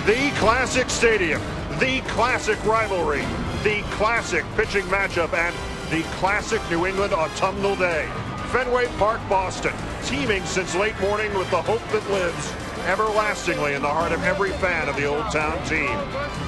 The classic stadium, the classic rivalry, the classic pitching matchup, and the classic New England autumnal day. Fenway Park, Boston, teeming since late morning with the hope that lives everlastingly in the heart of every fan of the Old Town team.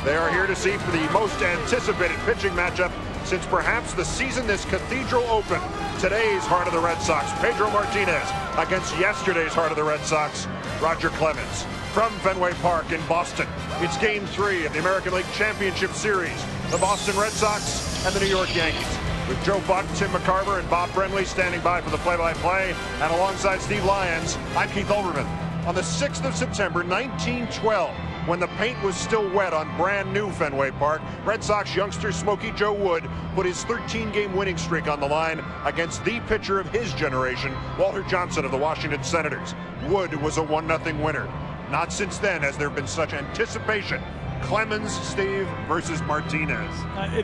They are here to see for the most anticipated pitching matchup since perhaps the season this cathedral opened. Today's heart of the Red Sox, Pedro Martinez, against yesterday's heart of the Red Sox, Roger Clemens. From Fenway Park in Boston, it's Game 3 of the American League Championship Series, the Boston Red Sox and the New York Yankees. With Joe Buck, Tim McCarver, and Bob Brenly standing by for the play-by-play, and alongside Steve Lyons, I'm Keith Olbermann. On the 6th of September, 1912, when the paint was still wet on brand new Fenway Park, Red Sox youngster Smokey Joe Wood put his 13-game winning streak on the line against the pitcher of his generation, Walter Johnson of the Washington Senators. Wood was a 1-0 winner. Not since then has there been such anticipation. Clemens, Steve, versus Martinez.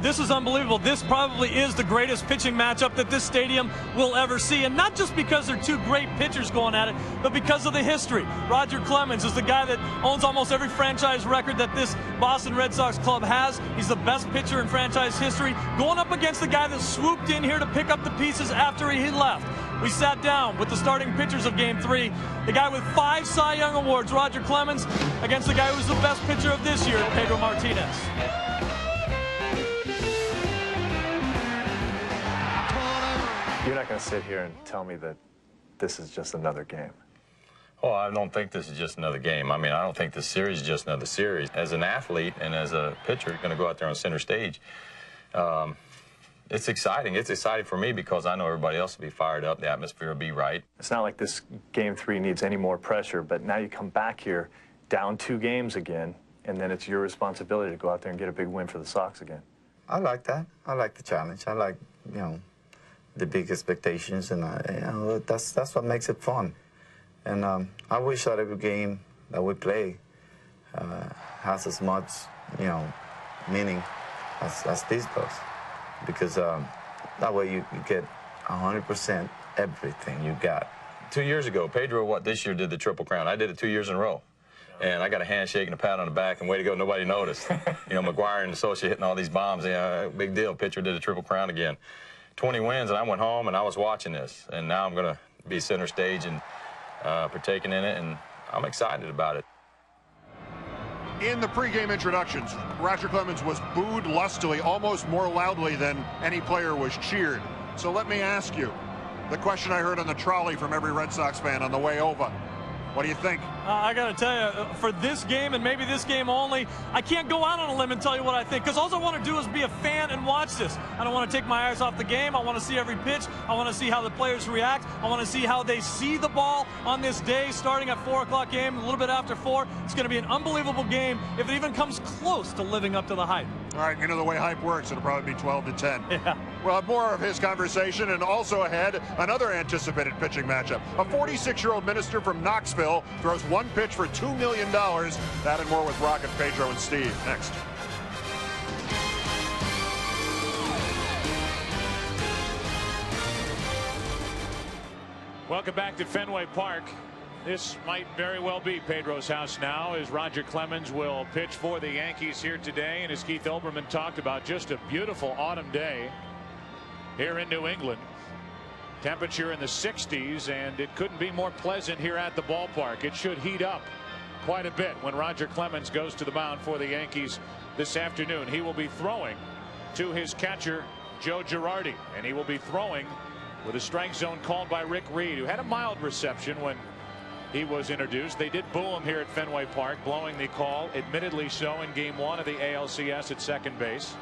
This is unbelievable. This probably is the greatest pitching matchup that this stadium will ever see. And not just because they're two great pitchers going at it, but because of the history. Roger Clemens is the guy that owns almost every franchise record that this Boston Red Sox club has. He's the best pitcher in franchise history, going up against the guy that swooped in here to pick up the pieces after he left. We sat down with the starting pitchers of Game 3, the guy with 5 Cy Young Awards, Roger Clemens, against the guy who's the best pitcher of this year, Pedro Martinez. You're not going to sit here and tell me that this is just another game. Well, I don't think this is just another game. I mean, I don't think this series is just another series. As an athlete and as a pitcher, you're going to go out there on center stage. It's exciting. It's exciting for me because I know everybody else will be fired up. The atmosphere will be right. It's not like this Game 3 needs any more pressure, but now you come back here down 2 games again, and then it's your responsibility to go out there and get a big win for the Sox again. I like that. I like the challenge. I like, the big expectations, and that's what makes it fun. And I wish that every game that we play has as much, meaning as this does. Because that way you get 100% everything you got. 2 years ago, Pedro, this year did the Triple Crown. I did it 2 years in a row. And I got a handshake and a pat on the back, and way to go, nobody noticed. McGuire and Associate hitting all these bombs. Big deal, pitcher did a Triple Crown again. 20 wins, and I went home, and I was watching this. And now I'm going to be center stage and partaking in it, and I'm excited about it. In the pregame introductions, Roger Clemens was booed lustily, almost more loudly than any player was cheered. So let me ask you, the question I heard on the trolley from every Red Sox fan on the way over. What do you think? I got to tell you, for this game and maybe this game only, I can't go out on a limb and tell you what I think, because all I want to do is be a fan and watch this. I don't want to take my eyes off the game. I want to see every pitch. I want to see how the players react. I want to see how they see the ball on this day, starting at 4 o'clock game, a little bit after 4. It's going to be an unbelievable game if it even comes close to living up to the hype. All right, you know the way hype works, it'll probably be 12-10. Yeah. We'll have more of his conversation, and also ahead, another anticipated pitching matchup. A 46-year-old minister from Knoxville throws one pitch for $2 million. That and more with Rocket, Pedro, and Steve next. Welcome back to Fenway Park. This might very well be Pedro's house now, as Roger Clemens will pitch for the Yankees here today. And as Keith Olbermann talked about, just a beautiful autumn day here in New England. Temperature in the 60s, and it couldn't be more pleasant here at the ballpark. It should heat up quite a bit when Roger Clemens goes to the mound for the Yankees this afternoon. He will be throwing to his catcher, Joe Girardi, and he will be throwing with a strike zone called by Rick Reed, who had a mild reception when he was introduced. They did boo him here at Fenway Park, blowing the call, admittedly so, in Game 1 of the ALCS at second base.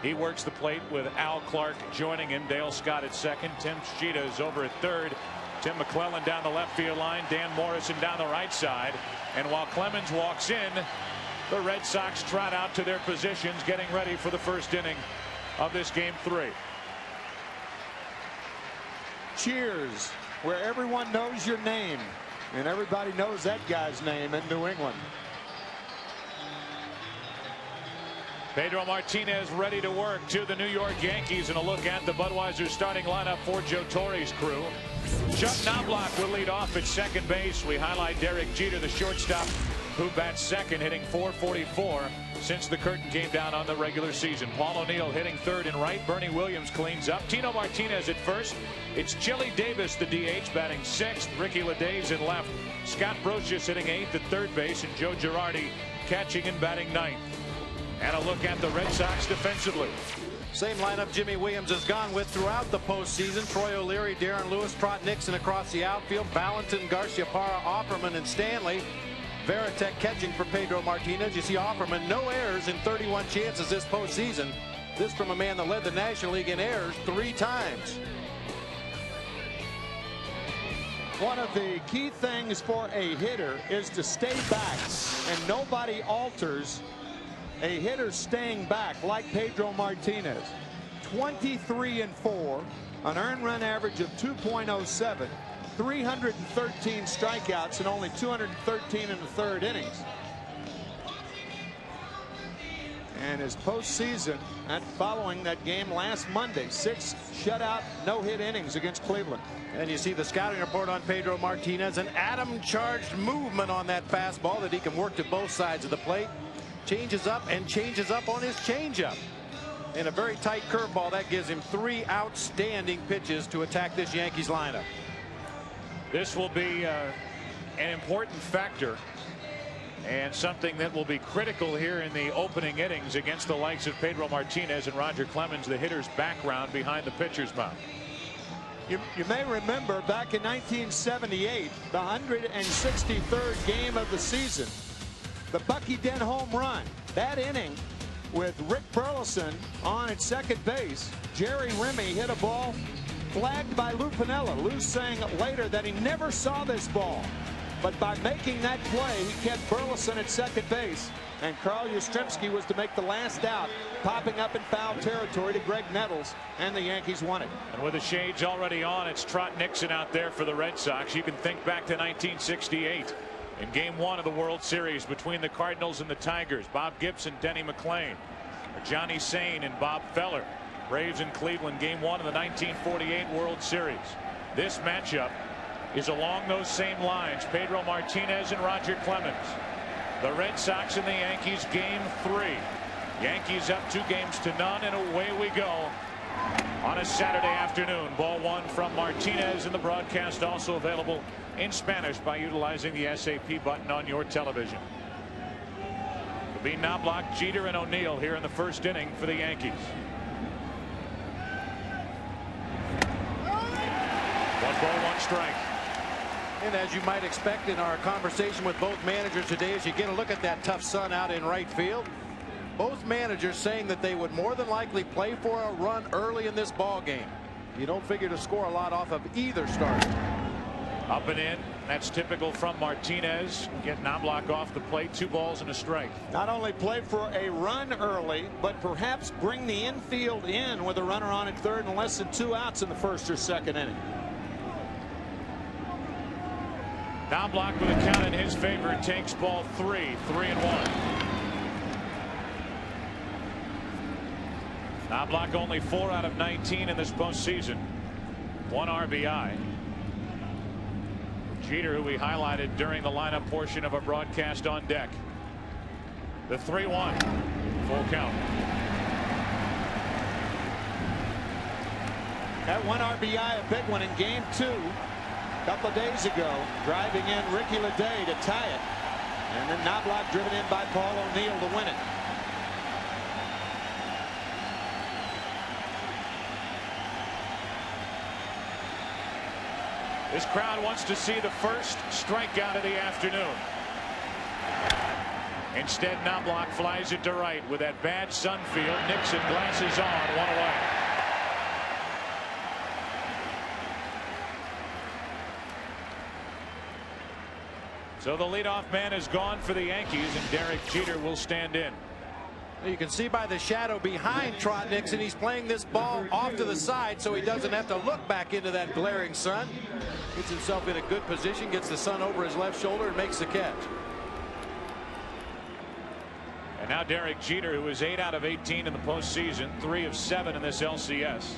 He works the plate with Al Clark joining him. Dale Scott at second. Tim Tschida is over at third. Tim McClellan down the left field line. Dan Morrison down the right side. And while Clemens walks in, the Red Sox trot out to their positions, getting ready for the first inning of this Game 3. Cheers, where everyone knows your name, and everybody knows that guy's name in New England. Pedro Martinez ready to work to the New York Yankees, and a look at the Budweiser starting lineup for Joe Torre's crew. Chuck Knobloch will lead off at second base. We highlight Derek Jeter, the shortstop, who bats second, hitting .444 since the curtain came down on the regular season. Paul O'Neill hitting third and right. Bernie Williams cleans up. Tino Martinez at first. It's Chili Davis, the DH, batting sixth. Ricky Leday's in left. Scott Brosius hitting eighth at third base, and Joe Girardi catching and batting ninth. And a look at the Red Sox defensively. Same lineup Jimmy Williams has gone with throughout the postseason. Troy O'Leary, Darren Lewis, Trot Nixon across the outfield. Valentin, Garciaparra, Offerman, and Stanley. Veritek catching for Pedro Martinez. You see Offerman, no errors in 31 chances this postseason. This from a man that led the National League in errors 3 times. One of the key things for a hitter is to stay back, and nobody alters a hitter staying back like Pedro Martinez. 23-4, an earned run average of 2.07, 313 strikeouts and only 213 in the third innings. And his postseason, and following that game last Monday, 6 shutout, no-hit innings against Cleveland. And you see the scouting report on Pedro Martinez, an atom-charged movement on that fastball that he can work to both sides of the plate. Changes up and changes up on his changeup. In a very tight curveball, that gives him 3 outstanding pitches to attack this Yankees lineup. This will be an important factor and something that will be critical here in the opening innings against the likes of Pedro Martinez and Roger Clemens, the hitter's background behind the pitcher's mound. You may remember back in 1978, the 163rd game of the season, the Bucky Dent home run. That inning with Rick Burleson on at second base. Jerry Remy hit a ball flagged by Lou Piniella. Lou saying later that he never saw this ball. But by making that play, he kept Burleson at second base. And Carl Yastrzemski was to make the last out, popping up in foul territory to Greg Nettles, and the Yankees won it. And with the shades already on, it's Trot Nixon out there for the Red Sox. You can think back to 1968 in Game 1 of the World Series between the Cardinals and the Tigers. Bob Gibson, Denny McClain, Johnny Sain and Bob Feller. Braves in Cleveland, Game 1 of the 1948 World Series. This matchup is along those same lines. Pedro Martinez and Roger Clemens. The Red Sox and the Yankees, Game 3. Yankees up 2-0, and away we go on a Saturday afternoon. Ball 1 from Martinez, and the broadcast also available in Spanish by utilizing the SAP button on your television. It'll be Knobloch, Jeter, and O'Neill here in the first inning for the Yankees. 1 ball, 1 strike. And as you might expect in our conversation with both managers today, as you get a look at that tough sun out in right field, both managers saying that they would more than likely play for a run early in this ball game. You don't figure to score a lot off of either starter. Up and in. That's typical from Martinez. Get Knobloch off the plate. 2 balls and a strike. Not only play for a run early, but perhaps bring the infield in with a runner on at third and less than 2 outs in the first or second inning. Knobloch with a count in his favor takes ball 3, 3-1. Knobloch only 4 out of 19 in this postseason. 1 RBI. Jeter, who we highlighted during the lineup portion of our broadcast on deck. The 3-1. Full count. That 1 RBI, a big one in Game 2. A couple of days ago, driving in Ricky Leday to tie it. And then Knobloch driven in by Paul O'Neill to win it. This crowd wants to see the first strikeout of the afternoon. Instead, Knobloch flies it to right with that bad sun field. Nixon glasses on, 1 away. So the leadoff man is gone for the Yankees, and Derek Jeter will stand in. You can see by the shadow behind Trot Nixon, he's playing this ball off to the side so he doesn't have to look back into that glaring sun. Gets himself in a good position, gets the sun over his left shoulder, and makes the catch. And now Derek Jeter, who is 8 out of 18 in the postseason, 3 of 7 in this LCS.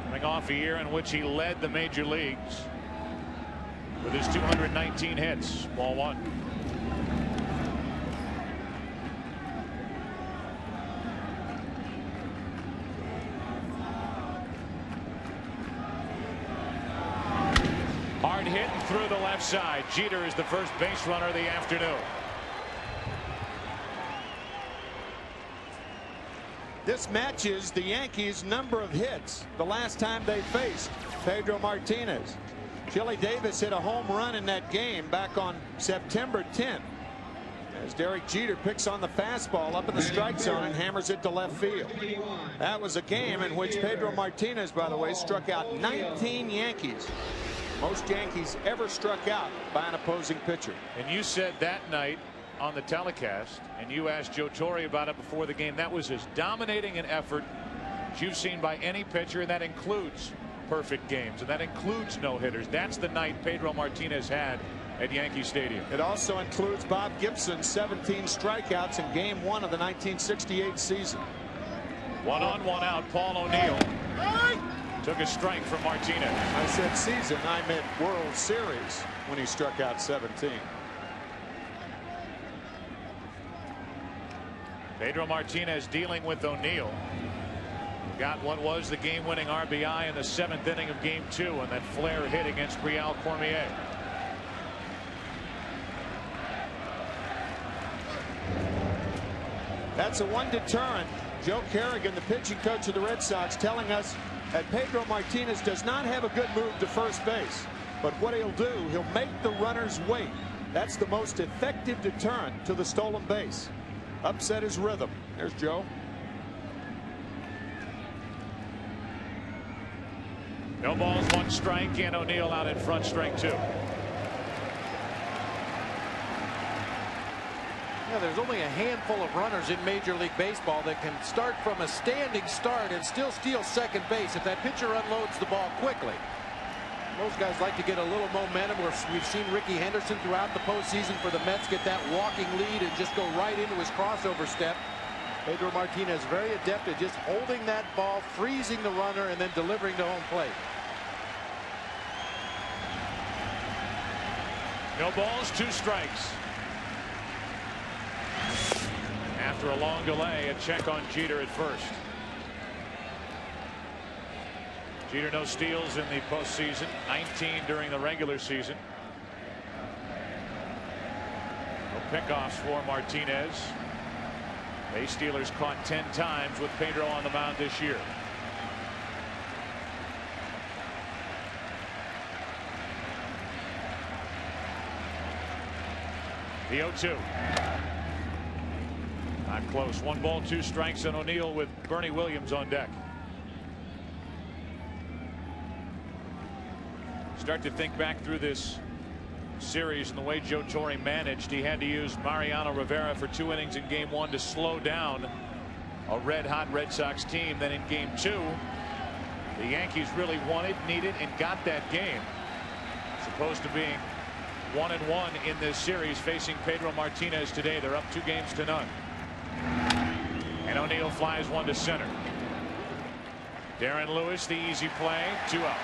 Coming off a year in which he led the major leagues. with his 219 hits. Ball one. Hard hit and through the left side. Jeter is the first base runner of the afternoon. This matches the Yankees' number of hits the last time they faced Pedro Martinez. Chili Davis hit a home run in that game back on September 10th as Derek Jeter picks on the fastball up in the strike zone and hammers it to left field. That was a game in which Pedro Martinez, by the way, struck out 19 Yankees. Most Yankees ever struck out by an opposing pitcher. And you said that night on the telecast, and you asked Joe Torre about it before the game, that was as dominating an effort as you've seen by any pitcher, and that includes perfect games, and that includes no-hitters. That's the night Pedro Martinez had at Yankee Stadium. It also includes Bob Gibson's 17 strikeouts in Game 1 of the 1968 season. 1 on, 1 out. Paul O'Neill took a strike from Martinez. I said season, I meant World Series when he struck out 17. Pedro Martinez dealing with O'Neill. Got what was the game-winning RBI in the 7th inning of Game 2 on that flare hit against Real Cormier. That's a one deterrent. Joe Kerrigan, the pitching coach of the Red Sox, telling us that Pedro Martinez does not have a good move to first base. But what he'll do, he'll make the runners wait. That's the most effective deterrent to the stolen base. Upset his rhythm. There's Joe. No balls, 1 strike, and O'Neill out in front, strike 2. Yeah, there's only a handful of runners in Major League Baseball that can start from a standing start and still steal second base if that pitcher unloads the ball quickly. Most guys like to get a little momentum. We've seen Ricky Henderson throughout the postseason for the Mets get that walking lead and just go right into his crossover step. Pedro Martinez very adept at just holding that ball, freezing the runner, and then delivering to home plate. No balls, 2 strikes. After a long delay, a check on Jeter at first. Jeter no steals in the postseason, 19 during the regular season. No pickoffs for Martinez. Base stealers caught 10 times with Pedro on the mound this year. The 0-2. Not close. 1 ball, 2 strikes, and O'Neill with Bernie Williams on deck. Start to think back through this series and the way Joe Torre managed. He had to use Mariano Rivera for 2 innings in Game 1 to slow down a red-hot Red Sox team. Then in Game 2, the Yankees really wanted, needed, and got that game. As opposed to being 1-1 in this series, facing Pedro Martinez today. They're up 2-0. And O'Neill flies 1 to center. Darren Lewis, the easy play, 2 out.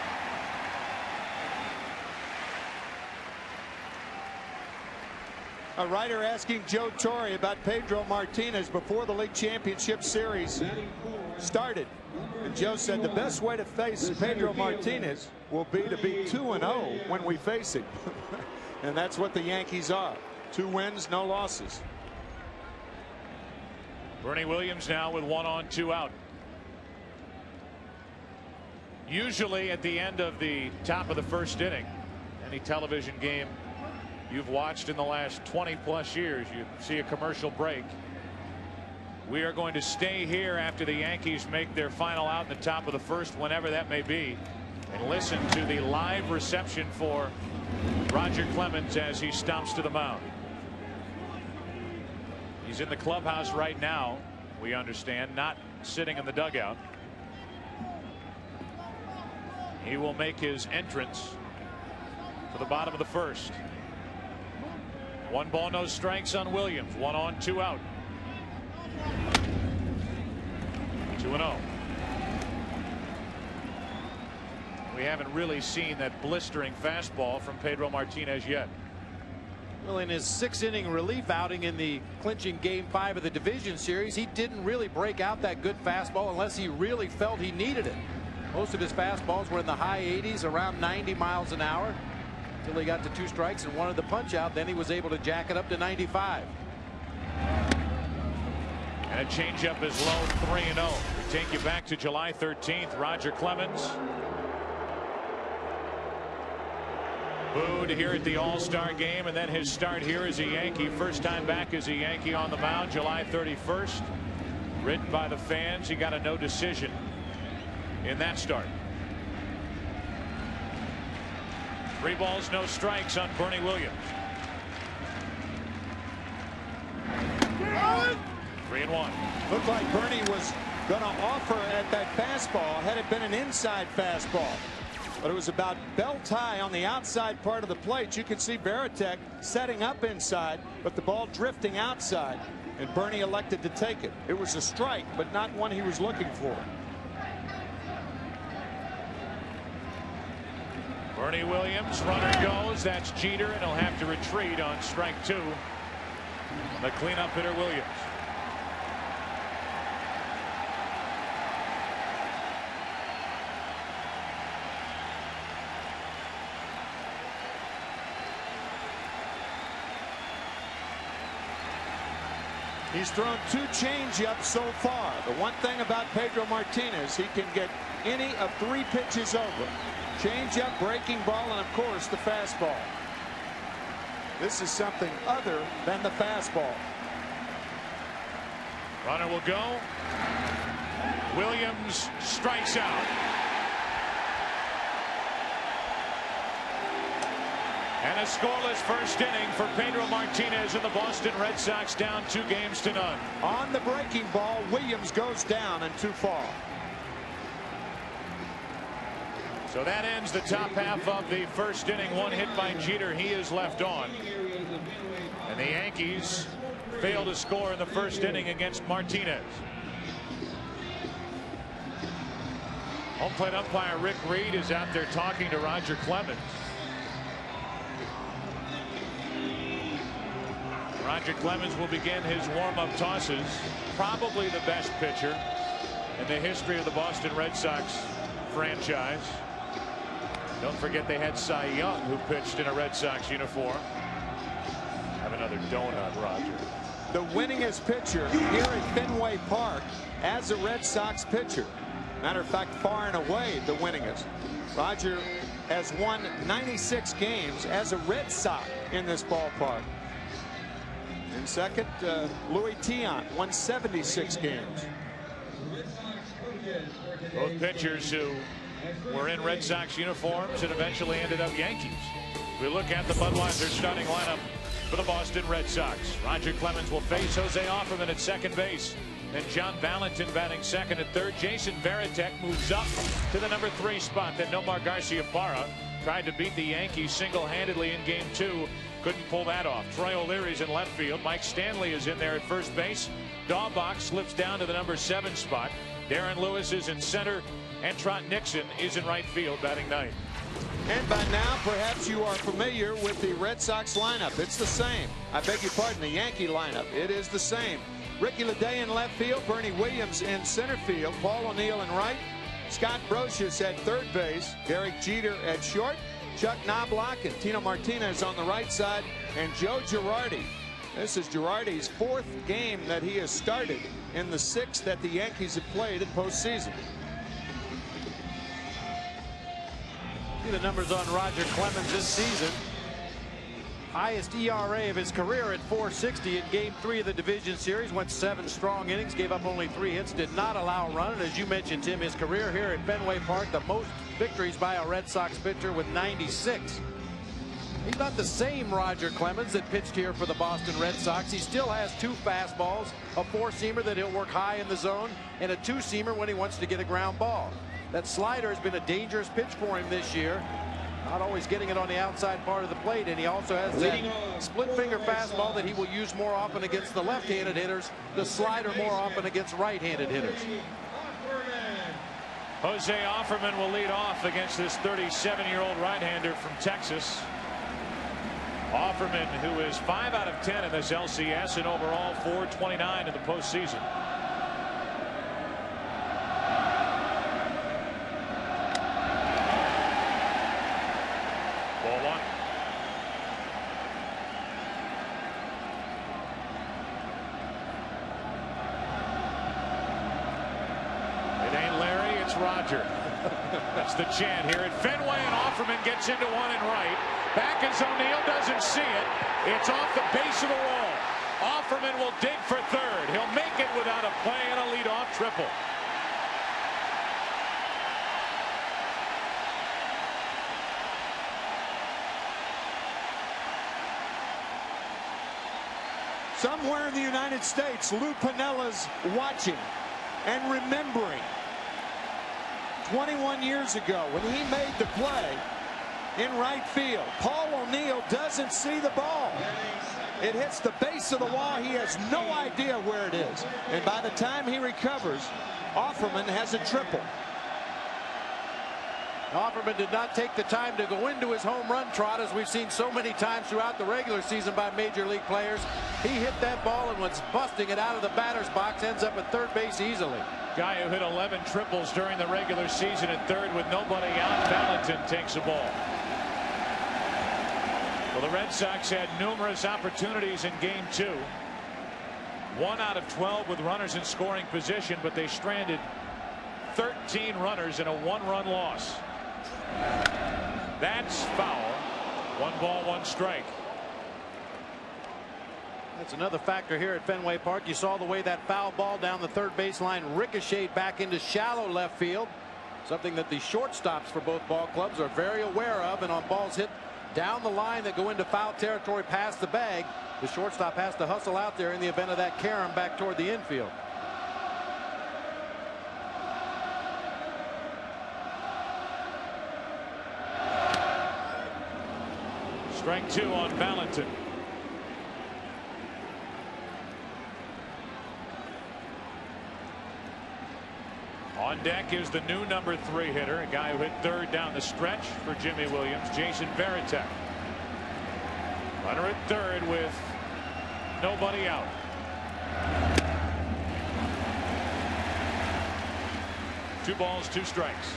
A writer asking Joe Torre about Pedro Martinez before the League Championship Series started. And Joe said the best way to face Pedro Martinez will be to be 2-0 when we face him. And that's what the Yankees are. 2 wins, no losses. Bernie Williams now with 1 on, 2 out. Usually at the end of the top of the first inning, any television game you've watched in the last 20+ years, you see a commercial break. We are going to stay here after the Yankees make their final out in the top of the first, whenever that may be, and listen to the live reception for Roger Clemens as he stomps to the mound. He's in the clubhouse right now, we understand, not sitting in the dugout. He will make his entrance to the bottom of the first. 1 ball, no strikes on Williams. 1 on, 2 out. 2-0. We haven't really seen that blistering fastball from Pedro Martinez yet. Well, in his 6-inning relief outing in the clinching Game 5 of the division series, he didn't really break out that good fastball unless he really felt he needed it. Most of his fastballs were in the high 80s, around 90 miles an hour, until he got to 2 strikes and wanted the punch out. Then he was able to jack it up to 95. And a changeup is low, 3-0. We take you back to July 13th. Roger Clemens booed here at the All-Star game, and then his start here as a Yankee. First time back as a Yankee on the mound, July 31st. Written by the fans. He got a no decision in that start. 3 balls, no strikes on Bernie Williams. 3-1. Looked like Bernie was going to offer at that fastball had it been an inside fastball. But it was about belt high on the outside part of the plate. You could see Varitek setting up inside, but the ball drifting outside. And Bernie elected to take it. It was a strike, but not one he was looking for. Bernie Williams, runner goes. That's Jeter, and he'll have to retreat on strike 2. The cleanup hitter Williams. He's thrown 2 changeups so far. The one thing about Pedro Martinez, he can get any of 3 pitches over. Changeup, breaking ball, and of course the fastball. This is something other than the fastball. Runner will go. Williams strikes out. And a scoreless first inning for Pedro Martinez and the Boston Red Sox, down 2-0. On the breaking ball, Williams goes down and 2 fall. So that ends the top half of the first inning. 1 hit by Jeter. He is left on. And the Yankees fail to score in the first inning against Martinez. Home plate umpire Rick Reed is out there talking to Roger Clemens. Roger Clemens will begin his warm-up tosses. Probably the best pitcher in the history of the Boston Red Sox franchise. Don't forget they had Cy Young, who pitched in a Red Sox uniform. Have another donut, Roger. The winningest pitcher here at Fenway Park as a Red Sox pitcher. Matter of fact, far and away the winningest. Roger has won 96 games as a Red Sox in this ballpark. In second, Louis Tiant won 76 games. Both pitchers who were in Red Sox uniforms and eventually ended up Yankees. We look at the Budweiser starting lineup for the Boston Red Sox. Roger Clemens will face Jose Offerman at second base. Then John Valentin batting second and third. Jason Varitek moves up to the number 3 spot. Then Nomar Garciaparra tried to beat the Yankees single-handedly in Game 2. Couldn't pull that off. Troy O'Leary's in left field. Mike Stanley is in there at first base. Daubach slips down to the number 7 spot. Darren Lewis is in center. And Trot Nixon is in right field batting 9th. And by now, perhaps you are familiar with the Red Sox lineup. It's the same. I beg your pardon, the Yankee lineup. It is the same. Ricky Leday in left field. Bernie Williams in center field. Paul O'Neill in right. Scott Brocious at third base. Derek Jeter at short. Chuck Knobloch and Tino Martinez on the right side. And Joe Girardi. This is Girardi's 4th game that he has started in the 6th that the Yankees have played in postseason. See the numbers on Roger Clemens this season. Highest ERA of his career at 4.60 in Game 3 of the division series. Went 7 strong innings, gave up only 3 hits, did not allow a run. And as you mentioned, Tim, his career here at Fenway Park, the most victories by a Red Sox pitcher with 96. He's not the same Roger Clemens that pitched here for the Boston Red Sox. He still has 2 fastballs, a 4-seamer that he'll work high in the zone, and a 2-seamer when he wants to get a ground ball. That slider has been a dangerous pitch for him this year. Not always getting it on the outside part of the plate, and he also has that split finger fastball that he will use more often against the left-handed hitters, the slider more often against right-handed hitters. Jose Offerman will lead off against this 37-year-old right-hander from Texas. Offerman, who is 5 out of 10 in this LCS and overall 429 in the postseason. Ball 1. It ain't Larry, it's Roger. That's the chant here at Fenway, and Offerman gets into one and right. Back as O'Neill doesn't see it. It's off the base of the wall. Offerman will dig for third. He'll make it without a play and a leadoff triple. Somewhere in the United States, Lou Pinella's watching and remembering 21 years ago when he made the play in right field. Paul O'Neill doesn't see the ball. It hits the base of the wall. He has no idea where it is. And by the time he recovers, Offerman has a triple. Offerman did not take the time to go into his home run trot, as we've seen so many times throughout the regular season by major league players. He hit that ball and was busting it out of the batter's box, ends up at third base easily. Guy who hit 11 triples during the regular season at third with nobody out. Valentin takes a ball. Well, the Red Sox had numerous opportunities in Game 2. 1 out of 12 with runners in scoring position, but they stranded 13 runners in a 1-run loss. That's foul. 1 ball, 1 strike. That's another factor here at Fenway Park. You saw the way that foul ball down the third baseline ricocheted back into shallow left field. Something that the shortstops for both ball clubs are very aware of, and on balls hit down the line that go into foul territory past the bag, the shortstop has to hustle out there in the event of that carom back toward the infield. Strike 2 on Valentin. On deck is the new number 3 hitter, a guy who hit third down the stretch for Jimmy Williams, Jason Varitek. Runner at third with nobody out. Two balls, 2 strikes.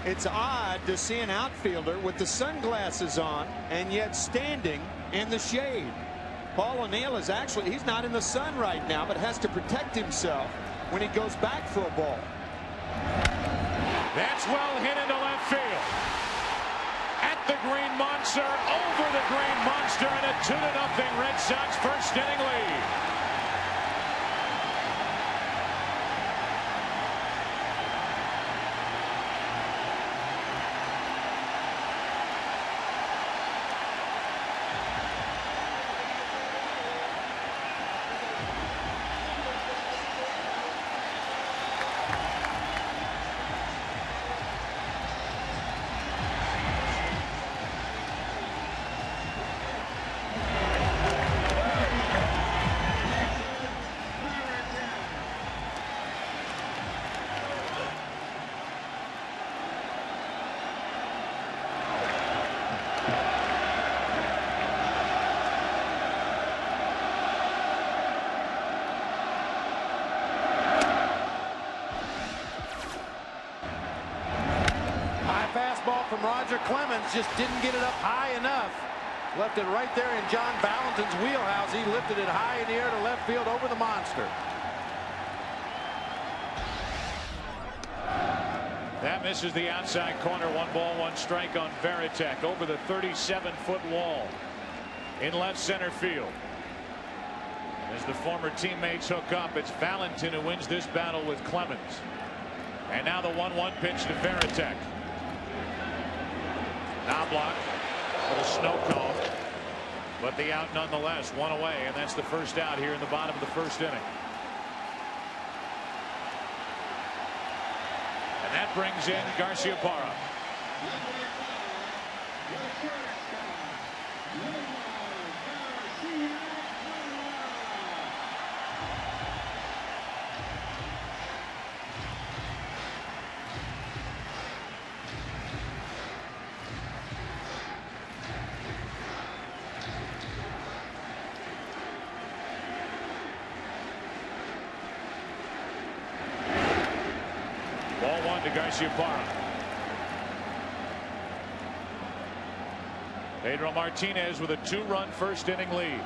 It's odd to see an outfielder with the sunglasses on and yet standing in the shade. Paul O'Neill is actually, he's not in the sun right now, but has to protect himself when he goes back for a ball. That's well hit into left field. At the Green Monster, over the Green Monster, and a 2-0 Red Sox first inning lead. From Roger Clemens, just didn't get it up high enough. Left it right there in John Valentin's wheelhouse. He lifted it high in the air to left field over the monster. That misses the outside corner. 1 ball, 1 strike on Varitek over the 37-foot wall in left center field. As the former teammates hook up, it's Valentin who wins this battle with Clemens. And now the 1-1 pitch to Varitek. Now block with a snow cone, but the out nonetheless. 1 away, and that's the first out here in the bottom of the first inning. And that brings in Garciaparra. to Garciaparra. Pedro Martinez with a 2-run first inning lead.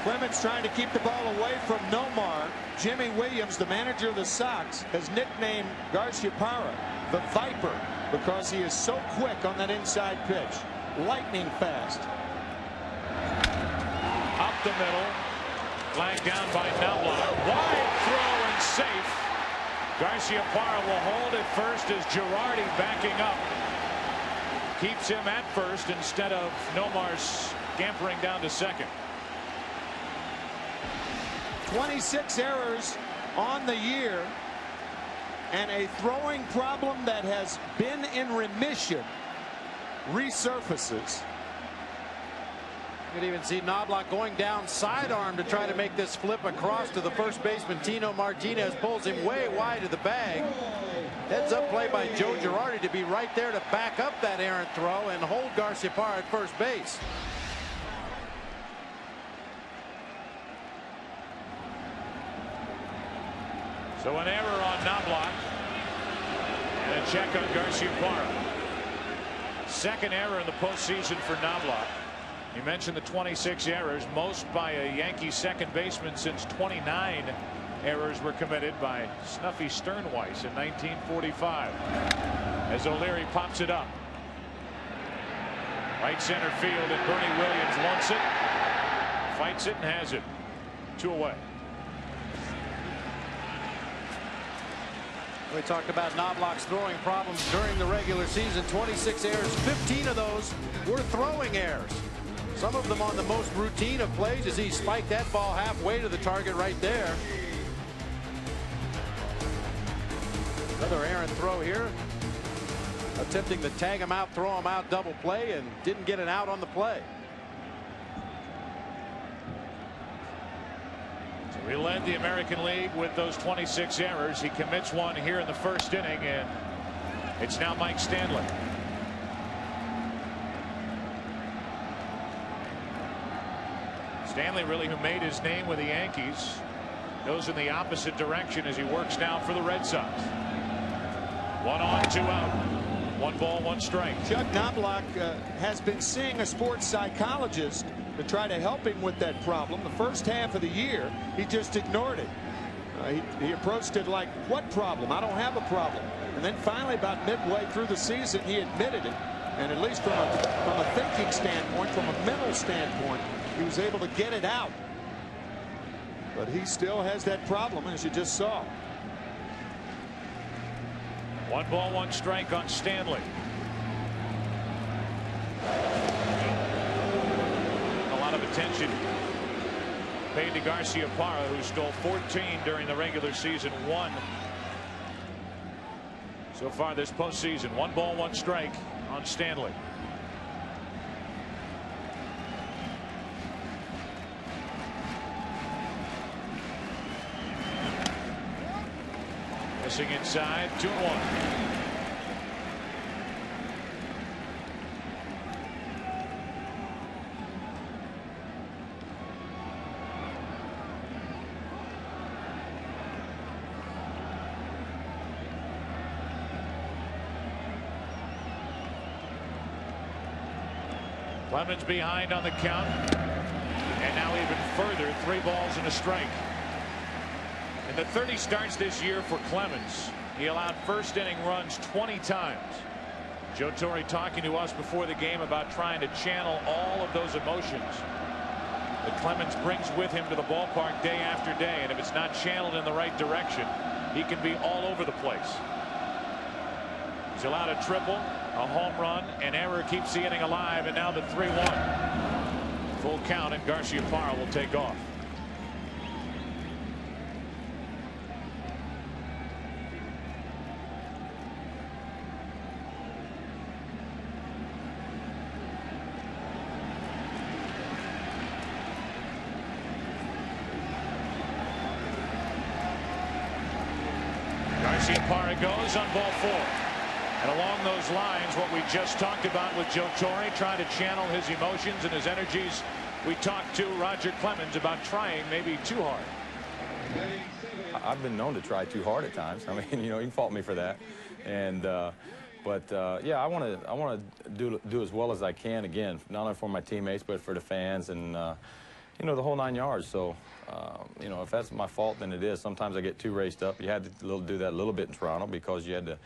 Clemens trying to keep the ball away from Nomar. Jimmy Williams, the manager of the Sox, has nicknamed Garciaparra the Viper because he is so quick on that inside pitch. Lightning fast. Up the middle. Flagged down by Knobloch. Wide throw and safe. Garciaparra will hold at first as Girardi backing up. Keeps him at first instead of Nomar scampering down to second. 26 errors on the year, and a throwing problem that has been in remission resurfaces. You can even see Knobloch going down sidearm to try to make this flip across to the first baseman. Tino Martinez pulls him way wide of the bag. Heads up play by Joe Girardi to be right there to back up that errant throw and hold Garciaparra at first base. So an error on Knobloch and a check on Garciaparra. Second error in the postseason for Knobloch. You mentioned the 26 errors, most by a Yankee second baseman since 29 errors were committed by Snuffy Sternweiss in 1945. As O'Leary pops it up. Right center field, and Bernie Williams wants it, fights it, and has it. 2 away. We talked about Knobloch's throwing problems during the regular season. 26 errors, 15 of those were throwing errors. Some of them on the most routine of plays as he spiked that ball halfway to the target right there. Another errant throw here. Attempting to tag him out, throw him out, double play, and didn't get an out on the play. He led the American League with those 26 errors. He commits one here in the first inning, and it's now Mike Stanley. Stanley, really, who made his name with the Yankees, goes in the opposite direction as he works now for the Red Sox. 1 on, 2 out. 1 ball, 1 strike. Chuck Knobloch has been seeing a sports psychologist to try to help him with that problem. The first half of the year, he just ignored it. He approached it like, what problem? I don't have a problem. And then finally, about midway through the season, he admitted it. And at least from a thinking standpoint, from a mental standpoint, he was able to get it out. But he still has that problem, as you just saw. 1 ball, 1 strike on Stanley. Of attention paid to Garciaparra, who stole 14 during the regular season, 1 so far this postseason. 1 ball, 1 strike on Stanley. Missing inside, 2-1. Clemens behind on the count, and now even further, 3 balls and a strike. In the 30 starts this year for Clemens, he allowed first inning runs 20 times. Joe Torre talking to us before the game about trying to channel all of those emotions that Clemens brings with him to the ballpark day after day, and if it's not channeled in the right direction, he can be all over the place. He's allowed a triple, a home run, an error keeps the inning alive, and now the 3-1. Full count, and Garciaparra will take off. Garciaparra goes on ball 4. And along those lines, what we just talked about with Joe Torre, trying to channel his emotions and his energies, we talked to Roger Clemens about trying maybe too hard. I've been known to try too hard at times. I mean, you know, you can fault me for that. And yeah, I want to do as well as I can, again, not only for my teammates but for the fans and you know, the whole 9 yards. So you know, if that's my fault, then it is. Sometimes I get too raced up. You had to do that a little bit in Toronto because you had to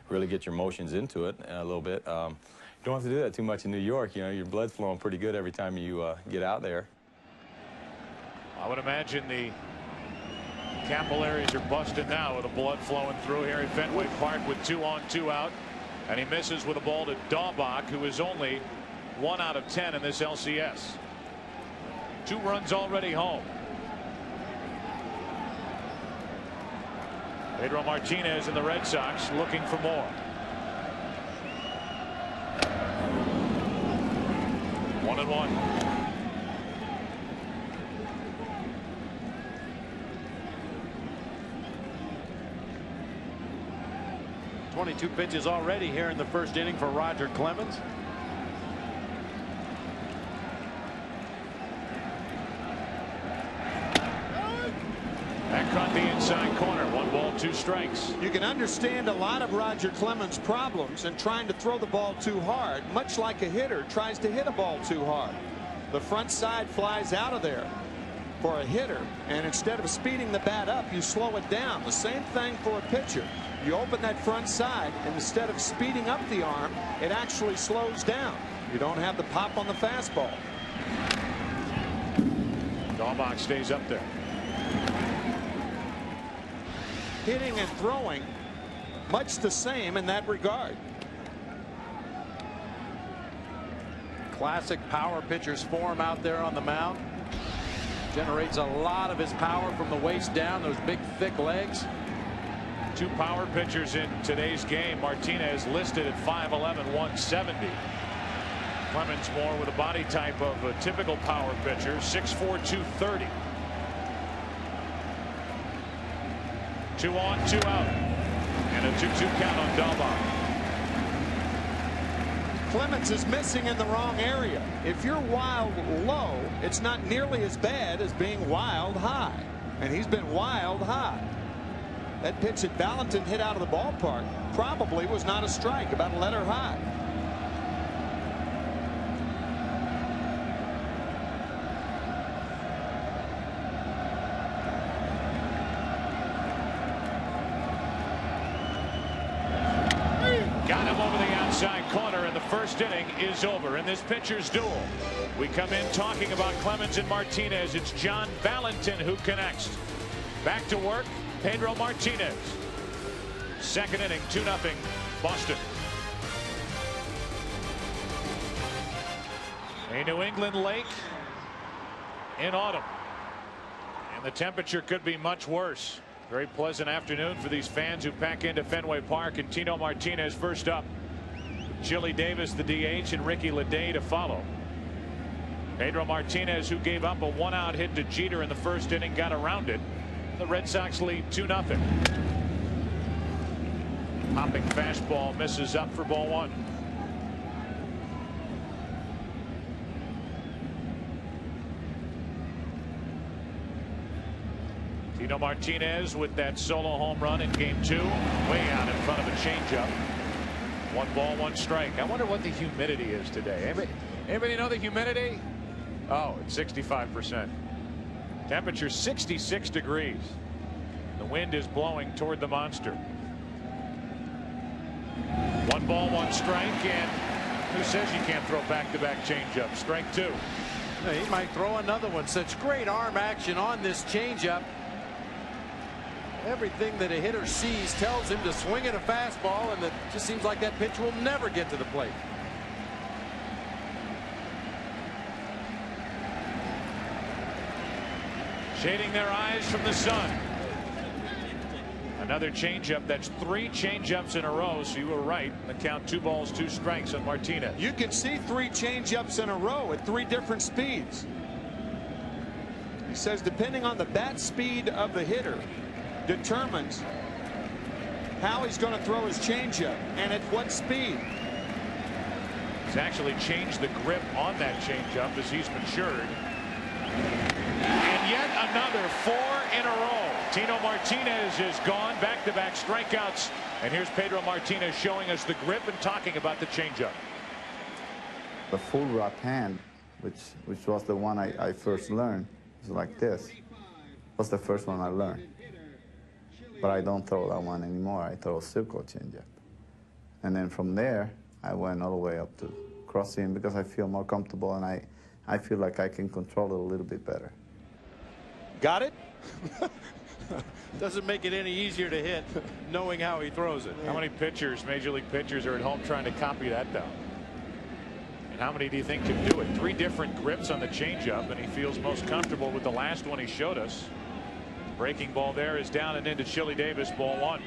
really get your emotions into it a little bit. You don't have to do that too much in New York. You know, your blood's flowing pretty good every time you get out there. I would imagine the capillaries are busted now with the blood flowing through here at Fenway Park with 2 on 2 out, and he misses with a ball to Daubach, who is only 1 out of 10 in this LCS. 2 runs already home. Pedro Martinez and the Red Sox looking for more. 1-1. 22 pitches already here in the first inning for Roger Clemens. That caught the inside corner. 1 ball, 2 strikes. You can understand a lot of Roger Clemens' problems in trying to throw the ball too hard, much like a hitter tries to hit a ball too hard. The front side flies out of there for a hitter, and instead of speeding the bat up, you slow it down. The same thing for a pitcher. You open that front side, and instead of speeding up the arm, it actually slows down. You don't have the pop on the fastball. Daubach stays up there. Hitting and throwing much the same in that regard. Classic power pitcher's form out there on the mound. Generates a lot of his power from the waist down, those big thick legs. 2 power pitchers in today's game. Martinez listed at 5'11", 170. Clemens more with a body type of a typical power pitcher, 6'4", 230. 2 on, 2 out, and a 2-2 count on Daubach. Clemens is missing in the wrong area. If you're wild low, it's not nearly as bad as being wild high, and he's been wild high. That pitch that Valentin hit out of the ballpark probably was not a strike, about a letter high. Got him over the outside corner, and the first inning is over in this pitcher's duel. We come in talking about Clemens and Martinez. It's John Valentin who connects. Back to work, Pedro Martinez. Second inning, 2-0 Boston. A New England lake in autumn, and the temperature could be much worse. Very pleasant afternoon for these fans who pack into Fenway Park, and Tino Martinez first up. Chili Davis, the DH, and Ricky Leday to follow. Pedro Martinez, who gave up a 1-out hit to Jeter in the first inning, got around it. The Red Sox lead 2-0. Hopping fastball misses up for ball 1. Tino Martinez with that solo home run in game 2, way out in front of a changeup. 1 ball, 1 strike. I wonder what the humidity is today. Anybody know the humidity? Oh, it's 65%. Temperature 66 degrees. The wind is blowing toward the monster. 1 ball, 1 strike, and who says you can't throw back-to-back changeup? Strike 2. He might throw another one. Such great arm action on this changeup. Everything that a hitter sees tells him to swing at a fastball, and it just seems like that pitch will never get to the plate. Shading their eyes from the sun. Another changeup. That's 3 changeups in a row, so you were right. The count 2 balls, 2 strikes on Martinez. You can see 3 changeups in a row at 3 different speeds. He says depending on the bat speed of the hitter determines how he's going to throw his changeup and at what speed. He's actually changed the grip on that changeup as he's matured. And yet another 4 in a row. Tino Martinez is gone. Back-to-back strikeouts. And here's Pedro Martinez showing us the grip and talking about the changeup. The full wrap hand, which was the one I first learned, is like this. Was the first one I learned. But I don't throw that one anymore. I throw a circle changeup. And then from there, I went all the way up to crossing because I feel more comfortable and I feel like I can control it a little bit better. Got it? Doesn't make it any easier to hit knowing how he throws it. How many pitchers, major league pitchers, are at home trying to copy that down? And how many do you think can do it? 3 different grips on the changeup, and he feels most comfortable with the last one he showed us. Breaking ball there is down and into Chili Davis, ball 1.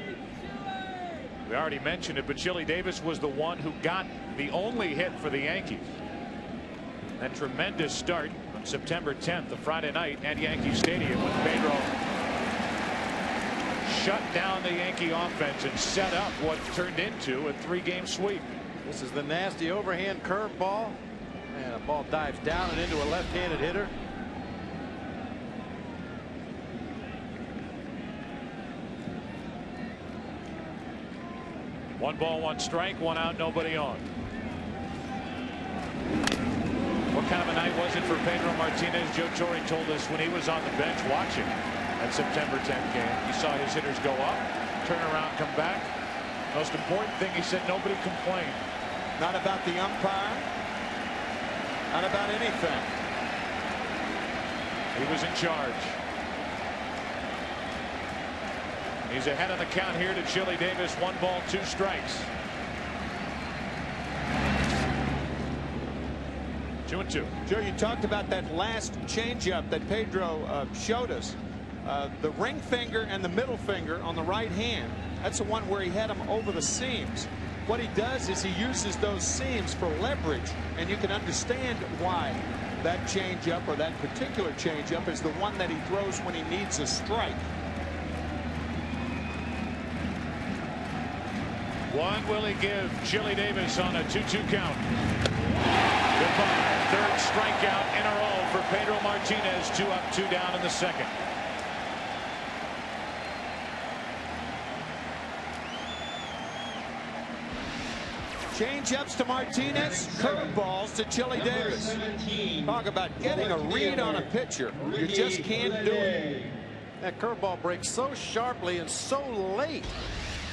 We already mentioned it, but Chili Davis was the one who got the only hit for the Yankees. That tremendous start on September 10th, the Friday night at Yankee Stadium, when Pedro shut down the Yankee offense and set up what turned into a 3-game sweep. This is the nasty overhand curveball, and a ball dives down and into a left-handed hitter. One ball, 1 strike, 1 out, nobody on. What kind of a night was it for Pedro Martinez? Joe Torre told us when he was on the bench watching that September 10th game. He saw his hitters go up, turn around, come back. Most important thing, he said nobody complained. Not about the umpire. Not about anything. He was in charge. He's ahead of the count here to Chili Davis. 1 ball, 2 strikes. 2-2. Joe, you talked about that last changeup that Pedro showed us. The ring finger and the middle finger on the right hand. That's the one where he had him over the seams. What he does is he uses those seams for leverage, and you can understand why that changeup, or that particular changeup, is the one that he throws when he needs a strike. One will he give Chili Davis on a 2-2 count. Goodbye. 3rd strikeout in a row for Pedro Martinez. 2 up, 2 down in the 2nd. Change-ups to Martinez, curveballs to Chili Davis. Talk about getting a read on a pitcher. You just can't do it. That curveball breaks so sharply and so late.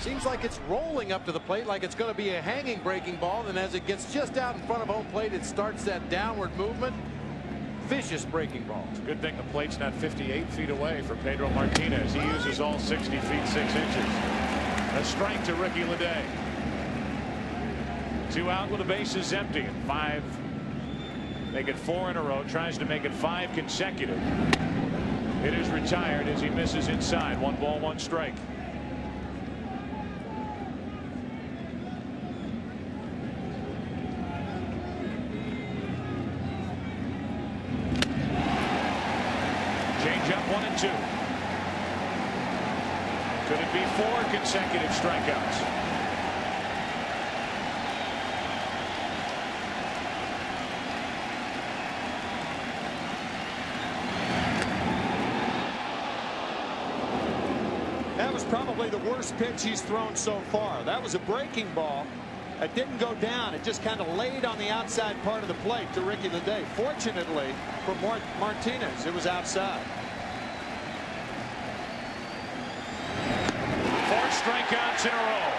Seems like it's rolling up to the plate like it's going to be a hanging breaking ball, and as it gets just out in front of home plate, it starts that downward movement. Vicious breaking ball. It's a good thing the plate's not 58 feet away for Pedro Martinez. He uses all 60 feet 6 inches. A strike to Ricky Leday. 2 out with the bases empty, and 5. Make it 4 in a row. Tries to make it 5 consecutive. It is retired as he misses inside. 1 ball, 1 strike. Change up 1 and 2. Could it be 4 consecutive strikeouts? That was probably the worst pitch he's thrown so far. That was a breaking ball. It didn't go down. It just kind of laid on the outside part of the plate to Ricky Leday. Fortunately for Martinez, it was outside. 4 strikeouts in a row.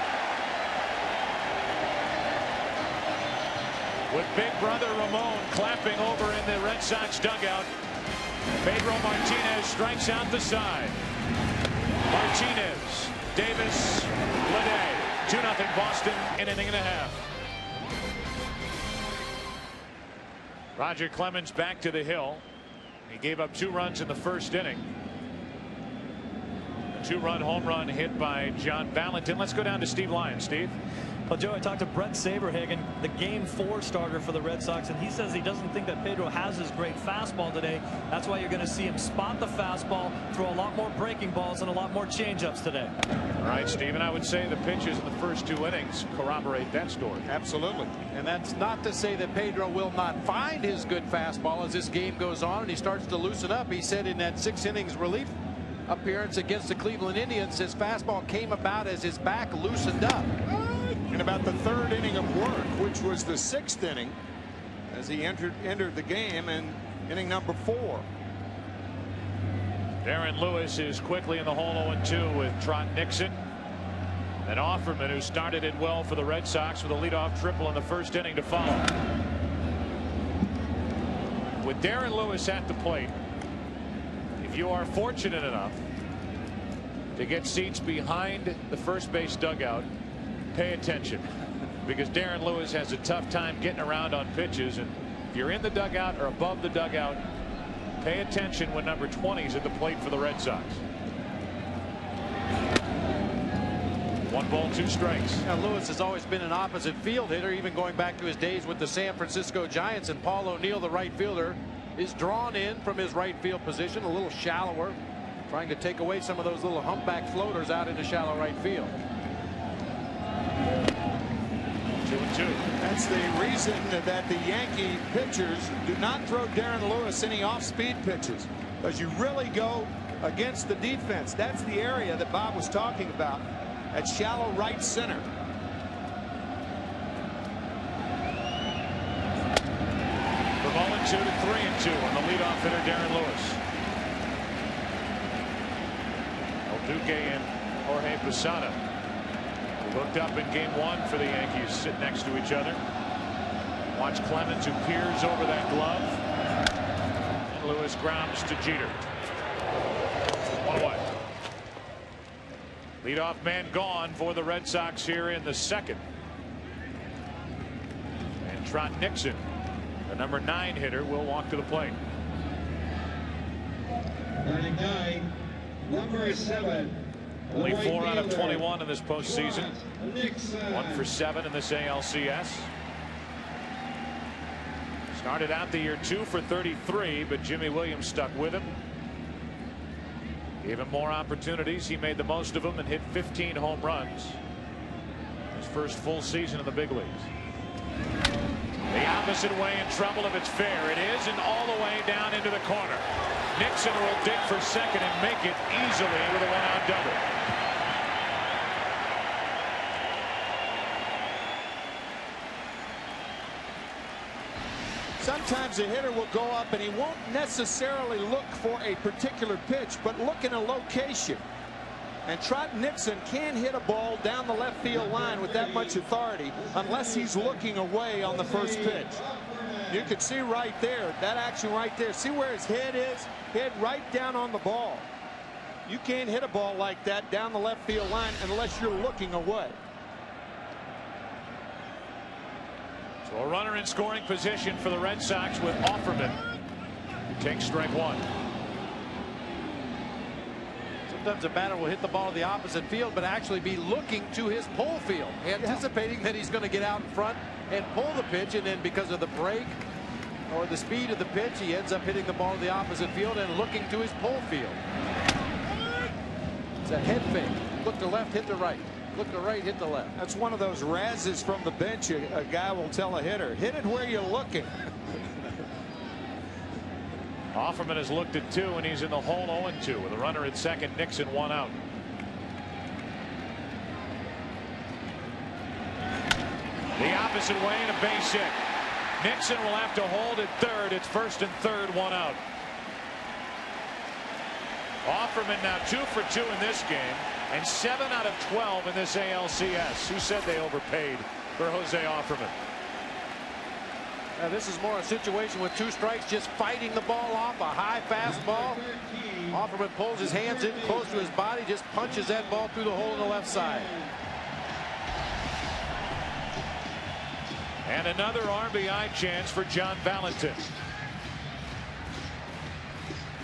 With big brother Ramon clapping over in the Red Sox dugout, Pedro Martinez strikes out the side. Martinez, Davis, Leday. 2-0 Boston in an 1.5. Roger Clemens back to the hill. He gave up 2 runs in the 1st inning. A 2-run home run hit by John Valentin. Let's go down to Steve Lyons. Steve. Well, Joe, I talked to Brett Saberhagen, the Game 4 starter for the Red Sox, and he says he doesn't think that Pedro has his great fastball today. That's why you're going to see him spot the fastball, throw a lot more breaking balls and a lot more changeups today. All right, Stephen, I would say the pitches in the first 2 innings corroborate that story. Absolutely. And that's not to say that Pedro will not find his good fastball as this game goes on and he starts to loosen up. He said in that 6 innings relief appearance against the Cleveland Indians, his fastball came about as his back loosened up. In about the 3rd inning of work, which was the 6th inning, as he entered the game in inning number 4. Darren Lewis is quickly in the hole 0-2 with Trot Nixon. And Offerman, who started it well for the Red Sox with a leadoff triple in the 1st inning to follow. With Darren Lewis at the plate, if you are fortunate enough to get seats behind the first base dugout, pay attention, because Darren Lewis has a tough time getting around on pitches, and if you're in the dugout or above the dugout, pay attention when number 20 is at the plate for the Red Sox. 1 ball, 2 strikes. Now, Lewis has always been an opposite field hitter, even going back to his days with the San Francisco Giants, and Paul O'Neill, the right fielder, is drawn in from his right field position, a little shallower, trying to take away some of those little humpback floaters out into shallow right field. 2-2. That's the reason that the Yankee pitchers do not throw Darren Lewis any off-speed pitches, because you really go against the defense. That's the area that Bob was talking about, at shallow right center. From 0-2 to 3-2 on the leadoff hitter, Darren Lewis. El Duque and Jorge Posada hooked up in game 1 for the Yankees, sit next to each other. Watch Clemens, who peers over that glove. And Lewis grounds to Jeter. 1-1. Leadoff man gone for the Red Sox here in the 2nd. And Trot Nixon, the number 9 hitter, will walk to the plate. Batting 9, number 7. Only 4 out of 21 in this postseason. 1 for 7 in this ALCS. Started out the year 2 for 33, but Jimmy Williams stuck with him. Gave him more opportunities. He made the most of them and hit 15 home runs. His first full season in the big leagues. The opposite way in trouble if it's fair. It is, and all the way down into the corner. Nixon will dig for second and make it easily with a 1-out double. Sometimes a hitter will go up and he won't necessarily look for a particular pitch, but look in a location. And Trot Nixon can't hit a ball down the left field line with that much authority unless he's looking away on the first pitch. You can see right there, that action right there. See where his head is? Head right down on the ball. You can't hit a ball like that down the left field line unless you're looking away. So a runner in scoring position for the Red Sox with Offerman, who takes strike 1. Sometimes a batter will hit the ball to the opposite field, but actually be looking to his pull field, anticipating that he's going to get out in front and pull the pitch, and then because of the break or the speed of the pitch, he ends up hitting the ball to the opposite field and looking to his pull field. It's a head fake. Look to left, hit to right. Look to right, hit to left. That's one of those razzes from the bench a guy will tell a hitter. Hit it where you're looking. Offerman has looked at 2, and he's in the hole 0-2 with a runner at second. Nixon 1 out. The opposite way and a base hit. Nixon will have to hold at third. It's first and third, 1 out. Offerman now 2 for 2 in this game, and 7 out of 12 in this ALCS. Who said they overpaid for Jose Offerman? This is more a situation with 2 strikes, just fighting the ball off, a high fastball. Offerman pulls his hands in close to his body, just punches that ball through the hole in the left side. And another RBI chance for John Valentin.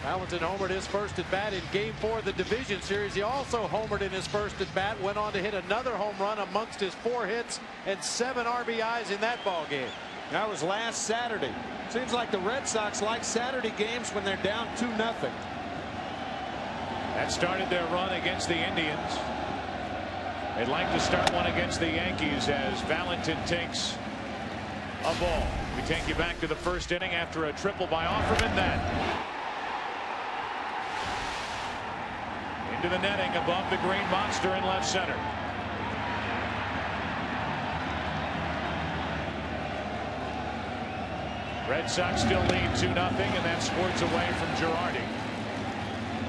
Valentin homered his first at bat in Game 4 of the division series. He also homered in his first at bat, went on to hit another home run amongst his 4 hits and 7 RBIs in that ball game. That was last Saturday. Seems like the Red Sox like Saturday games when they're down 2-0. That started their run against the Indians. They'd like to start one against the Yankees as Valentin takes a ball. We take you back to the first inning after a triple by Offerman. Then into the netting above the green monster in left center. Red Sox still lead 2-0, and that squirts away from Girardi.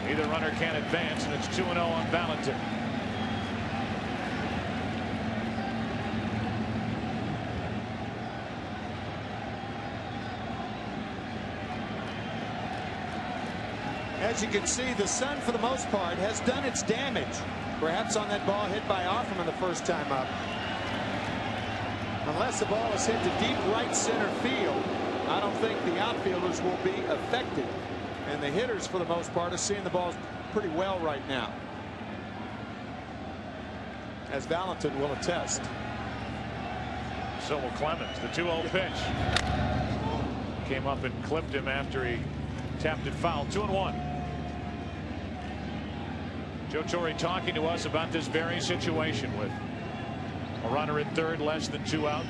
Either runner can advance, and it's 2-0 on Valentin. As you can see, the sun, for the most part, has done its damage. Perhaps on that ball hit by Offerman the first time up. Unless the ball is hit to deep right center field, I don't think the outfielders will be affected. And the hitters, for the most part, are seeing the balls pretty well right now, as Valentin will attest. So will Clemens. The 2-0 pitch came up and clipped him after he tapped it foul. 2-1. Joe Torre talking to us about this very situation with a runner at third, less than 2 out.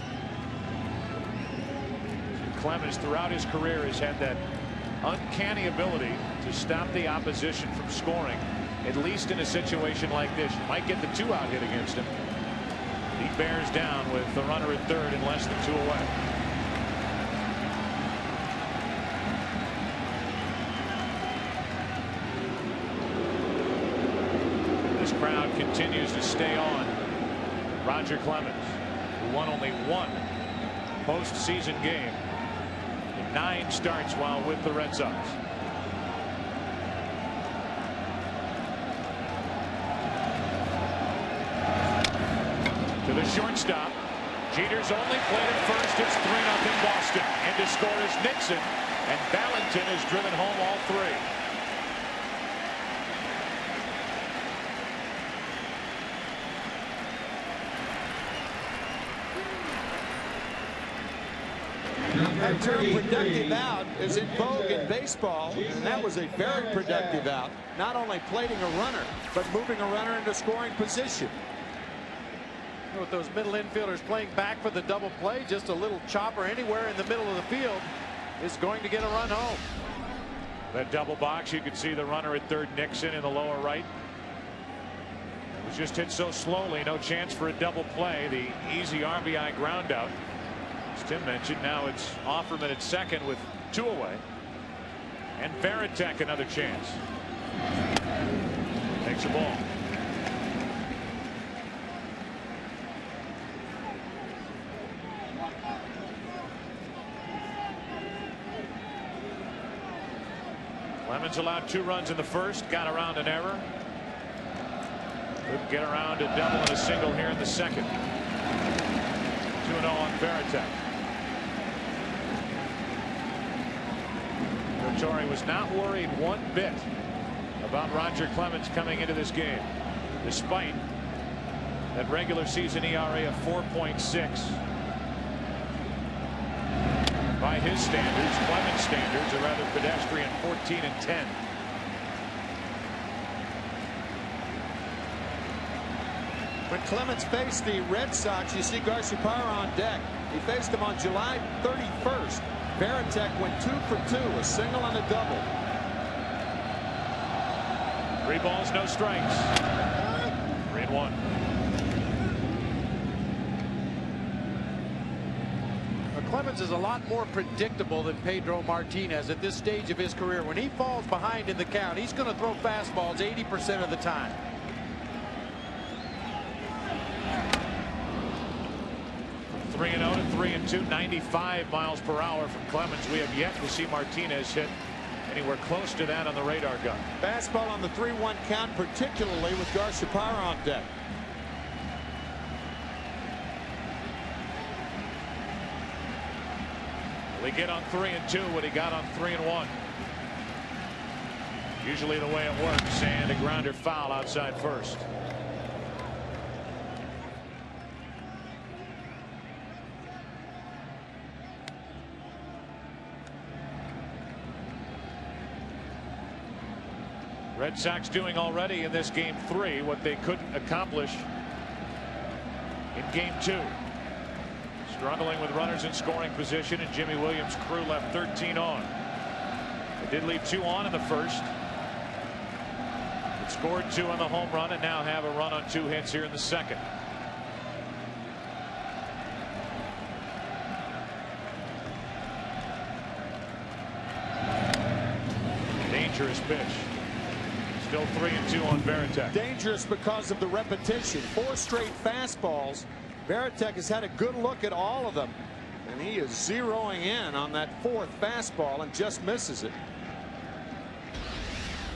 Clemens throughout his career has had that uncanny ability to stop the opposition from scoring, at least in a situation like this. You might get the 2 out hit against him. He bears down with the runner at third and less than 2 away. This crowd continues to stay on Roger Clemens, who won only 1 postseason game in 9 starts while with the Red Sox. To the shortstop. Jeter's only played at first. It's 3-0 Boston. And to score is Nixon. And Valentin has driven home all 3. That term productive out is in vogue in baseball, and that was a very productive out. Not only plating a runner, but moving a runner into scoring position. With those middle infielders playing back for the double play, just a little chopper anywhere in the middle of the field is going to get a run home. That double box, you can see the runner at third, Nixon, in the lower right. It was just hit so slowly, no chance for a double play. The easy RBI ground out. As Tim mentioned, now it's Offerman at second with 2 away. And Veritek another chance. Takes a ball. Clemens allowed 2 runs in the first, got around an error. Couldn't get around a double and a single here in the second. 2-0 on Veritek. Joe Torre was not worried one bit about Roger Clemens coming into this game, despite that regular season ERA of 4.6. By his standards, Clemens' standards, a rather pedestrian 14-10. When Clemens faced the Red Sox, you see Garciaparra on deck. He faced them on July 31st. Veritek went 2 for 2, a single and a double. 3 balls, no strikes. 3-1. Clemens is a lot more predictable than Pedro Martinez at this stage of his career. When he falls behind in the count, he's going to throw fastballs 80% of the time. From 3-0 to 3-2, 95 miles per hour from Clemens. We have yet to see Martinez hit anywhere close to that on the radar gun. Fastball on the 3-1 count, particularly with Garciaparra on deck. Will he get on 3-2 what he got on 3-1? Usually the way it works, and a grounder foul outside first. Red Sox doing already in this game 3 what they couldn't accomplish in game 2. Struggling with runners in scoring position, and Jimmy Williams' crew left 13 on. They did leave 2 on in the first. It scored 2 on the home run and now have a run on 2 hits here in the second. Dangerous pitch. Still 3-2 on Varitek. Dangerous because of the repetition. 4 straight fastballs. Varitek has had a good look at all of them, and he is zeroing in on that 4th fastball and just misses it.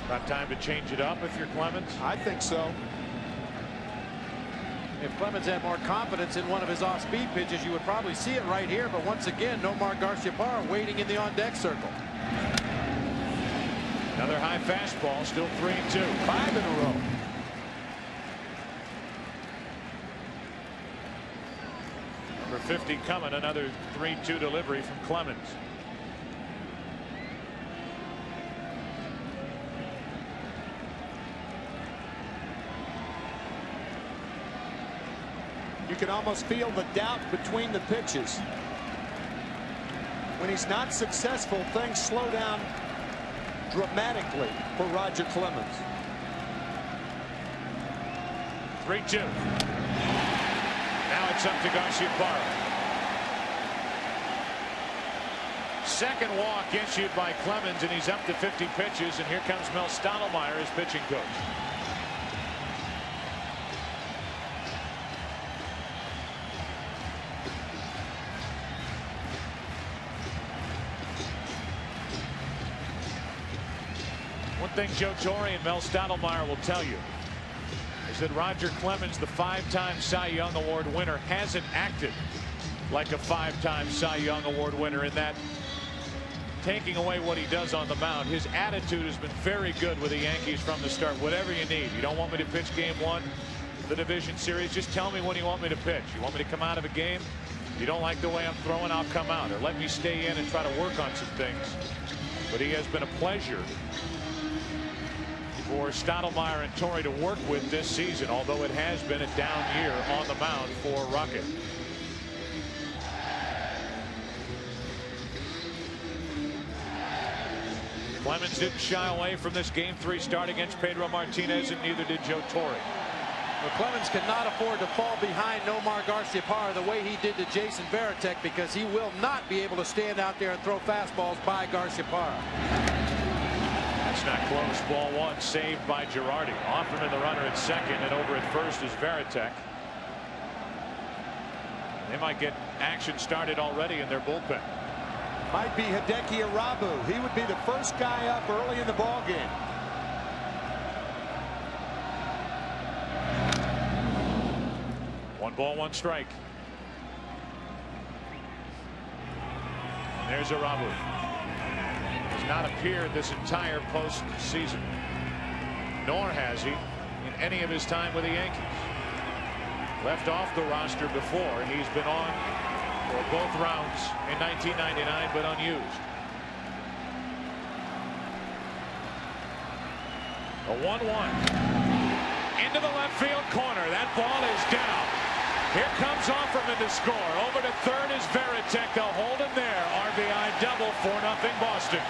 About time to change it up if you're Clemens? I think so. If Clemens had more confidence in one of his off-speed pitches, you would probably see it right here. But once again, Nomar Garciaparra waiting in the on-deck circle. Another high fastball, still 3-2. 5 in a row. Number 50 coming, another 3-2 delivery from Clemens. You can almost feel the doubt between the pitches. When he's not successful, things slow down dramatically for Roger Clemens. 3-2. Now it's up to Garciaparra. Second walk issued by Clemens, and he's up to 50 pitches, and here comes Mel Stottlemyre, his pitching coach. One thing Joe Torre and Mel Stottlemyre will tell you is that Roger Clemens, the 5-time Cy Young Award winner, hasn't acted like a 5-time Cy Young Award winner in that, taking away what he does on the mound, his attitude has been very good with the Yankees from the start. Whatever you need. You don't want me to pitch game 1 of the division series, just tell me when you want me to pitch. You want me to come out of a game, you don't like the way I'm throwing, I'll come out, or let me stay in and try to work on some things. But he has been a pleasure for Stottlemyre and Torre to work with this season, although it has been a down year on the mound for Rocket. Clemens didn't shy away from this game 3 start against Pedro Martinez, and neither did Joe Torre. Well, Clemens cannot afford to fall behind Nomar Garciaparra the way he did to Jason Varitek, because he will not be able to stand out there and throw fastballs by Garciaparra. That's not close. Ball 1 saved by Girardi. Offerman the runner at second, and over at first is Varitek. They might get action started already in their bullpen. Might be Hideki Arabu. He would be the first guy up early in the ball game. One ball, 1 strike. And there's Arabu. Has not appeared this entire postseason, nor has he in any of his time with the Yankees. Left off the roster before. He's been on for both rounds in 1999, but unused. A 1-1 into the left field corner. That ball is down. Here comes Offerman to score. Over to third is Varitek. They'll hold him there. RBI double, 4-0 Boston.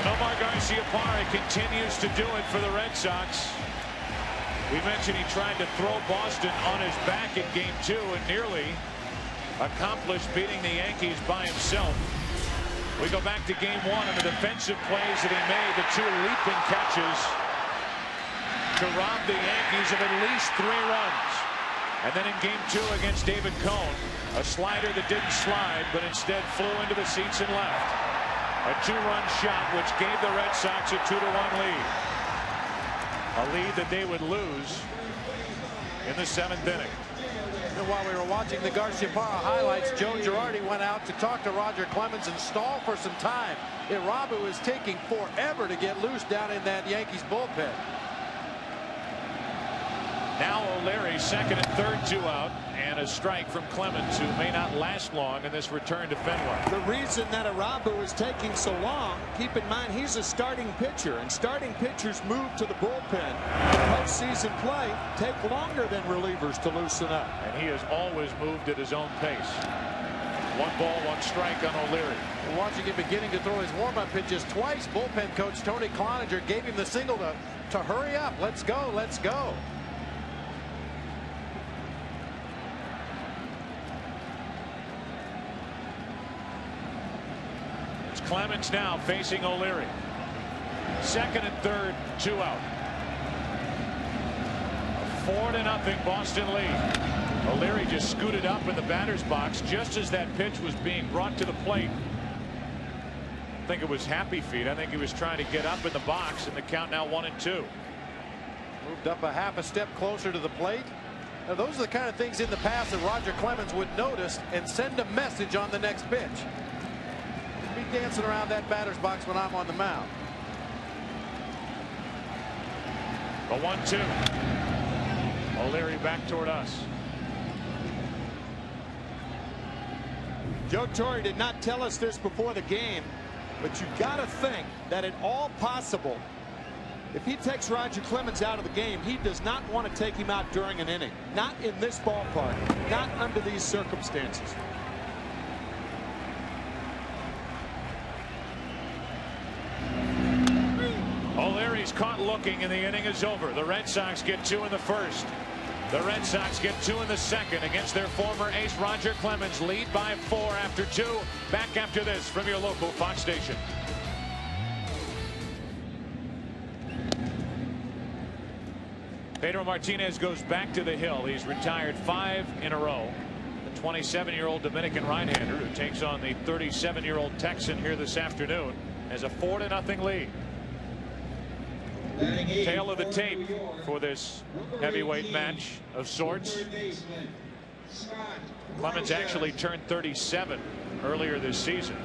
Nomar Garciaparra continues to do it for the Red Sox. We mentioned he tried to throw Boston on his back in game 2 and nearly accomplished beating the Yankees by himself. We go back to game 1 and the defensive plays that he made, the 2 leaping catches to rob the Yankees of at least 3 runs. And then in game 2 against David Cone, a slider that didn't slide but instead flew into the seats and left. A 2-run shot which gave the Red Sox a 2-1 lead. A lead that they would lose in the 7th inning. And while we were watching the Garciaparra highlights, Joe Girardi went out to talk to Roger Clemens and stall for some time. Irabu is taking forever to get loose down in that Yankees bullpen. Now O'Leary, 2nd and 3rd, 2 out, and a strike from Clemens, who may not last long in this return to Fenway. The reason that Irabu is taking so long, keep in mind he's a starting pitcher, and starting pitchers move to the bullpen. Postseason play take longer than relievers to loosen up. And he has always moved at his own pace. 1 ball, 1 strike on O'Leary. We're watching him beginning to throw his warm-up pitches twice. Bullpen coach Tony Cloninger gave him the signal to hurry up. Let's go, let's go. Clemens now facing O'Leary. 2nd and 3rd, 2 out. A 4-0 Boston lead. O'Leary just scooted up in the batter's box just as that pitch was being brought to the plate. I think it was happy feet. I think he was trying to get up in the box, and the count now 1-2. Moved up a half a step closer to the plate. Now, those are the kind of things in the past that Roger Clemens would notice and send a message on the next pitch. Be dancing around that batter's box when I'm on the mound. The 1-2. O'Leary back toward us. Joe Torre did not tell us this before the game, but you got to think that at all possible, if he takes Roger Clemens out of the game, he does not want to take him out during an inning. Not in this ballpark, not under these circumstances. O'Leary's caught looking, and the inning is over. The Red Sox get 2 in the 1st. The Red Sox get 2 in the 2nd against their former ace Roger Clemens. Lead by 4 after 2. Back after this from your local Fox station. Pedro Martinez goes back to the hill. He's retired 5 in a row. The 27-year-old Dominican right-hander, who takes on the 37-year-old Texan here this afternoon, has a 4-0 lead. Tail of the tape for this heavyweight match of sorts. Clemens actually turned 37 earlier this season.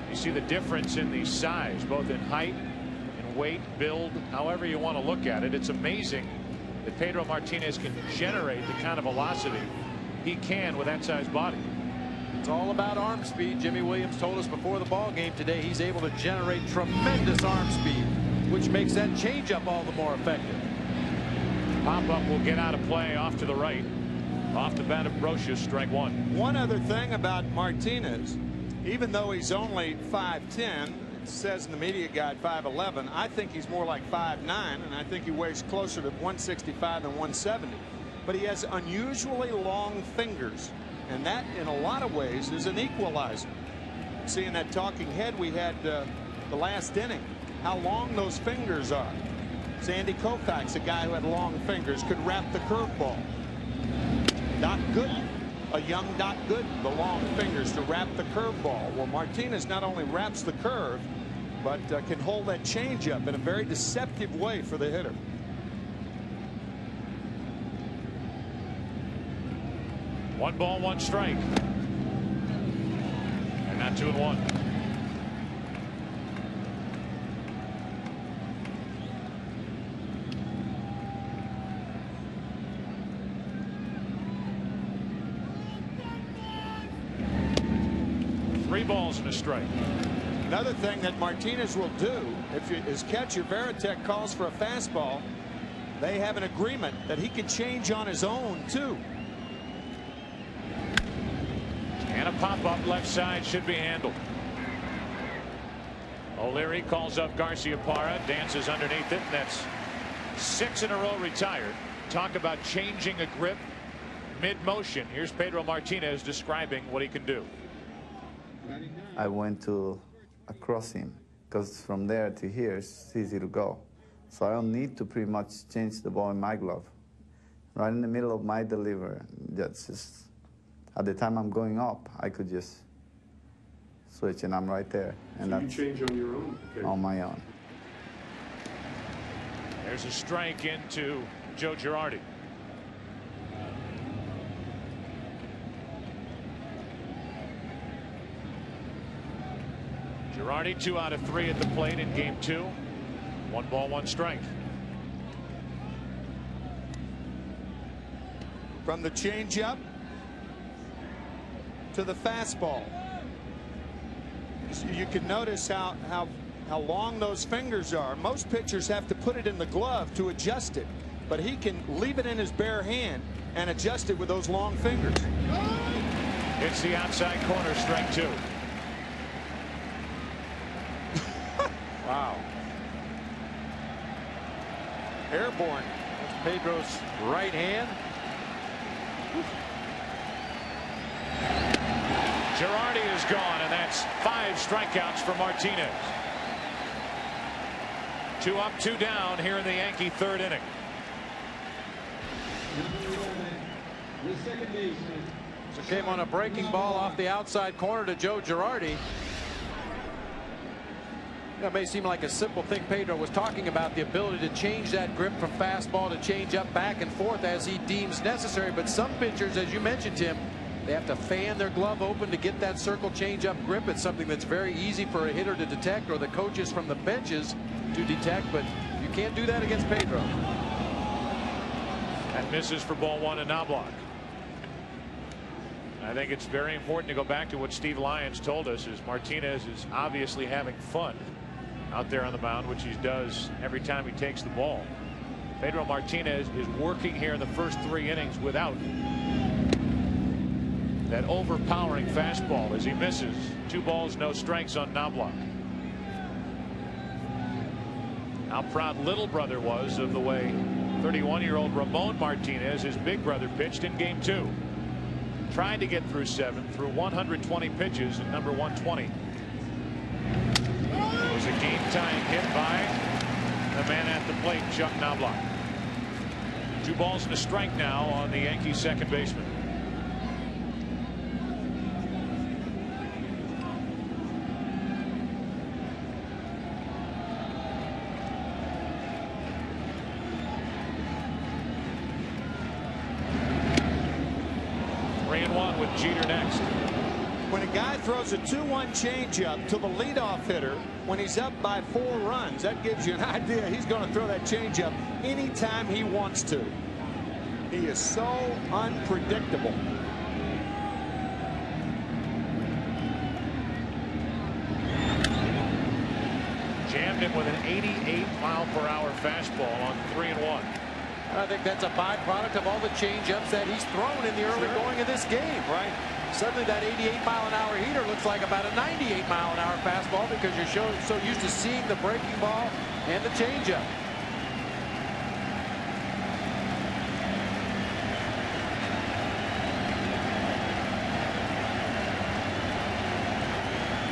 You see the difference in the size, both in height and weight, build, however you want to look at it. It's amazing that Pedro Martinez can generate the kind of velocity he can with that size body. It's all about arm speed. Jimmy Williams told us before the ball game today he's able to generate tremendous arm speed, which makes that changeup all the more effective. Pop-up will get out of play off to the right. Off the bat of Brocious, strike 1. One other thing about Martinez, even though he's only 5'10", it says in the media guide 5'11", I think he's more like 5'9", and I think he weighs closer to 165 than 170. But he has unusually long fingers, and that in a lot of ways is an equalizer. Seeing that talking head we had the last inning, how long those fingers are. Sandy Koufax, a guy who had long fingers, could wrap the curveball. Doc Gooden, a young Doc Gooden, the long fingers to wrap the curveball. Well, Martinez not only wraps the curve, but can hold that changeup in a very deceptive way for the hitter. One ball, 1 strike. And now 2-1. Three balls and a strike. Another thing that Martinez will do, if his catcher Veritek calls for a fastball, they have an agreement that he can change on his own too. And a pop-up left side should be handled. O'Leary calls up Garciaparra, dances underneath it, and that's 6 in a row retired. Talk about changing a grip mid-motion. Here's Pedro Martinez describing what he can do. I went across him because from there to here it's easy to go. So I don't need to pretty much change the ball in my glove. Right in the middle of my delivery, that's just, at the time I'm going up, I could just switch and I'm right there. And so you change on your own? Okay. On my own. There's a strike into Joe Girardi. Girardi 2 out of 3 at the plate in game 2. 1 ball, 1 strike. From the changeup to the fastball. You can notice how long those fingers are. Most pitchers have to put it in the glove to adjust it, but he can leave it in his bare hand and adjust it with those long fingers. It's the outside corner, strike 2. Wow. Airborne. That's Pedro's right hand. Girardi is gone, and that's 5 strikeouts for Martinez. 2 up, 2 down here in the Yankee 3rd inning. The second baseman. So came on a breaking ball off the outside corner to Joe Girardi. That may seem like a simple thing. Pedro was talking about the ability to change that grip from fastball to change up back and forth as he deems necessary. But some pitchers, as you mentioned, Tim, they have to fan their glove open to get that circle change up grip. It's something that's very easy for a hitter to detect, or the coaches from the benches to detect, but you can't do that against Pedro. That misses for ball 1 and Knobloch. I think it's very important to go back to what Steve Lyons told us, is Martinez is obviously having fun out there on the mound, which he does every time he takes the ball. Pedro Martinez is working here in the first 3 innings without that overpowering fastball as he misses. 2 balls, no strikes on Knobloch. How proud little brother was of the way 31-year-old Ramon Martinez, his big brother, pitched in game 2. Tried to get through 7, through 120 pitches at number 120. It was a game-tying hit by the man at the plate, Chuck Knobloch. 2 balls and a strike now on the Yankees second baseman. Jeter next. When a guy throws a 2-1 changeup to the leadoff hitter when he's up by 4 runs, that gives you an idea he's going to throw that changeup anytime he wants to. He is so unpredictable. Jammed him with an 88-mile-per-hour fastball on 3-1. I think that's a byproduct of all the changeups that he's thrown in the early going of this game, right? Suddenly that 88-mile-an-hour heater looks like about a 98-mile-an-hour fastball because you're so used to seeing the breaking ball and the changeup.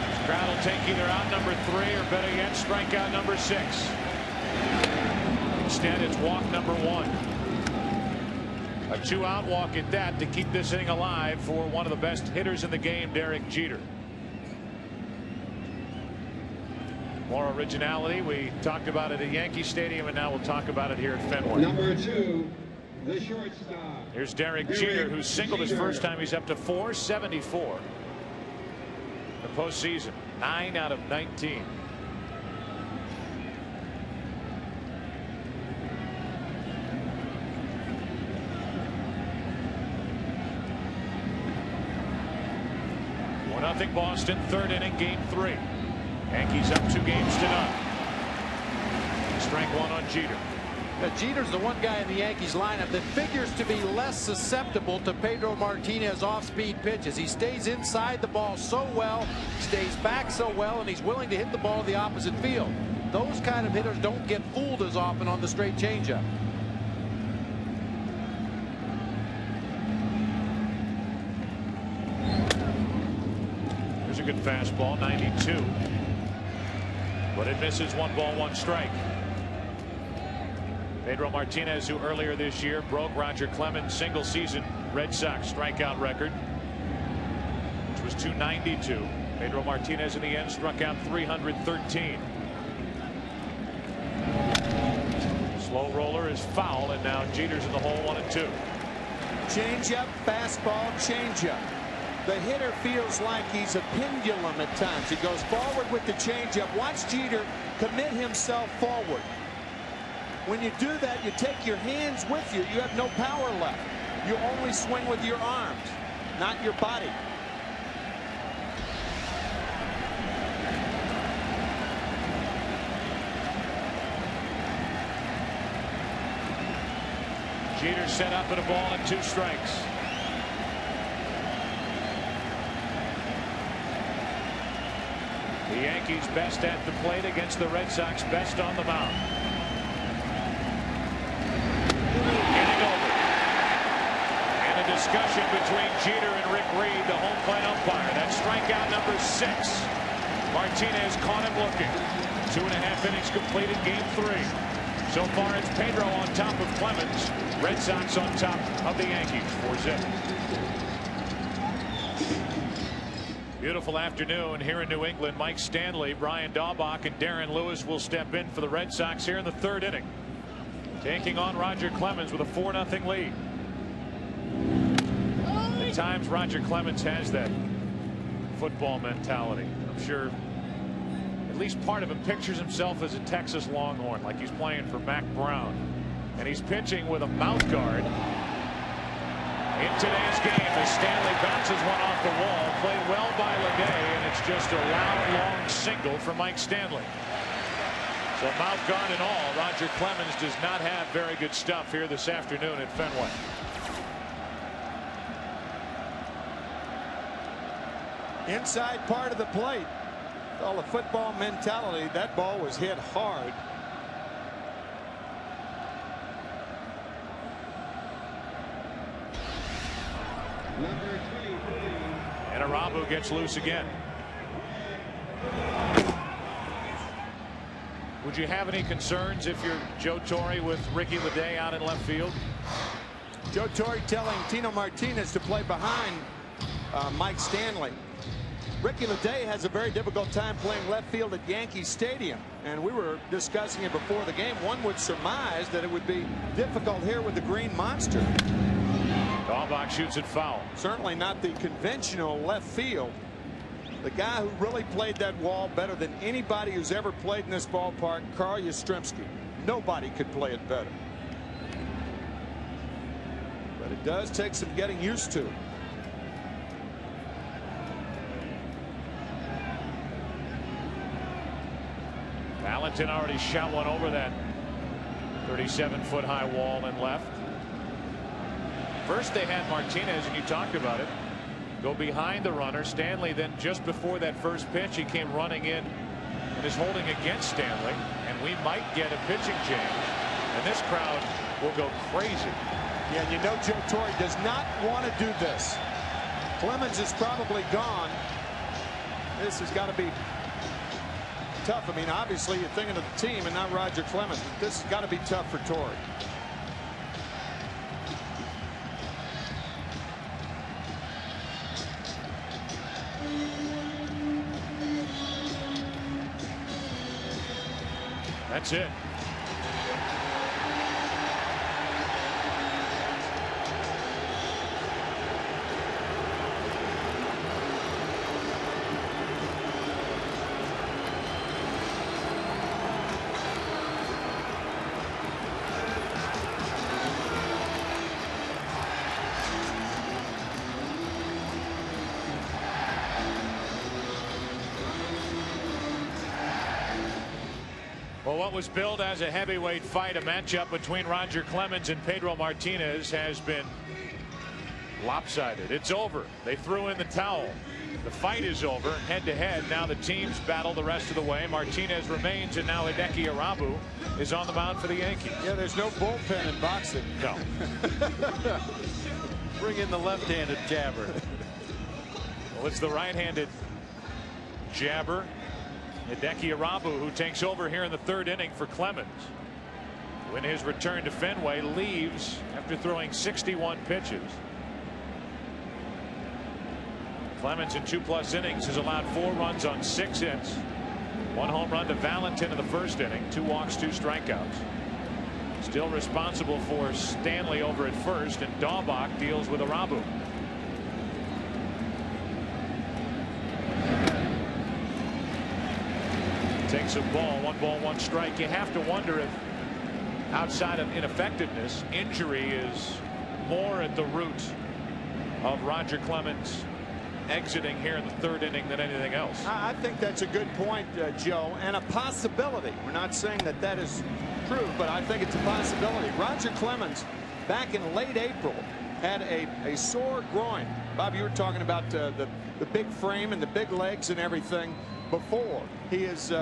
This crowd will take either out number 3 or better yet strikeout number 6. Instead, it's walk number 1. A 2-out walk at that to keep this inning alive for one of the best hitters in the game, Derek Jeter. More originality. We talked about it at Yankee Stadium, and now we'll talk about it here at Fenway. Number 2, the shortstop. Here's Derek Jeter, who singled his first time. He's up to 474. The postseason, 9 out of 19. Nothing Boston, 3rd inning, game 3. Yankees up 2 games to none. Strike 1 on Jeter. Now, Jeter's the one guy in the Yankees lineup that figures to be less susceptible to Pedro Martinez off-speed pitches. He stays inside the ball so well, stays back so well, and he's willing to hit the ball in the opposite field. Those kind of hitters don't get fooled as often on the straight changeup. Here's a good fastball, 92. But it misses. 1 ball, 1 strike. Pedro Martinez, who earlier this year broke Roger Clemens' single-season Red Sox strikeout record, which was 292. Pedro Martinez in the end struck out 313. Slow roller is foul, and now Jeter's in the hole, 1-2. Changeup, fastball, changeup. The hitter feels like he's a pendulum at times. He goes forward with the changeup. Watch Jeter commit himself forward. When you do that, you take your hands with you. You have no power left. You only swing with your arms, not your body. Jeter set up at a ball and 2 strikes. The Yankees best at the plate against the Red Sox best on the mound. Getting over. And a discussion between Jeter and Rick Reed, the home plate umpire. That's strikeout number 6. Martinez caught him looking. 2.5 innings completed, game 3. So far it's Pedro on top of Clemens. Red Sox on top of the Yankees 4-0. Beautiful afternoon here in New England. Mike Stanley, Brian Daubach, and Darren Lewis will step in for the Red Sox here in the 3rd inning, taking on Roger Clemens with a 4-0 lead. At times Roger Clemens has that football mentality. I'm sure at least part of him pictures himself as a Texas Longhorn, like he's playing for Mac Brown. And he's pitching with a mouth guard. In today's game, as Stanley bounces one off the wall, played well by Leday, and it's just a loud, long single for Mike Stanley. So mouth guard and all, Roger Clemens does not have very good stuff here this afternoon at Fenway. Inside part of the plate. All the football mentality. That ball was hit hard. And Arabu gets loose again. Would you have any concerns if you're Joe Torre with Ricky Leday out in left field? Joe Torre telling Tino Martinez to play behind Mike Stanley. Ricky Leday has a very difficult time playing left field at Yankee Stadium, and we were discussing it before the game. One would surmise that it would be difficult here with the Green Monster. Daubach shoots it foul. Certainly not the conventional left field. The guy who really played that wall better than anybody who's ever played in this ballpark, Carl Yastrzemski. Nobody could play it better. But it does take some getting used to. Valentin already shot one over that 37-foot high wall and left. First they had Martinez, and you talked about it, go behind the runner. Stanley then, just before that first pitch, he came running in and is holding against Stanley, and we might get a pitching change, and this crowd will go crazy. Yeah, and you know Joe Torre does not want to do this. Clemens is probably gone. This has got to be tough. I mean, obviously you're thinking of the team and not Roger Clemens, but this has got to be tough for Torre. That's it. Well, what was billed as a heavyweight fight, a matchup between Roger Clemens and Pedro Martinez, has been lopsided. It's over. They threw in the towel. The fight is over, head to head. Now the teams battle the rest of the way. Martinez remains, and now Hideki Arabu is on the mound for the Yankees. Yeah, there's no bullpen in boxing. No. Bring in the left-handed jabber. Well, it's the right-handed jabber, Hideki Arabu, who takes over here in the 3rd inning for Clemens. When his return to Fenway, leaves after throwing 61 pitches. Clemens in 2+ innings has allowed 4 runs on 6 hits. 1 home run to Valentin in the 1st inning, 2 walks, 2 strikeouts. Still responsible for Stanley over at first, and Daubach deals with Arabu. takes a ball, 1 strike. You have to wonder if, outside of ineffectiveness, injury is more at the root of Roger Clemens exiting here in the 3rd inning than anything else. I think that's a good point, Joe, and a possibility. We're not saying that that is true, but I think it's a possibility. Roger Clemens, back in late April, had a sore groin. Bob, you were talking about the big frame and the big legs and everything before. He is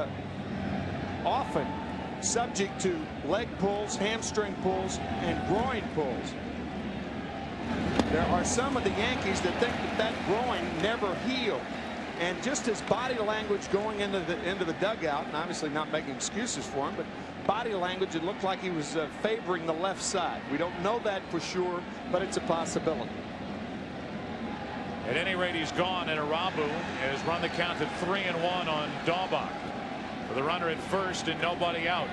often subject to leg pulls, hamstring pulls, and groin pulls. There are some of the Yankees that think that groin never healed. And just his body language going into the dugout, and obviously not making excuses for him, but body language, it looked like he was favoring the left side. We don't know that for sure, but it's a possibility. At any rate, he's gone, and Arabu has run the count to 3-1 on Daubach, with a runner at first and nobody out.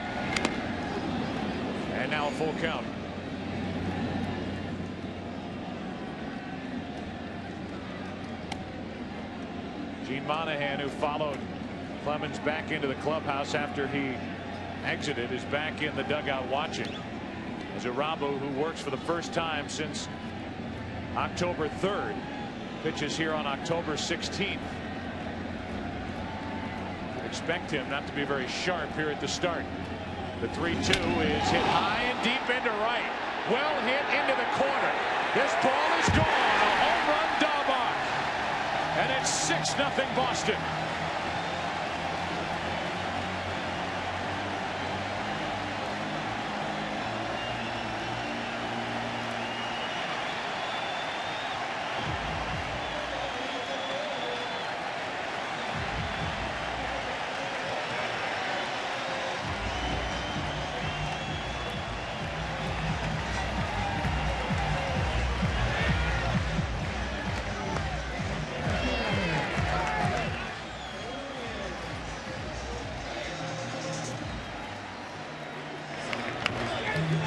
And now a full count. Gene Monahan, who followed Clemens back into the clubhouse after he exited, is back in the dugout watching as Arabu, who works for the first time since October 3rd, pitches here on October 16th. Expect him not to be very sharp here at the start. The 3-2 is hit high and deep into right. Well hit into the corner. This ball is gone. A home run, Daubach. And it's 6-0 Boston.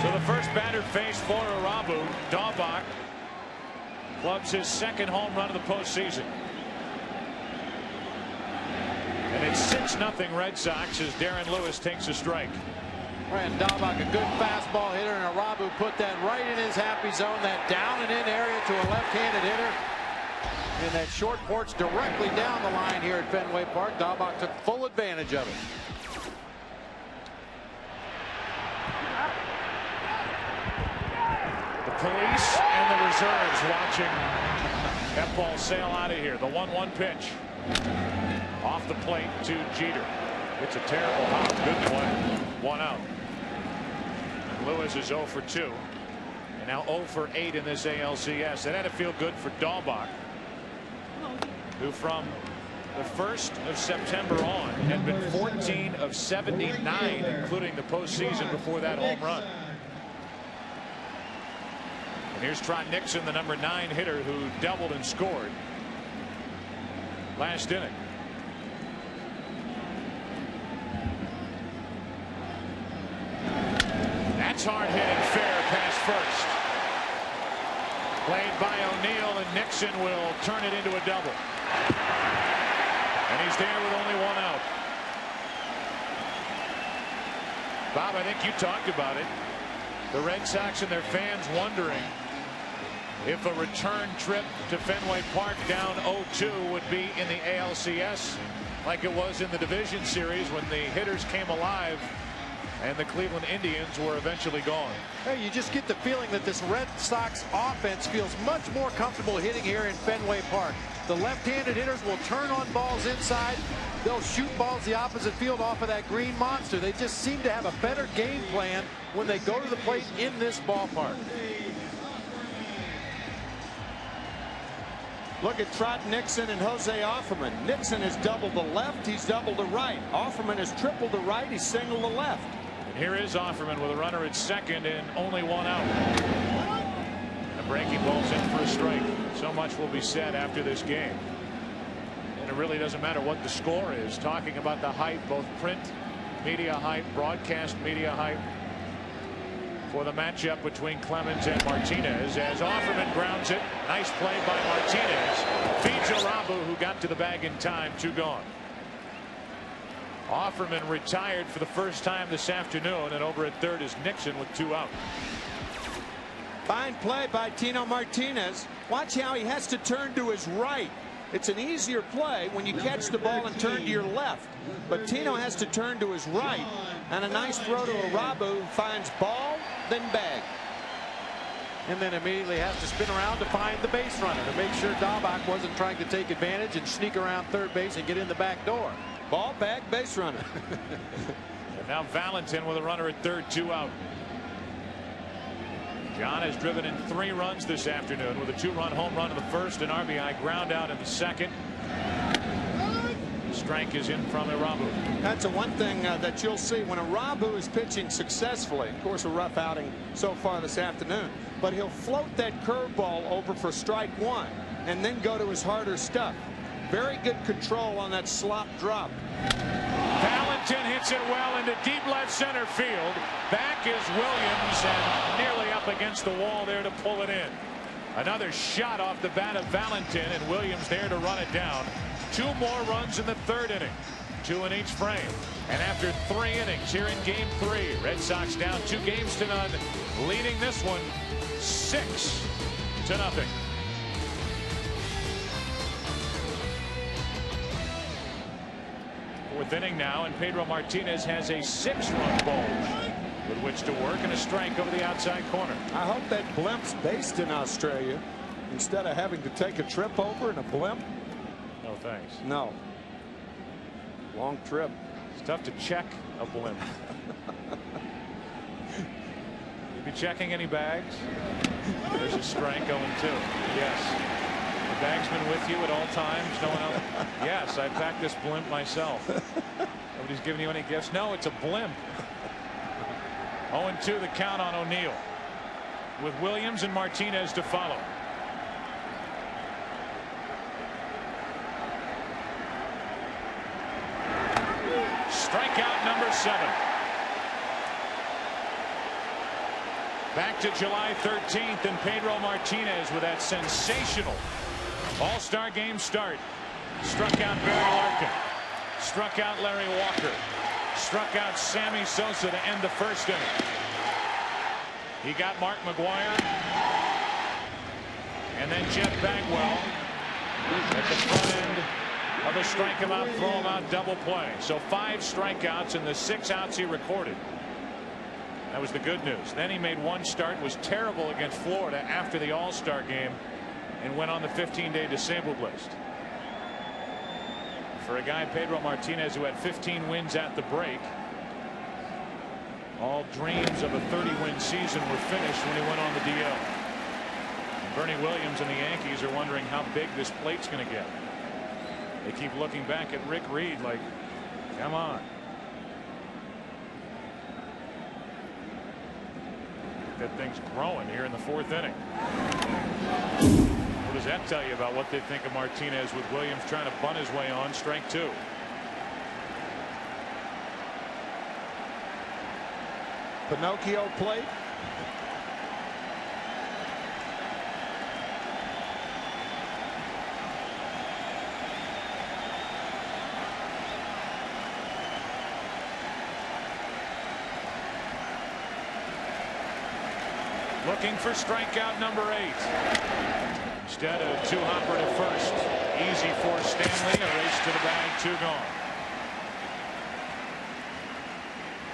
So the first batter faced for Arabu, Daubach, clubs his 2nd home run of the postseason. And it's 6-0 Red Sox as Darren Lewis takes a strike. And Daubach, a good fastball hitter, and Arabu put that right in his happy zone, that down and in area to a left-handed hitter. And that short porch directly down the line here at Fenway Park. Daubach took full advantage of it. Police and the reserves watching that ball sail out of here. The 1-1 pitch off the plate to Jeter. It's a terrible hop. Good play. 1 out. And Lewis is 0 for 2. And now 0 for 8 in this ALCS. That had to feel good for Daubach, who from the 1st of September on had been 14 of 79, including the postseason before that home run. And here's Trot Nixon, the number 9 hitter, who doubled and scored last inning. That's hard hit and fair past first. Played by O'Neill, and Nixon will turn it into a double. And he's there with only 1 out. Bob, I think you talked about it. The Red Sox and their fans wondering if a return trip to Fenway Park down 0-2 would be in the ALCS like it was in the division series when the hitters came alive and the Cleveland Indians were eventually gone. Hey, you just get the feeling that this Red Sox offense feels much more comfortable hitting here in Fenway Park. The left-handed hitters will turn on balls inside. They'll shoot balls the opposite field off of that green monster. They just seem to have a better game plan when they go to the plate in this ballpark. Look at Trot Nixon and Jose Offerman. Nixon has doubled the left. He's doubled the right. Offerman has tripled the right. He's singled the left. And here is Offerman with a runner at second and only 1 out. The breaking ball's in for a strike. So much will be said after this game. And it really doesn't matter what the score is. Talking about the hype, both print media hype, broadcast media hype, for the matchup between Clemens and Martinez, as Offerman grounds it. Nice play by Martinez. Feeds Arabu, who got to the bag in time. 2 gone. Offerman retired for the first time this afternoon, and over at third is Nixon with 2 out. Fine play by Tino Martinez. Watch how he has to turn to his right. It's an easier play when you catch the ball and turn to your left. But Tino has to turn to his right. And a nice throw to Arabu, who finds ball, then bag. And then immediately has to spin around to find the base runner to make sure Dahlbach wasn't trying to take advantage and sneak around third base and get in the back door. Ball, bag, base runner. And now Valentin with a runner at third, 2 out. John has driven in 3 runs this afternoon with a 2-run home run in the first and RBI ground out in the second. Strike is in from Arabu. That's the one thing that you'll see when Arabu is pitching successfully. Of course, a rough outing so far this afternoon, but he'll float that curveball over for strike 1 and then go to his harder stuff. Very good control on that slop drop. Valentin hits it well into deep left center field. Back is Williams and nearly up against the wall there to pull it in. Another shot off the bat of Valentin, and Williams there to run it down. 2 more runs in the third inning. 2 in each frame. And after 3 innings here in game 3, Red Sox down 2 games to none, leading this one 6-0. 4th inning now, and Pedro Martinez has a 6-run bulge with which to work, and a strike over the outside corner. I hope that blimp's based in Australia instead of having to take a trip over in a blimp. No thanks. No. Long trip. It's tough to check a blimp. You be checking any bags? There's a strike, 0-2. Yes. The bag's been with you at all times. No one else. Yes, I packed this blimp myself. Nobody's giving you any gifts. No, it's a blimp. 0-2 the count on O'Neill, with Williams and Martinez to follow. Strikeout number 7. Back to July 13th, and Pedro Martinez with that sensational All-Star game start. Struck out Barry Larkin. Struck out Larry Walker. Struck out Sammy Sosa to end the first inning. He got Mark McGwire. And then Jeff Bagwell at the front end of a strike him out, throw him out double play. So 5 strikeouts in the 6 outs he recorded. That was the good news. Then he made 1 start, was terrible against Florida after the All-Star game, and went on the 15-day disabled list. For a guy, Pedro Martinez, who had 15 wins at the break, all dreams of a 30-win season were finished when he went on the DL. And Bernie Williams and the Yankees are wondering how big this plate's going to get. They keep looking back at Rick Reed like, come on. That thing's growing here in the 4th inning. What does that tell you about what they think of Martinez, with Williams trying to bunt his way on? Strike 2. Pinocchio plate. Looking for strikeout number 8. Instead of 2-hopper to first. Easy for Stanley. A race to the bag. 2 gone.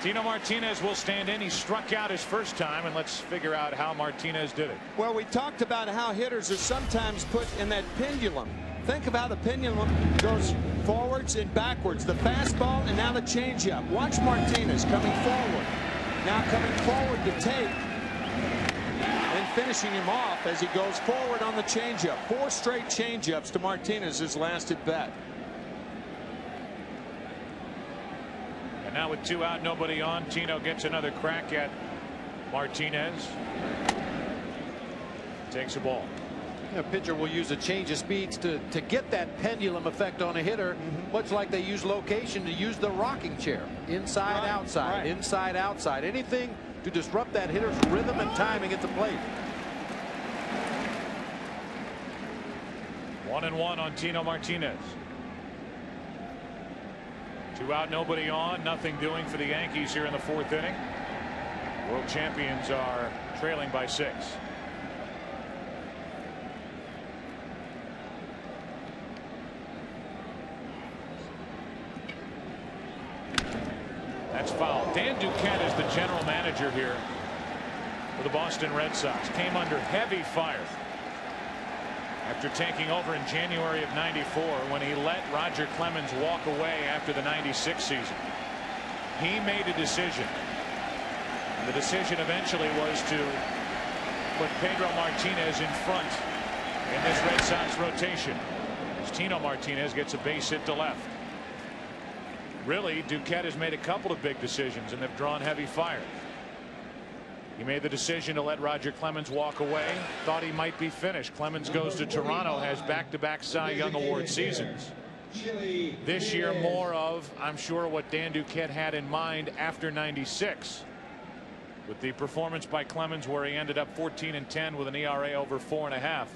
Tino Martinez will stand in. He struck out his first time, and let's figure out how Martinez did it. Well, we talked about how hitters are sometimes put in that pendulum. Think of how the pendulum goes forwards and backwards. The fastball and now the changeup. Watch Martinez coming forward. Now coming forward to take. And finishing him off as he goes forward on the changeup. 4 straight changeups to Martinez's last at bat. And now with 2 out, nobody on, Tino gets another crack at Martinez. Takes a ball. A pitcher will use a change of speeds to get that pendulum effect on a hitter, much like they use location to use the rocking chair. Inside, outside, inside, outside. Anything to disrupt that hitter's rhythm and timing at the plate. 1-1 on Tino Martinez. 2 out, nobody on, nothing doing for the Yankees here in the 4th inning. World champions are trailing by 6. That's foul. Dan Duquette is the general manager here for the Boston Red Sox. Came under heavy fire after taking over in January of '94 when he let Roger Clemens walk away after the '96 season. He made a decision, and the decision eventually was to put Pedro Martinez in front in this Red Sox rotation as Tino Martinez gets a base hit to left. Really, Duquette has made a couple of big decisions and have drawn heavy fire. He made the decision to let Roger Clemens walk away. Thought he might be finished. Clemens goes to Toronto, has back-to-back Cy Young Award seasons. This year, more of, I'm sure, what Dan Duquette had in mind after '96. With the performance by Clemens where he ended up 14-10 with an ERA over 4.5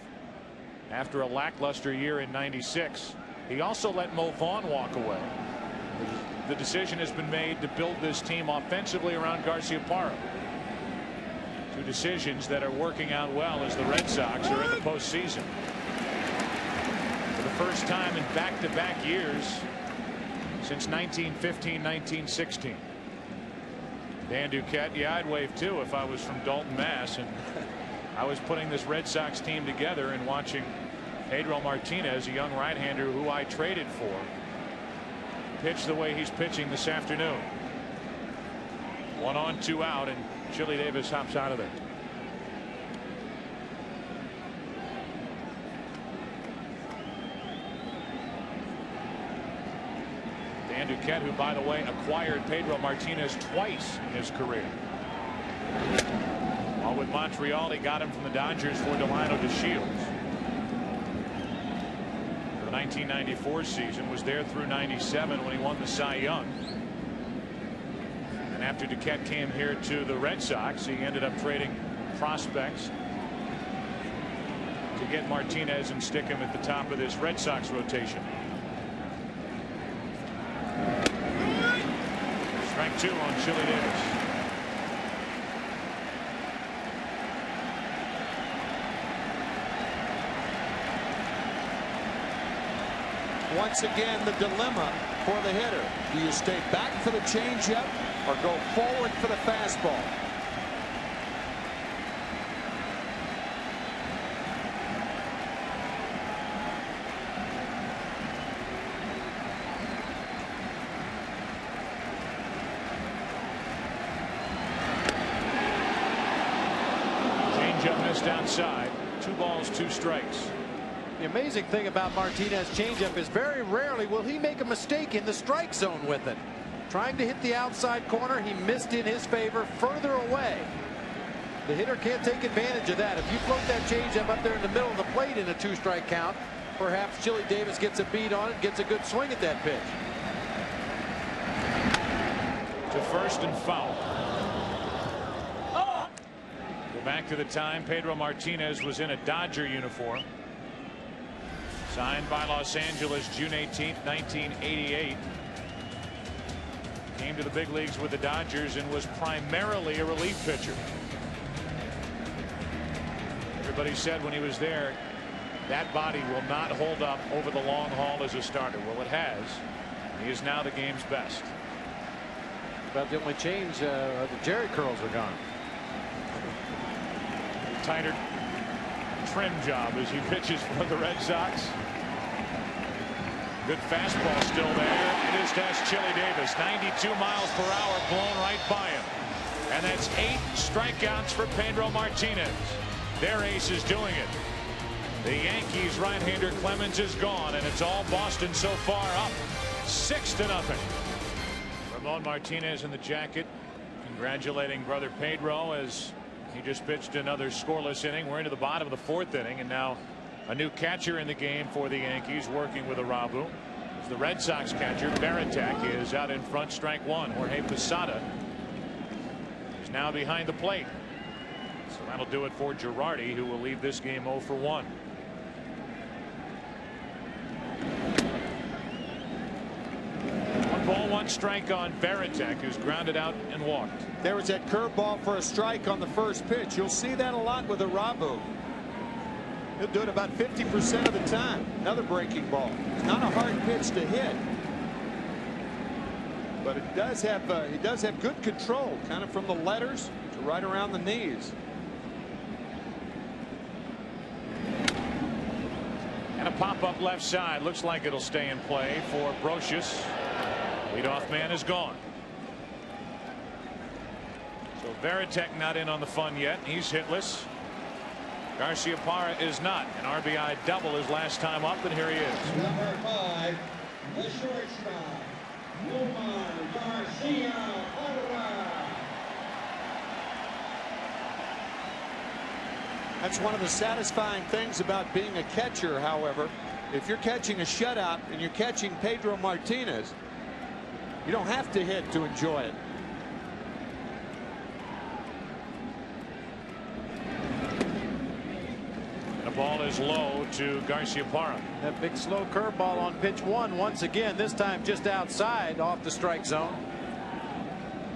after a lackluster year in '96. He also let Mo Vaughn walk away. The decision has been made to build this team offensively around Garciaparra. 2 decisions that are working out well as the Red Sox are in the postseason. For the first time in back-to-back years since 1915-1916. Dan Duquette, yeah, I'd wave too if I was from Dalton, Mass. And I was putting this Red Sox team together and watching Pedro Martinez, a young right-hander who I traded for, pitch the way he's pitching this afternoon. 1 on, 2 out, and Chili Davis hops out of there. Dan Duquette, who, by the way, acquired Pedro Martinez twice in his career. While with Montreal, he got him from the Dodgers for Delino DeShields. The 1994 season, was there through '97 when he won the Cy Young. And after Duquette came here to the Red Sox, he ended up trading prospects to get Martinez and stick him at the top of this Red Sox rotation. Strike 2 on Chili Davis. Once again, the dilemma for the hitter. Do you stay back for the changeup or go forward for the fastball? Changeup missed outside. 2 balls, 2 strikes. The amazing thing about Martinez changeup is very rarely will he make a mistake in the strike zone with it. Trying to hit the outside corner, he missed in his favor further away. The hitter can't take advantage of that. If you float that changeup up there in the middle of the plate in a 2-strike count, perhaps Chili Davis gets a beat on it, gets a good swing at that pitch. To first and foul. Go back to the time Pedro Martinez was in a Dodger uniform. Signed by Los Angeles June 18th, 1988. Came to the big leagues with the Dodgers and was primarily a relief pitcher. Everybody said when he was there, that body will not hold up over the long haul as a starter. Well, it has. He is now the game's best. About the only change, the Jerry curls are gone. Tighter trim job as he pitches for the Red Sox. Good fastball still there. It is to Chili Davis. 92 miles per hour blown right by him. And that's 8 strikeouts for Pedro Martinez. Their ace is doing it. The Yankees right-hander Clemens is gone, and it's all Boston so far, up 6-0. Ramon Martinez in the jacket congratulating brother Pedro as he just pitched another scoreless inning. We're into the bottom of the 4th inning, and now a new catcher in the game for the Yankees, working with Arabu. As the Red Sox catcher Veritek is out in front, strike 1. Jorge Posada is now behind the plate. So that'll do it for Girardi, who will leave this game 0 for 1. One ball, 1 1 strike on Varitek, who's grounded out and walked. There was that curveball for a strike on the first pitch. You'll see that a lot with Arabu. He'll do it about 50% of the time. Another breaking ball. It's not a hard pitch to hit, but it does have he does have good control, kind of from the letters to right around the knees. And a pop-up left side. Looks like it'll stay in play for Brocious. Leadoff man is gone. So Varitek not in on the fun yet. He's hitless. Garciaparra is not. An RBI double his last time up, and here he is. Number 5, the shortstop, Omar Garciaparra. That's one of the satisfying things about being a catcher, however. If you're catching a shutout and you're catching Pedro Martinez, you don't have to hit to enjoy it. The ball is low to Garciaparra. That big slow curveball on pitch 1 once again, this time just outside off the strike zone.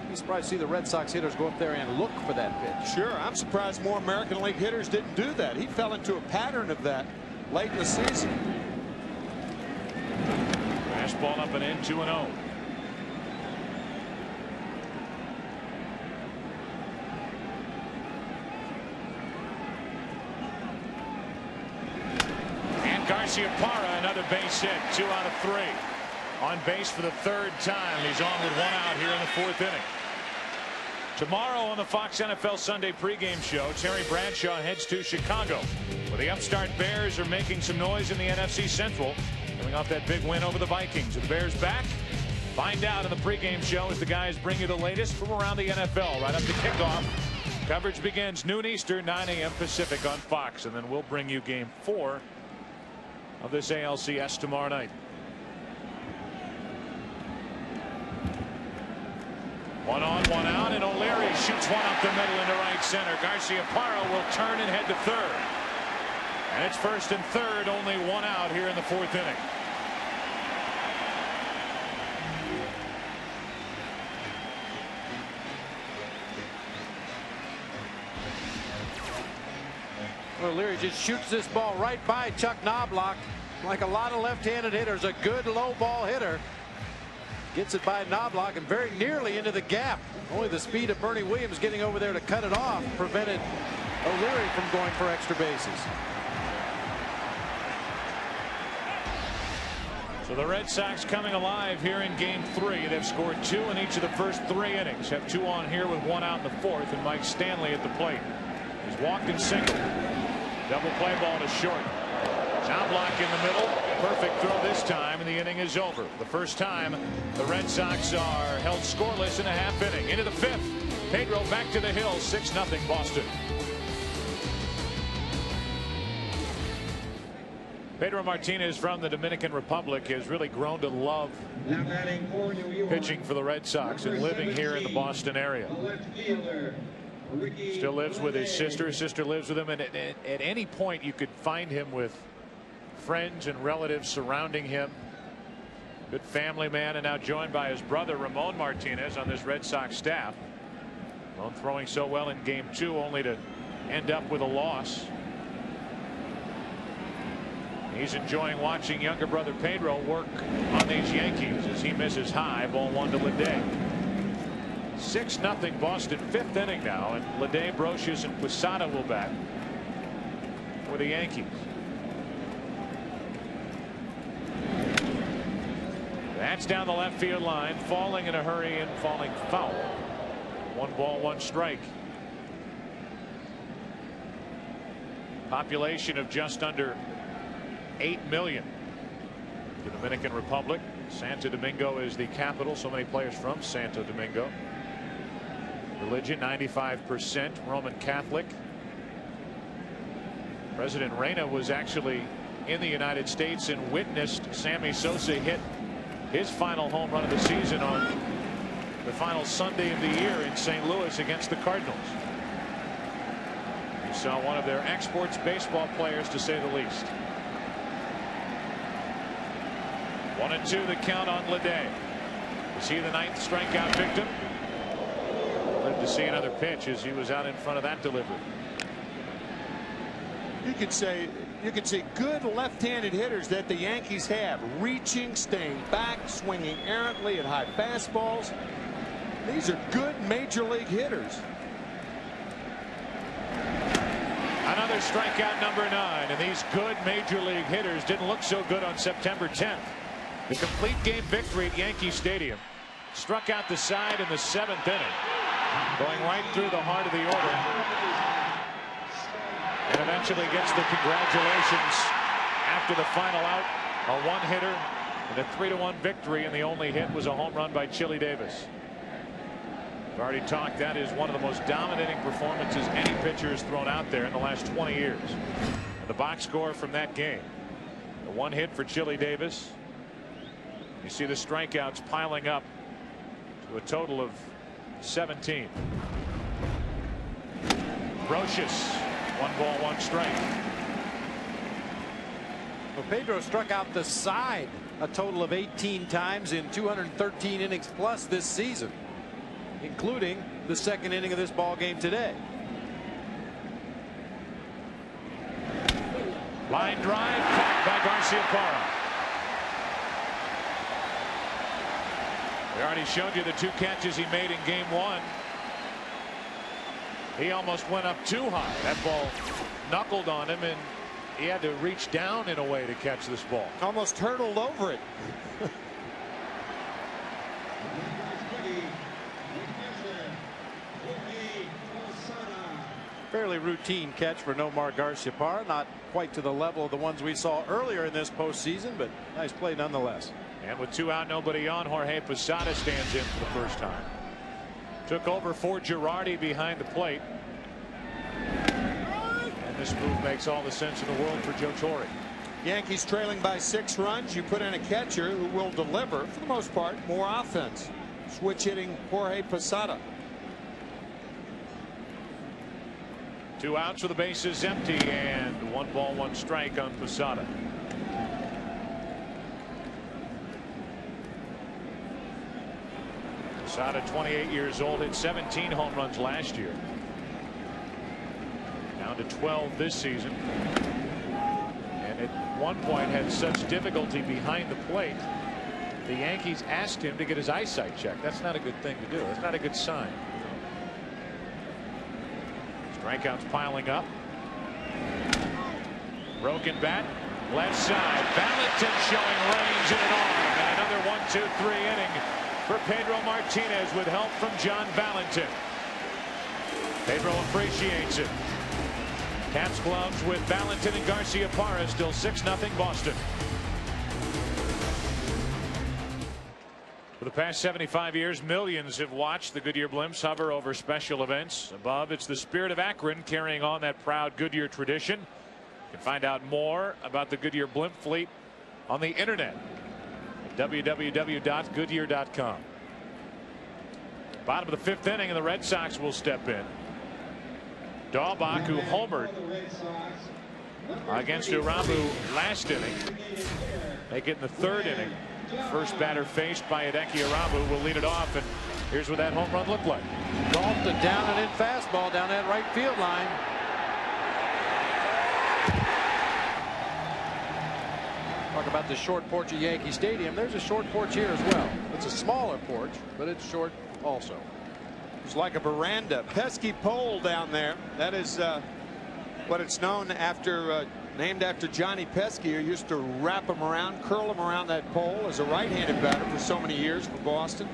You surprised to see the Red Sox hitters go up there and look for that pitch. Sure, I'm surprised more American League hitters didn't do that. He fell into a pattern of that late in the season. Fastball up and in, 2-0. Garciaparra, another base hit, 2 out of 3. On base for the 3rd time. He's on with 1 out here in the 4th inning. Tomorrow on the Fox NFL Sunday pregame show, Terry Bradshaw heads to Chicago, where the upstart Bears are making some noise in the NFC Central, coming off that big win over the Vikings. Are the Bears back? Find out in the pregame show as the guys bring you the latest from around the NFL right up to kickoff. Coverage begins noon Eastern, 9 a.m. Pacific on Fox, and then we'll bring you Game 4 of this ALCS tomorrow night. One on, one out, and O'Leary shoots one up the middle into right center. Garciaparra will turn and head to 3rd. And it's 1st and 3rd, only 1 out here in the 4th inning. O'Leary just shoots this ball right by Chuck Knobloch. Like a lot of left-handed hitters, a good low ball hitter. Gets it by Knobloch and very nearly into the gap. Only the speed of Bernie Williams getting over there to cut it off prevented O'Leary from going for extra bases. So the Red Sox coming alive here in Game 3. They've scored 2 in each of the first 3 innings. Have 2 on here with 1 out in the 4th, and Mike Stanley at the plate. He's walked and singled. Double play ball to short. Knobloch in the middle. Perfect throw this time, and the inning is over. The first time the Red Sox are held scoreless in a half inning. Into the 5th. Pedro back to the hill. 6-0 Boston. Pedro Martinez from the Dominican Republic has really grown to love pitching for the Red Sox and living here in the Boston area. Still lives with his sister. His sister lives with him, and at any point you could find him with friends and relatives surrounding him. Good family man, and now joined by his brother Ramon Martinez on this Red Sox staff. Ramon throwing so well in Game 2 only to end up with a loss. He's enjoying watching younger brother Pedro work on these Yankees as he misses high. Ball 1 to Leday. 6-0 Boston, 5th inning now, and Leday, Brocious, and Posada will bat for the Yankees. That's down the left field line, falling in a hurry and falling foul. 1 ball, 1 strike. Population of just under 8 million. The Dominican Republic. Santo Domingo is the capital. So many players from Santo Domingo. Religion 95% Roman Catholic. President Reyna was actually in the United States and witnessed Sammy Sosa hit his final home run of the season on the final Sunday of the year in St. Louis against the Cardinals. You saw one of their exports baseball players, to say the least. 1-2 the count on Leday. See the 9th strikeout victim. Lived to see another pitch as he was out in front of that delivery. You could say good left-handed hitters that the Yankees have, reaching, staying back, swinging errantly at high fastballs. These are good major league hitters. Another strikeout, number 9, and these good major league hitters didn't look so good on September 10th. The complete game victory at Yankee Stadium. Struck out the side in the 7th inning, going right through the heart of the order, and eventually gets the congratulations after the final out. A one-hitter and a 3-1 victory, and the only hit was a home run by Chili Davis. We've already talked, that is one of the most dominating performances any pitcher has thrown out there in the last 20 years. And the box score from that game, the one hit for Chili Davis. You see the strikeouts piling up to a total of 17. Brocious, 1 ball, 1 strike. Well, Pedro struck out the side a total of 18 times in 213 innings plus this season, including the 2nd inning of this ball game today. Line drive caught by Garciaparra. We already showed you the 2 catches he made in game 1. He almost went up too high. That ball knuckled on him, and he had to reach down in a way to catch this ball. Almost hurtled over it. Fairly routine catch for Nomar Garciaparra, not quite to the level of the ones we saw earlier in this postseason, but nice play nonetheless. And with 2 out, nobody on, Jorge Posada stands in for the first time. Took over for Girardi behind the plate. And this move makes all the sense in the world for Joe Torre. Yankees trailing by 6 runs. You put in a catcher who will deliver, for the most part, more offense. Switch hitting Jorge Posada. 2 outs with the bases empty, and 1 ball, 1 strike on Posada. Posada, 28 years old, hit 17 home runs last year. Down to 12 this season. And at one point had such difficulty behind the plate, the Yankees asked him to get his eyesight checked. That's not a good thing to do. That's not a good sign. Strikeouts piling up. Broken bat, left side. Valentin showing range in an arm, and another 1-2-3 inning for Pedro Martinez with help from John Valentin. Pedro appreciates it. Caps gloves with Valentin and Garciaparra, still 6-0 Boston. For the past 75 years, millions have watched the Goodyear blimps hover over special events. Above, it's the Spirit of Akron carrying on that proud Goodyear tradition. You can find out more about the Goodyear blimp fleet on the internet at www.goodyear.com. Bottom of the 5th inning, and the Red Sox will step in. Dahlbach, who homered against Uramu last inning, make it in the 3rd inning. First batter faced by Hideki Uramu will lead it off, and here's what that home run looked like. Golfed a down and in fastball down that right field line. Talk about the short porch at Yankee Stadium. There's a short porch here as well. It's a smaller porch, but it's short also. It's like a veranda. Pesky pole down there. That is what it's known after, named after Johnny Pesky, who used to wrap him around, curl him around that pole as a right-handed batter for so many years for Boston.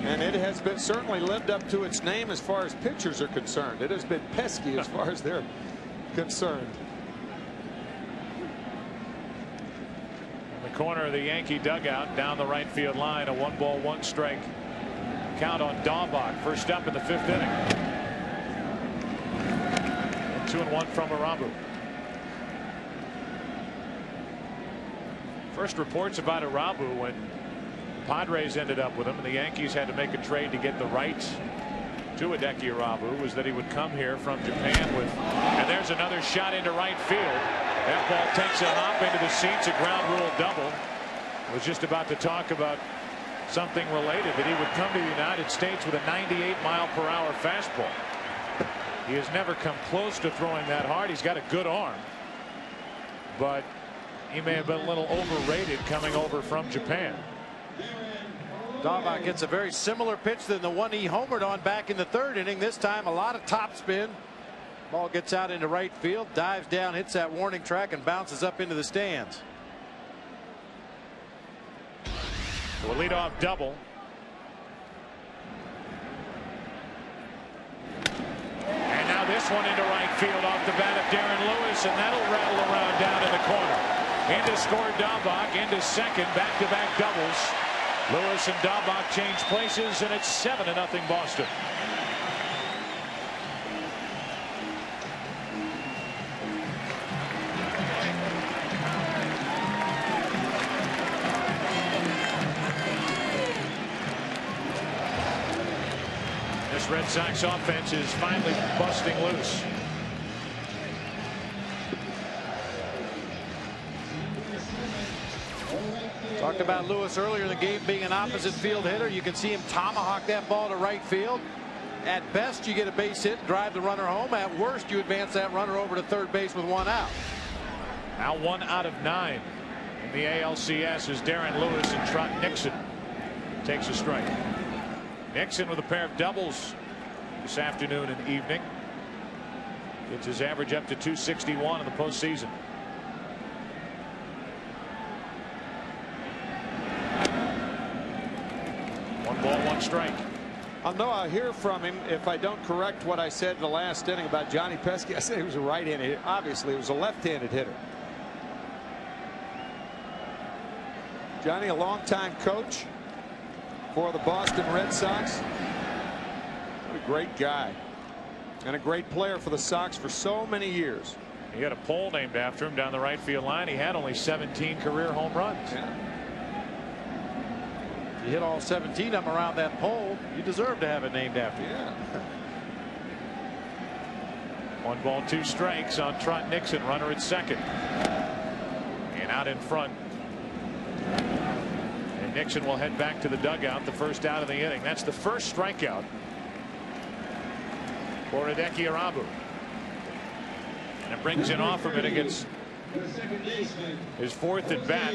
And it has been certainly lived up to its name as far as pitchers are concerned. It has been pesky as far as they're concerned. In the corner of the Yankee dugout, down the right field line, a 1 ball, 1 strike count on Dahlbach. First up in the 5th inning. And 2-1 from Uramu. First reports about Uramu when the Padres ended up with him and the Yankees had to make a trade to get the rights to Hideki Uramu was that he would come here from Japan with, and there's another shot into right field. That ball takes a hop into the seats, a ground rule double. I was just about to talk about something related, that he would come to the United States with a 98-mile-per-hour fastball. He has never come close to throwing that hard. He's got a good arm, but he may have been a little overrated coming over from Japan. Daubach gets a very similar pitch than the one he homered on back in the 3rd inning. This time a lot of topspin. Ball gets out into right field, dives down, hits that warning track, and bounces up into the stands. So a leadoff double. And now this one into right field off the bat of Darren Lewis, and that'll rattle around down in the corner. Into scored Daubach, into second, back-to-back doubles. Lewis and Daubach change places, and it's 7-0 Boston. This Red Sox offense is finally busting loose. Talked about Lewis earlier in the game being an opposite field hitter. You can see him tomahawk that ball to right field. At best, you get a base hit, drive the runner home. At worst, you advance that runner over to third base with 1 out. Now 1 out of 9 in the ALCS is Darren Lewis, and Trot Nixon takes a strike. Nixon with a pair of doubles this afternoon and evening. Gets his average up to 261 in the postseason. One ball, one strike. I'll know I'll hear from him if I don't correct what I said in the last inning about Johnny Pesky. I said he was a right-handed hitter. Obviously, he was a left-handed hitter. Johnny, a longtime coach for the Boston Red Sox. What a great guy. And a great player for the Sox for so many years. He had a pole named after him down the right field line. He had only 17 career home runs. Yeah. You hit all 17 of them around that pole, you deserve to have it named after you. Yeah. 1 ball, 2 strikes on Trot Nixon, runner at second. And out in front. And Nixon will head back to the dugout, the first out of the inning. That's the first strikeout for Hideki Arabu. And it brings in Offerman against his 4th at bat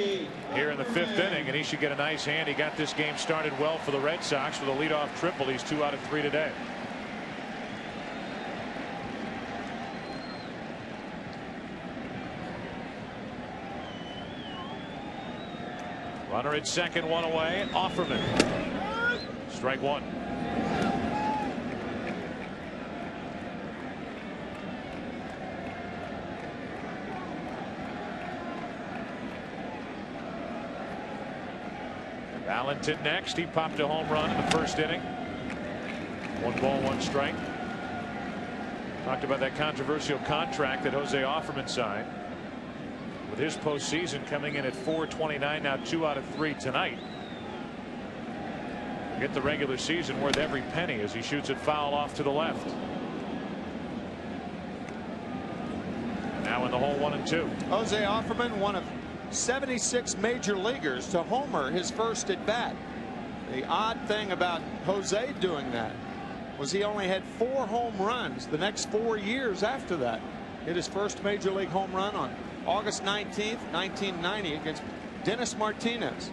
here in the 5th inning, and he should get a nice hand. He got this game started well for the Red Sox with a leadoff triple. He's 2 out of 3 today. Runner at second, 1 away. Offerman. Strike 1. Valentin next. He popped a home run in the 1st inning. 1 ball, 1 strike. Talked about that controversial contract that Jose Offerman signed. With his postseason coming in at .429, now 2 out of 3 tonight. Get the regular season worth every penny as he shoots it foul off to the left. Now in the hole, 1 and 2. Jose Offerman, one of 76 major leaguers to homer his first at bat. The odd thing about Jose doing that was he only had 4 home runs the next 4 years after that. Hit his first major league home run on August 19th, 1990 against Dennis Martinez.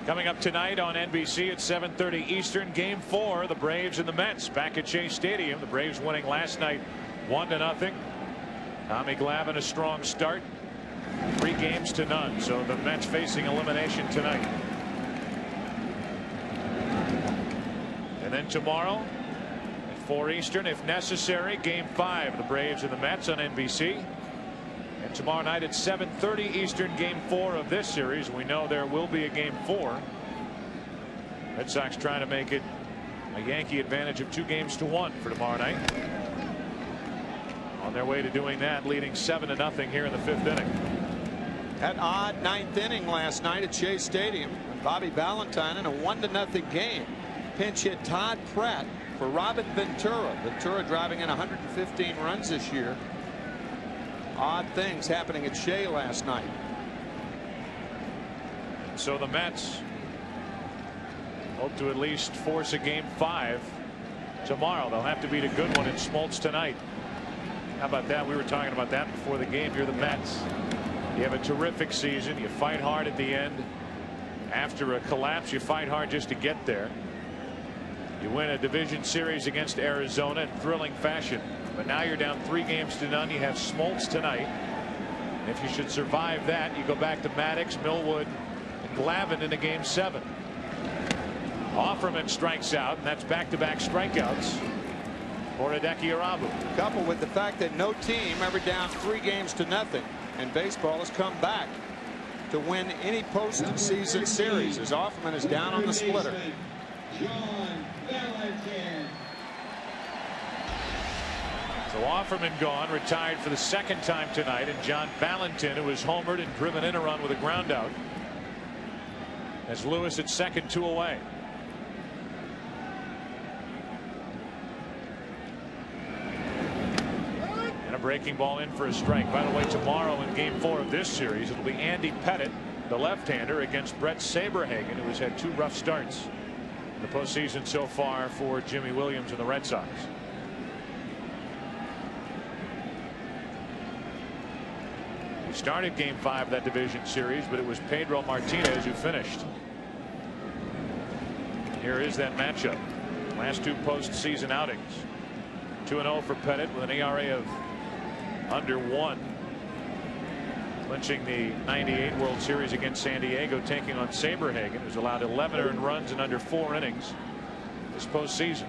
Coming up tonight on NBC at 7:30 Eastern, Game 4, the Braves and the Mets back at Shea Stadium. The Braves winning last night 1-0. Tommy Glavine a strong start. 3 games to none. So the Mets facing elimination tonight. And then tomorrow at 4 Eastern, if necessary, Game 5, the Braves and the Mets on NBC. And tomorrow night at 7:30 Eastern, Game 4 of this series. We know there will be a Game 4. Red Sox trying to make it a Yankee advantage of 2-1 for tomorrow night. On their way to doing that, leading 7-0 here in the 5th inning. That odd 9th inning last night at Shea Stadium. Bobby Valentine in a 1-0 game. Pinch hit Todd Pratt for Robin Ventura. Ventura driving in 115 runs this year. Odd things happening at Shea last night. so the Mets hope to at least force a game 5 tomorrow. They'll have to beat a good one in Smoltz tonight. How about that? We were talking about that before the game. You're the Mets. You have a terrific season. You fight hard at the end. After a collapse, you fight hard just to get there. You win a division series against Arizona in thrilling fashion. But now you're down 3-0. You have Smoltz tonight. And if you should survive that, you go back to Maddox, Millwood, and Glavine in a game 7. Offerman strikes out, and that's back-to-back strikeouts for Hideki Irabu. Coupled with the fact that no team ever down 3-0, and baseball has come back to win any postseason series as Offerman is down on the splitter. So Offerman gone, retired for the 2nd time tonight, and John Valentin, who was homered and driven in a run with a ground out, as Lewis at 2nd, 2 away. And a breaking ball in for a strike. By the way, tomorrow in game 4 of this series, it'll be Andy Pettitte, the left-hander, against Brett Saberhagen, who has had 2 rough starts in the postseason so far for Jimmy Williams and the Red Sox. He started game 5 of that division series, but it was Pedro Martinez who finished. Here is that matchup. Last 2 postseason outings. 2-0 for Pettitte with an ERA of under 1. Clinching the '98 World Series against San Diego, taking on Saberhagen, who's allowed 11 earned runs in under 4 innings this postseason.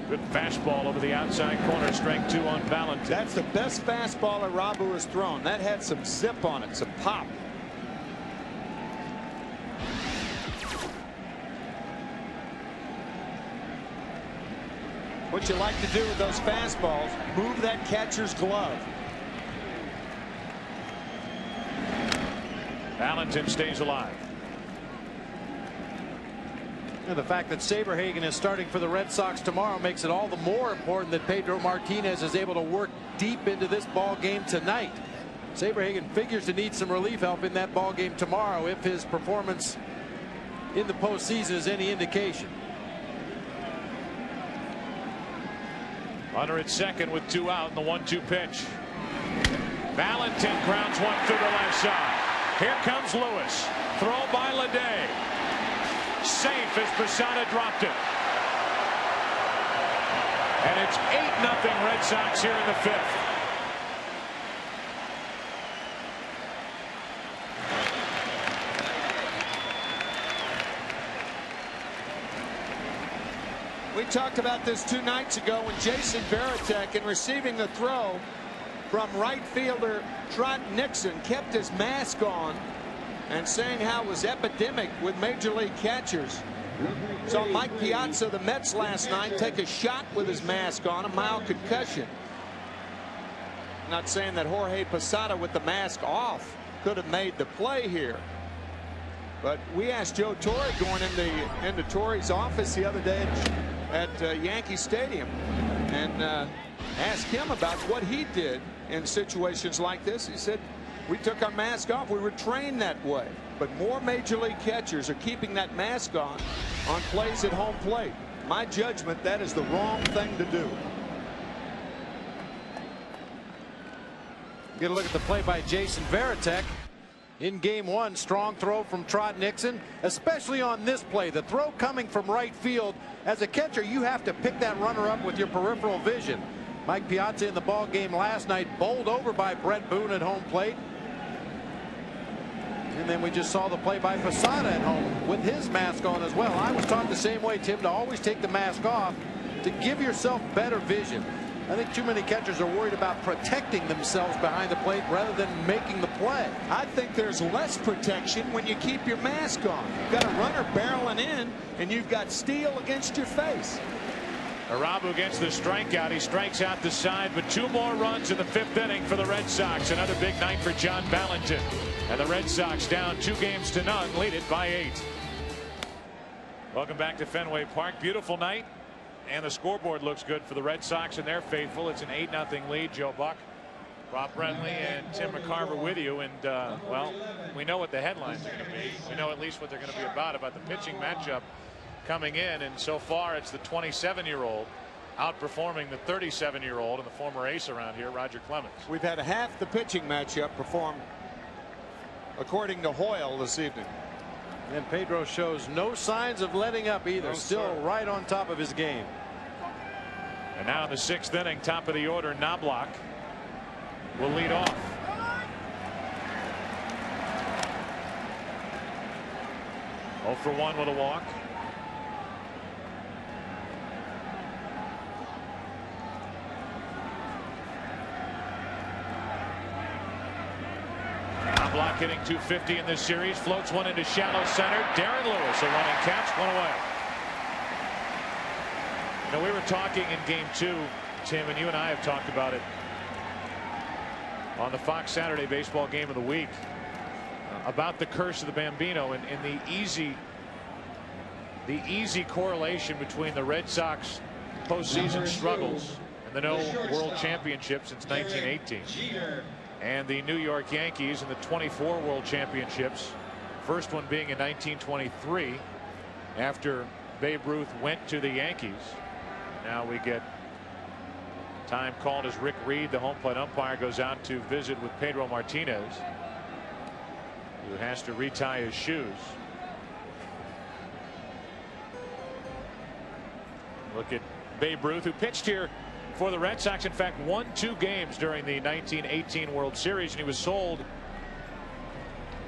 Good fastball over the outside corner, strike 2 on Valentin. That's the best fastball Irabu has thrown. That had some zip on it, some pop. What you like to do with those fastballs, move that catcher's glove. Valentin stays alive. And the fact that Saberhagen is starting for the Red Sox tomorrow makes it all the more important that Pedro Martinez is able to work deep into this ball game tonight. Saberhagen figures to need some relief help in that ball game tomorrow if his performance in the postseason is any indication. Runner at 2nd with 2 out in the 1-2 pitch. Valentin grounds one through the left side. Here comes Lewis. Throw by Leday. Safe as Posada dropped it. And it's 8-0 Red Sox here in the 5th. We talked about this 2 nights ago when Jason Varitek, in receiving the throw from right fielder Trot Nixon, kept his mask on and saying how it was epidemic with major league catchers. Saw Mike Piazza, the Mets, last night take a shot with his mask on, a mild concussion. Not saying that Jorge Posada with the mask off could have made the play here. But we asked Joe Torre going into Torre's office the other day at Yankee Stadium and asked him about what he did in situations like this. He said, we took our mask off. We were trained that way. But more major league catchers are keeping that mask on plays at home plate. My judgment, that is the wrong thing to do. Get a look at the play by Jason Varitek. In game 1, strong throw from Trot Nixon, especially on this play. The throw coming from right field. As a catcher, you have to pick that runner up with your peripheral vision. Mike Piazza in the ball game last night, bowled over by Brett Boone at home plate. And then we just saw the play by Posada at home with his mask on as well. I was taught the same way, Tim, to always take the mask off to give yourself better vision. I think too many catchers are worried about protecting themselves behind the plate rather than making the play. I think there's less protection when you keep your mask on. You've got a runner barreling in, and you've got steel against your face. Irabu gets the strikeout. He strikes out the side, but 2 more runs in the 5th inning for the Red Sox. Another big night for John Valentin. And the Red Sox down 2-0, lead it by 8. Welcome back to Fenway Park. Beautiful night. And the scoreboard looks good for the Red Sox and their faithful. It's an 8-0 lead. Joe Buck Rob Brentley and Tim McCarver with you, and well, we know what the headlines are going to be. We know at least what they're going to be about the pitching matchup coming in, and so far it's the 27-year-old outperforming the 37-year-old and the former ace around here, Roger Clemens. We've had half the pitching matchup perform according to Hoyle this evening. And Pedro shows no signs of letting up either. No, still sir. right on top of his game. And now in the 6th inning, top of the order, Knobloch will lead off. Oh for 1 with a walk. Knobloch hitting .250 in this series, floats one into shallow center. Darren Lewis, a running catch, one away. You know, we were talking in game 2, Tim, and you and I have talked about it on the Fox Saturday Baseball Game of the Week, about the curse of the Bambino and the easy correlation between the Red Sox postseason struggles and the no World Championship since 1918 and the New York Yankees and the 24 World Championships, first one being in 1923 after Babe Ruth went to the Yankees. Now we get time called as Rick Reed, the home plate umpire, goes out to visit with Pedro Martinez, who has to retie his shoes. Look at Babe Ruth, who pitched here for the Red Sox, in fact won 2 games during the 1918 World Series, and he was sold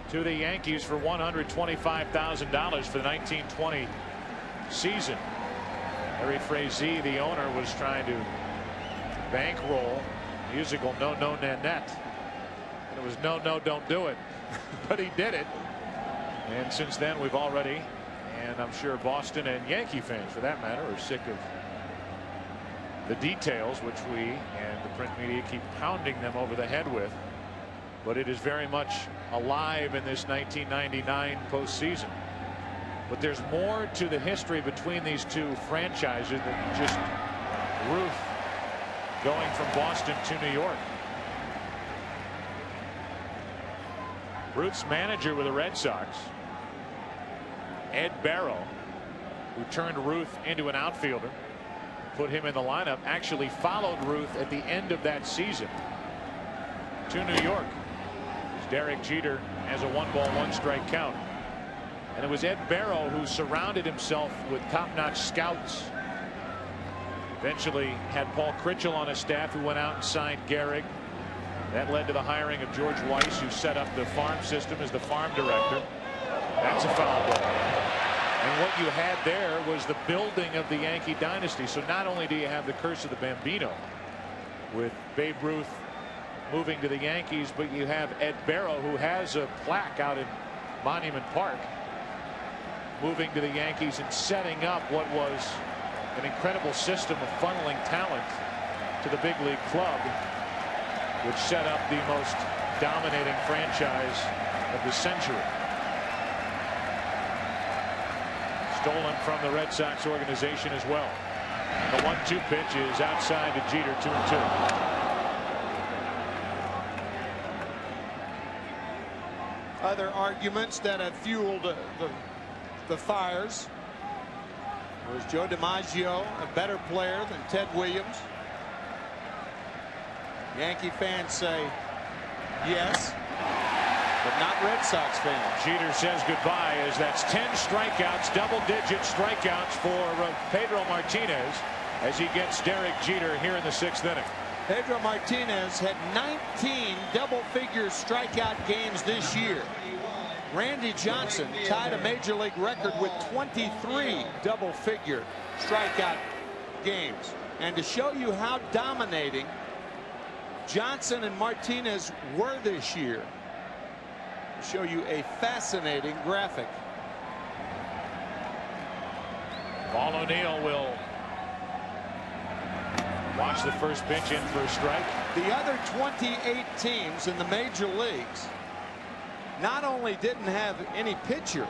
to the Yankees for $125,000 for the 1920 season. Harry Frazee, the owner, was trying to bankroll musical No No Nanette, and it was no no don't do it, but he did it. And since then we've already, and I'm sure Boston and Yankee fans for that matter, are sick of the details which we and the print media keep pounding them over the head with, but it is very much alive in this 1999 postseason. But there's more to the history between these two franchises than just Ruth going from Boston to New York. Ruth's manager with the Red Sox, Ed Barrow, who turned Ruth into an outfielder, put him in the lineup, actually followed Ruth at the end of that season to New York. Derek Jeter has a 1-ball 1-strike count. And it was Ed Barrow who surrounded himself with top-notch scouts. Eventually had Paul Critchell on his staff, who went out and signed Gehrig. That led to the hiring of George Weiss, who set up the farm system as the farm director. That's a foul ball. And what you had there was the building of the Yankee dynasty. So not only do you have the curse of the Bambino with Babe Ruth moving to the Yankees, but you have Ed Barrow, who has a plaque out in Monument Park, moving to the Yankees and setting up what was an incredible system of funneling talent to the big league club, which set up the most dominating franchise of the century. Stolen from the Red Sox organization as well. The 1-2 pitch is outside to Jeter, 2-2. Other arguments that have fueled the fires. Was Joe DiMaggio a better player than Ted Williams? Yankee fans say yes, but not Red Sox fans. Jeter says goodbye, as that's 10 strikeouts, double-digit strikeouts for Pedro Martinez as he gets Derek Jeter here in the 6th inning. Pedro Martinez had 19 double-figure strikeout games this year. Randy Johnson tied a major league record with 23 double-figure strikeout games. And to show you how dominating Johnson and Martinez were this year, to show you a fascinating graphic. Paul O'Neill will watch the first pitch in for a strike. The other 28 teams in the major leagues not only didn't have any pitcher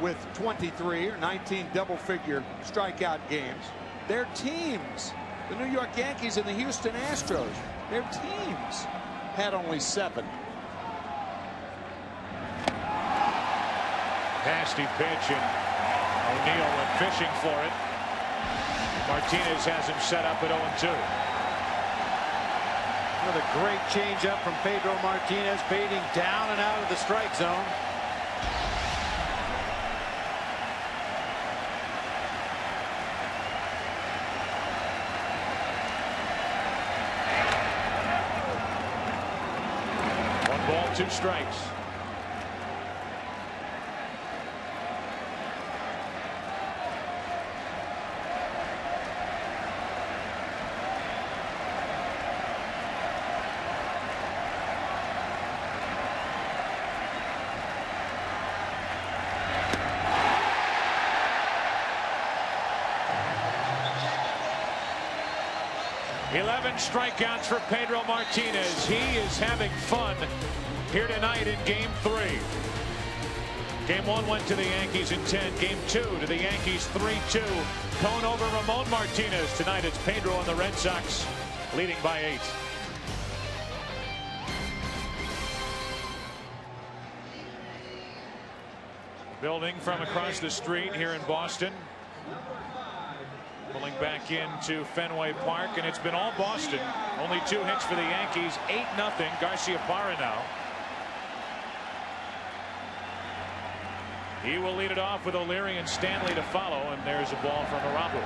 with 23 or 19 double-figure strikeout games, their teams, the New York Yankees and the Houston Astros, Their teams had only 7. Nasty pitch, and O'Neill went fishing for it. Martinez has him set up at 0-2. Another great changeup from Pedro Martinez, fading down and out of the strike zone. One ball, 2 strikes. Strikeouts for Pedro Martinez. He is having fun here tonight in Game 3. Game 1 went to the Yankees in 10. Game 2 to the Yankees 3-2. Cone over Ramon Martinez. Tonight it's Pedro and the Red Sox leading by 8. Building from across the street here in Boston. Pulling back into Fenway Park, and it's been all Boston. Only 2 hits for the Yankees. 8-0. Garciaparra now. He will lead it off with O'Leary and Stanley to follow, and there's a ball from Arabu.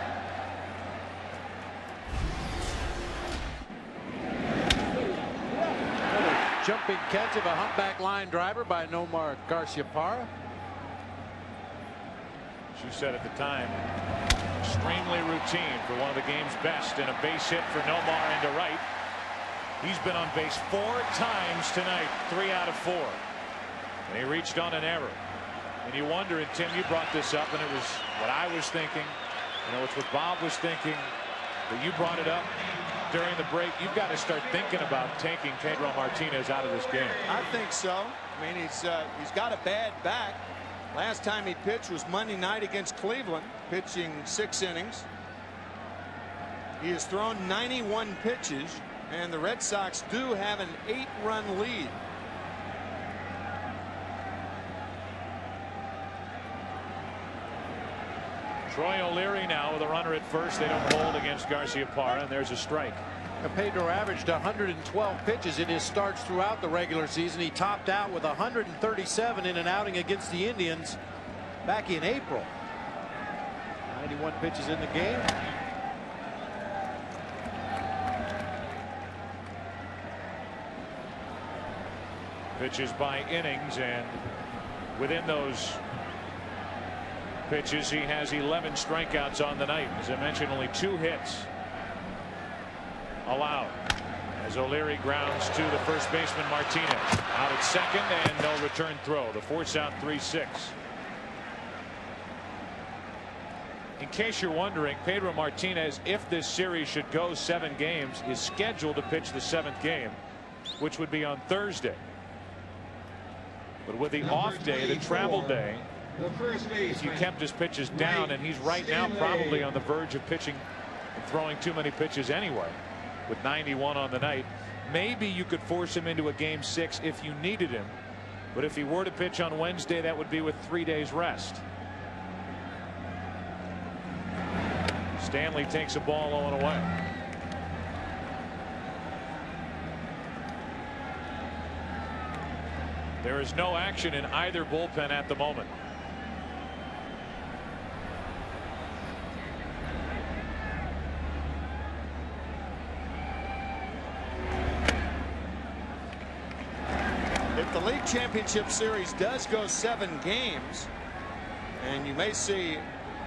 Another jumping catch of a humpback line driver by Nomar Garciaparra. As you said at the time, extremely routine for one of the game's best, and a base hit for Nomar into right. He's been on base 4 times tonight, 3 out of 4. And he reached on an error. And you wonder, and Tim, you brought this up, and it was what I was thinking. You know, it's what Bob was thinking. But you brought it up during the break. You've got to start thinking about taking Pedro Martinez out of this game. I think so. I mean, he's got a bad back. Last time he pitched was Monday night against Cleveland, pitching 6 innings. He has thrown 91 pitches, and the Red Sox do have an 8-run lead. Troy O'Leary now with a runner at first. They don't hold against Garciaparra, and there's a strike. Pedro averaged 112 pitches in his starts throughout the regular season. He topped out with 137 in an outing against the Indians back in April. 91 pitches in the game. Pitches by innings, and within those pitches, he has 11 strikeouts on the night. As I mentioned, only 2 hits allowed, as O'Leary grounds to the first baseman Martinez. Out at second, and no return throw. The force out 3-6. In case you're wondering, Pedro Martinez, if this series should go 7 games, is scheduled to pitch the 7th game, which would be on Thursday. But with the off day, the travel day, if you kept his pitches down, and he's right now probably on the verge of pitching and throwing too many pitches anyway, with 91 on the night, maybe you could force him into a game 6 if you needed him. But if he were to pitch on Wednesday, that would be with 3 days rest. Stanley takes a ball 0 away. There is no action in either bullpen at the moment. If the league championship series does go 7 games, and you may see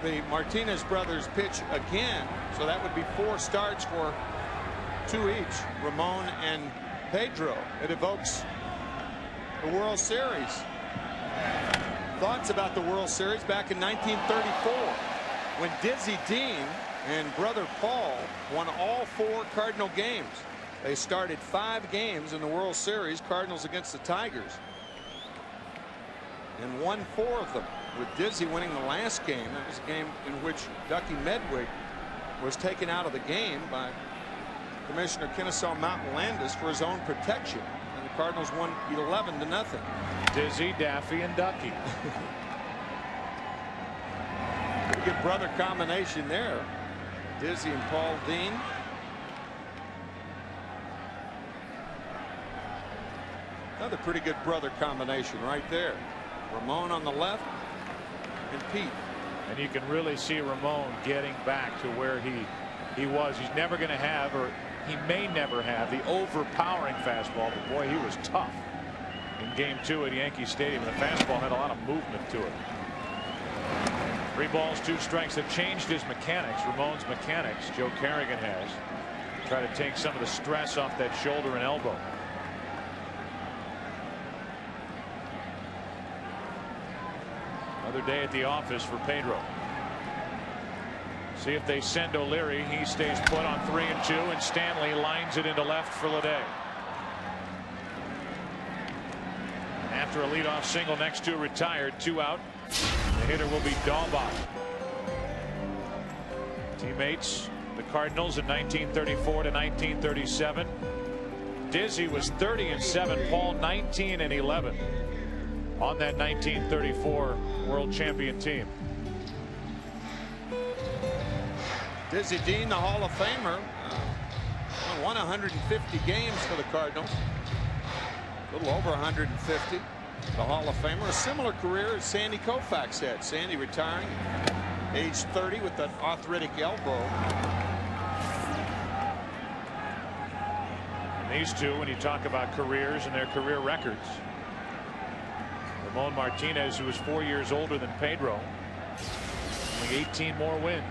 the Martinez brothers pitch again, so that would be 4 starts for 2 each, Ramon and Pedro. It evokes the World Series. Thoughts about the World Series back in 1934, when Dizzy Dean and brother Paul won all 4 Cardinal games. They started 5 games in the World Series, Cardinals against the Tigers, and won 4 of them, with Dizzy winning the last game. That was a game in which Ducky Medwick was taken out of the game by Commissioner Kennesaw Mountain Landis for his own protection, and the Cardinals won 11-0. Dizzy, Daffy, and Ducky. Pretty good brother combination there. Dizzy and Paul Dean. Another pretty good brother combination right there. Ramon on the left and Pete. And you can really see Ramon getting back to where he was. He's never going to have, or he may never have, the overpowering fastball, but boy, he was tough in Game 2 at Yankee Stadium. The fastball had a lot of movement to it. 3 balls, 2 strikes. Have changed his mechanics, Ramon's mechanics. Joe Kerrigan has. Try to take some of the stress off that shoulder and elbow. Another day at the office for Pedro. See if they send O'Leary. He stays put on 3-2, and Stanley lines it into left for Leday. After a leadoff single, next 2 retired, 2 out. The hitter will be Dahlbach. Teammates, the Cardinals in 1934 to 1937. Dizzy was 30-7. Paul 19-11 on that 1934 World Champion team. Dizzy Dean, the Hall of Famer, won 150 games for the Cardinals. A little over 150. The Hall of Famer, a similar career as Sandy Koufax had. Sandy retiring age 30 with that arthritic elbow. And these two, when you talk about careers and their career records, Ramon Martinez, who was 4 years older than Pedro, only 18 more wins.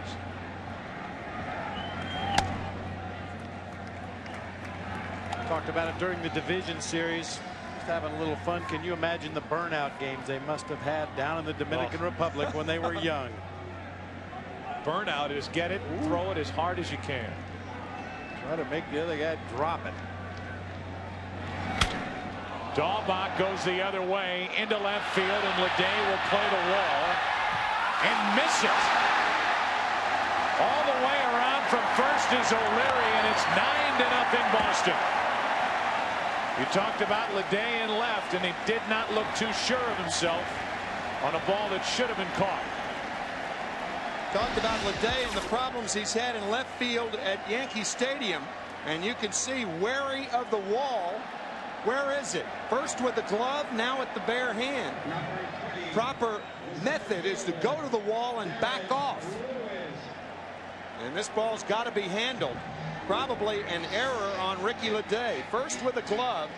Talked about it during the division series. Just having a little fun. Can you imagine the burnout games they must have had down in the Dominican Republic when they were young? Burnout is get it, throw it as hard as you can. Try to make the other guy drop it. Dahlbach goes the other way into left field, and Leday will play the wall and miss it. All the way around from first is O'Leary, and it's 9-0 Boston. You talked about Leday in left, and he did not look too sure of himself on a ball that should have been caught. Talked about Leday and the problems he's had in left field at Yankee Stadium, and you can see wary of the wall. Where is it? First with the glove, now with the bare hand. Proper method is to go to the wall and back off. And this ball's got to be handled. Probably an error on Ricky Leday. First with the glove,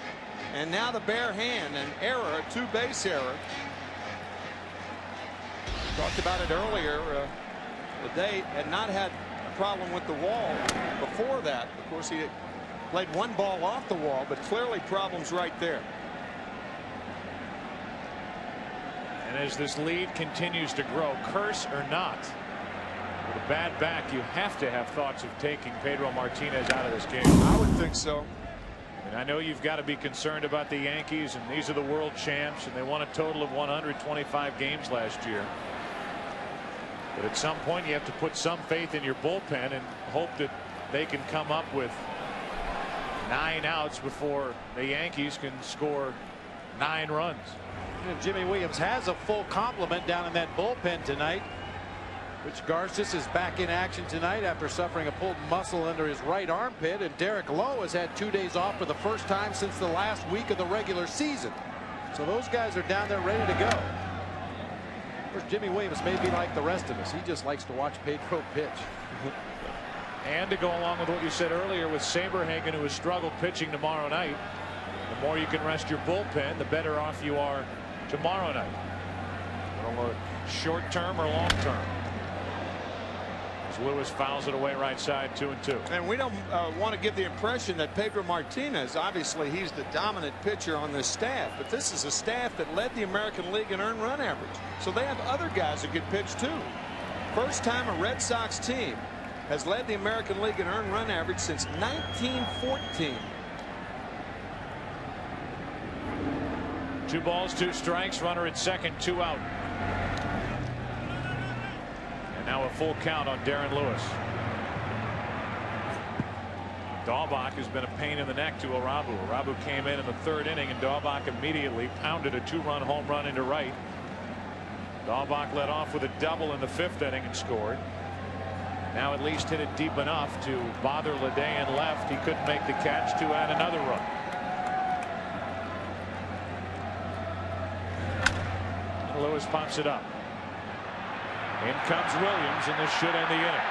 and now the bare hand. An error, a 2-base error. Talked about it earlier. Leday had not had a problem with the wall before that. Of course, he played 1 ball off the wall, but clearly problems right there. And as this lead continues to grow, curse or not, with a bad back, you have to have thoughts of taking Pedro Martinez out of this game. I would think so. And I know you've got to be concerned about the Yankees, and these are the world champs, and they won a total of 125 games last year. But at some point, you have to put some faith in your bullpen and hope that they can come up with 9 outs before the Yankees can score 9 runs. And Jimmy Williams has a full complement down in that bullpen tonight. Rich Garces is back in action tonight after suffering a pulled muscle under his right armpit, and Derek Lowe has had 2 days off for the first time since the last week of the regular season. So those guys are down there ready to go. Of course, Jimmy Williams may be like the rest of us. He just likes to watch Pedro pitch. And to go along with what you said earlier with Saberhagen, who has struggled pitching tomorrow night, the more you can rest your bullpen, the better off you are tomorrow night. Short term or long term. As Lewis fouls it away right side, 2-2. And we don't want to give the impression that Pedro Martinez, obviously he's the dominant pitcher on this staff, but this is a staff that led the American League in earned run average. So they have other guys that can pitch too. First time a Red Sox team has led the American League in earned run average since 1914. 2 balls, 2 strikes, runner at second, 2 out. And now a full count on Darren Lewis. Dahlbach has been a pain in the neck to Arabu. Arabu came in the 3rd inning, and Dahlbach immediately pounded a 2-run home run into right. Dahlbach led off with a double in the 5th inning and scored. Now at least hit it deep enough to bother Ledain left. He couldn't make the catch to add another run. And Lewis pops it up. In comes Williams, and this should end the inning.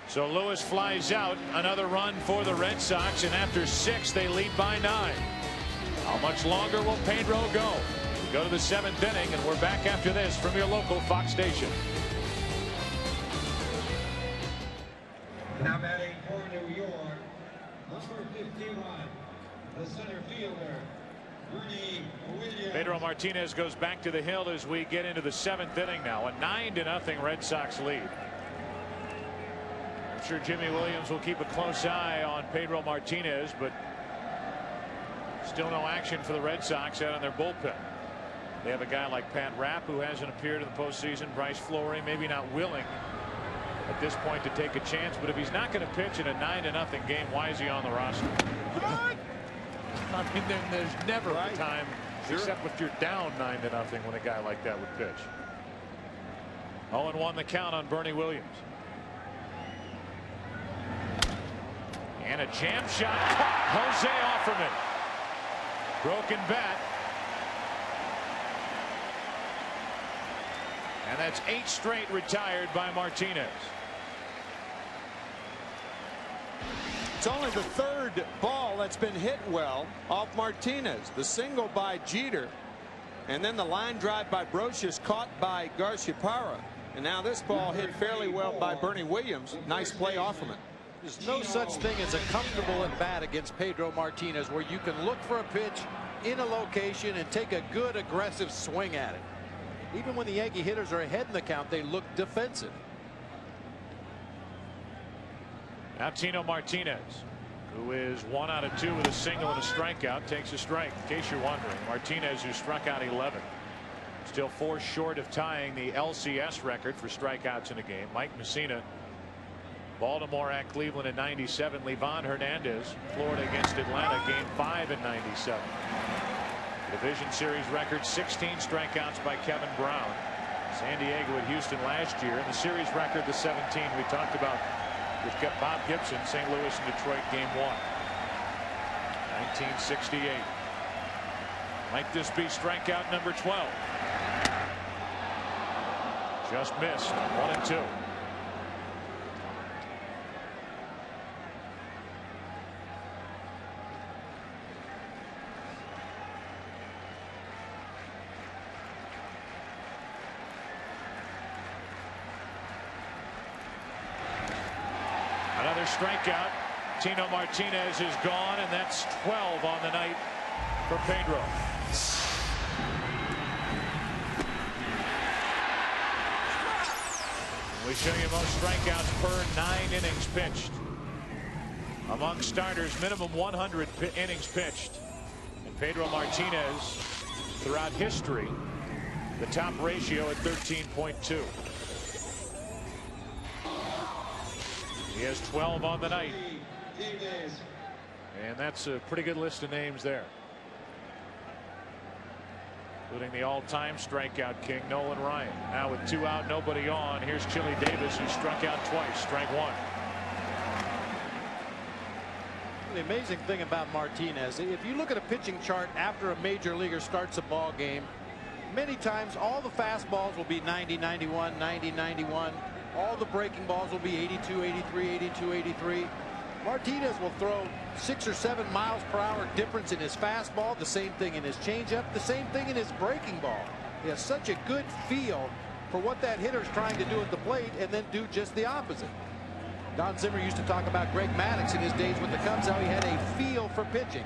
So Lewis flies out. Another run for the Red Sox, and after 6 they lead by 9. How much longer will Pedro go? We go to the 7th inning, and we're back after this from your local Fox station. Now batting for New York, number 51, the center fielder, Bernie Williams. Pedro Martinez goes back to the hill as we get into the 7th inning now. A 9-0 Red Sox lead. I'm sure Jimmy Williams will keep a close eye on Pedro Martinez, but still no action for the Red Sox out on their bullpen. They have a guy like Pat Rapp who hasn't appeared in the postseason. Bryce Fleury maybe not willing at this point to take a chance, but if he's not going to pitch in a 9-0 game, why is he on the roster? I mean, there's never a time, except if you're down 9-0, when a guy like that would pitch. 0-1 the count on Bernie Williams. And a jam shot caught. Jose Offerman. Broken bat. And that's 8 straight retired by Martinez. It's only the 3rd ball that's been hit well off Martinez. The single by Jeter, and then the line drive by Brocious caught by Garciaparra. And now this ball hit fairly well by Bernie Williams. Nice play Offerman. There's no such thing as a comfortable at bat against Pedro Martinez, where you can look for a pitch in a location and take a good aggressive swing at it. Even when the Yankee hitters are ahead in the count, they look defensive. Now Tino Martinez, who is 1 out of 2 with a single and a strikeout, takes a strike. In case you're wondering, Martinez, who struck out 11, still 4 short of tying the LCS record for strikeouts in a game. Mike Messina, Baltimore at Cleveland in '97. Livan Hernandez, Florida against Atlanta, game 5 in '97. Division series record 16 strikeouts by Kevin Brown. San Diego at Houston last year, and the series record the 17 we talked about with Bob Gibson, St. Louis and Detroit game 1. 1968. Might this be strikeout number 12? Just missed. 1-2. Another strikeout. Tino Martinez is gone, and that's 12 on the night for Pedro. We show you most strikeouts per 9 innings pitched. Among starters, minimum 100 innings pitched. And Pedro Martinez, throughout history, the top ratio at 13.2. He has 12 on the night. And that's a pretty good list of names there, including the all-time strikeout king, Nolan Ryan. Now with 2 out, nobody on, here's Chili Davis, who struck out twice, strike 1. The amazing thing about Martinez, if you look at a pitching chart after a major leaguer starts a ball game, many times all the fastballs will be 90, 91, 90, 91. All the breaking balls will be 82, 83, 82, 83. Martinez will throw 6 or 7 miles per hour difference in his fastball, the same thing in his changeup, the same thing in his breaking ball. He has such a good feel for what that hitter's trying to do at the plate, and then do just the opposite. Don Zimmer used to talk about Greg Maddux in his days with the Cubs, how he had a feel for pitching.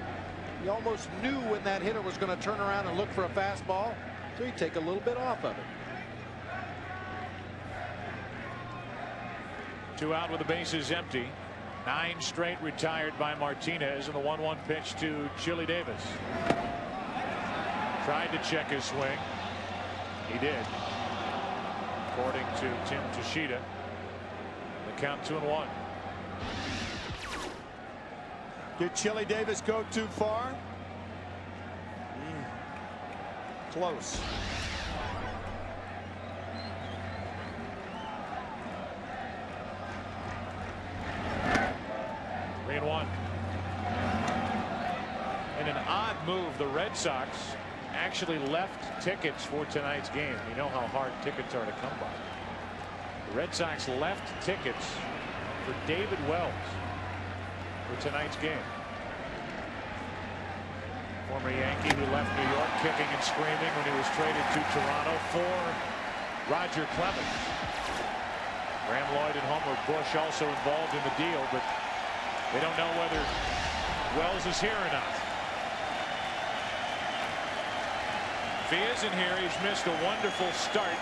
He almost knew when that hitter was going to turn around and look for a fastball, so he'd take a little bit off of it. 2 out with the bases empty. 9 straight retired by Martinez, and the 1-1 pitch to Chili Davis. Tried to check his swing. He did, according to Tim Tashida. The count 2-1. Did Chili Davis go too far? Close. In an odd move, the Red Sox actually left tickets for tonight's game. You know how hard tickets are to come by. The Red Sox left tickets for David Wells for tonight's game. Former Yankee who left New York kicking and screaming when he was traded to Toronto for Roger Clemens. Graham Lloyd and Homer Bush also involved in the deal, but they don't know whether Wells is here or not. If he isn't here, he's missed a wonderful start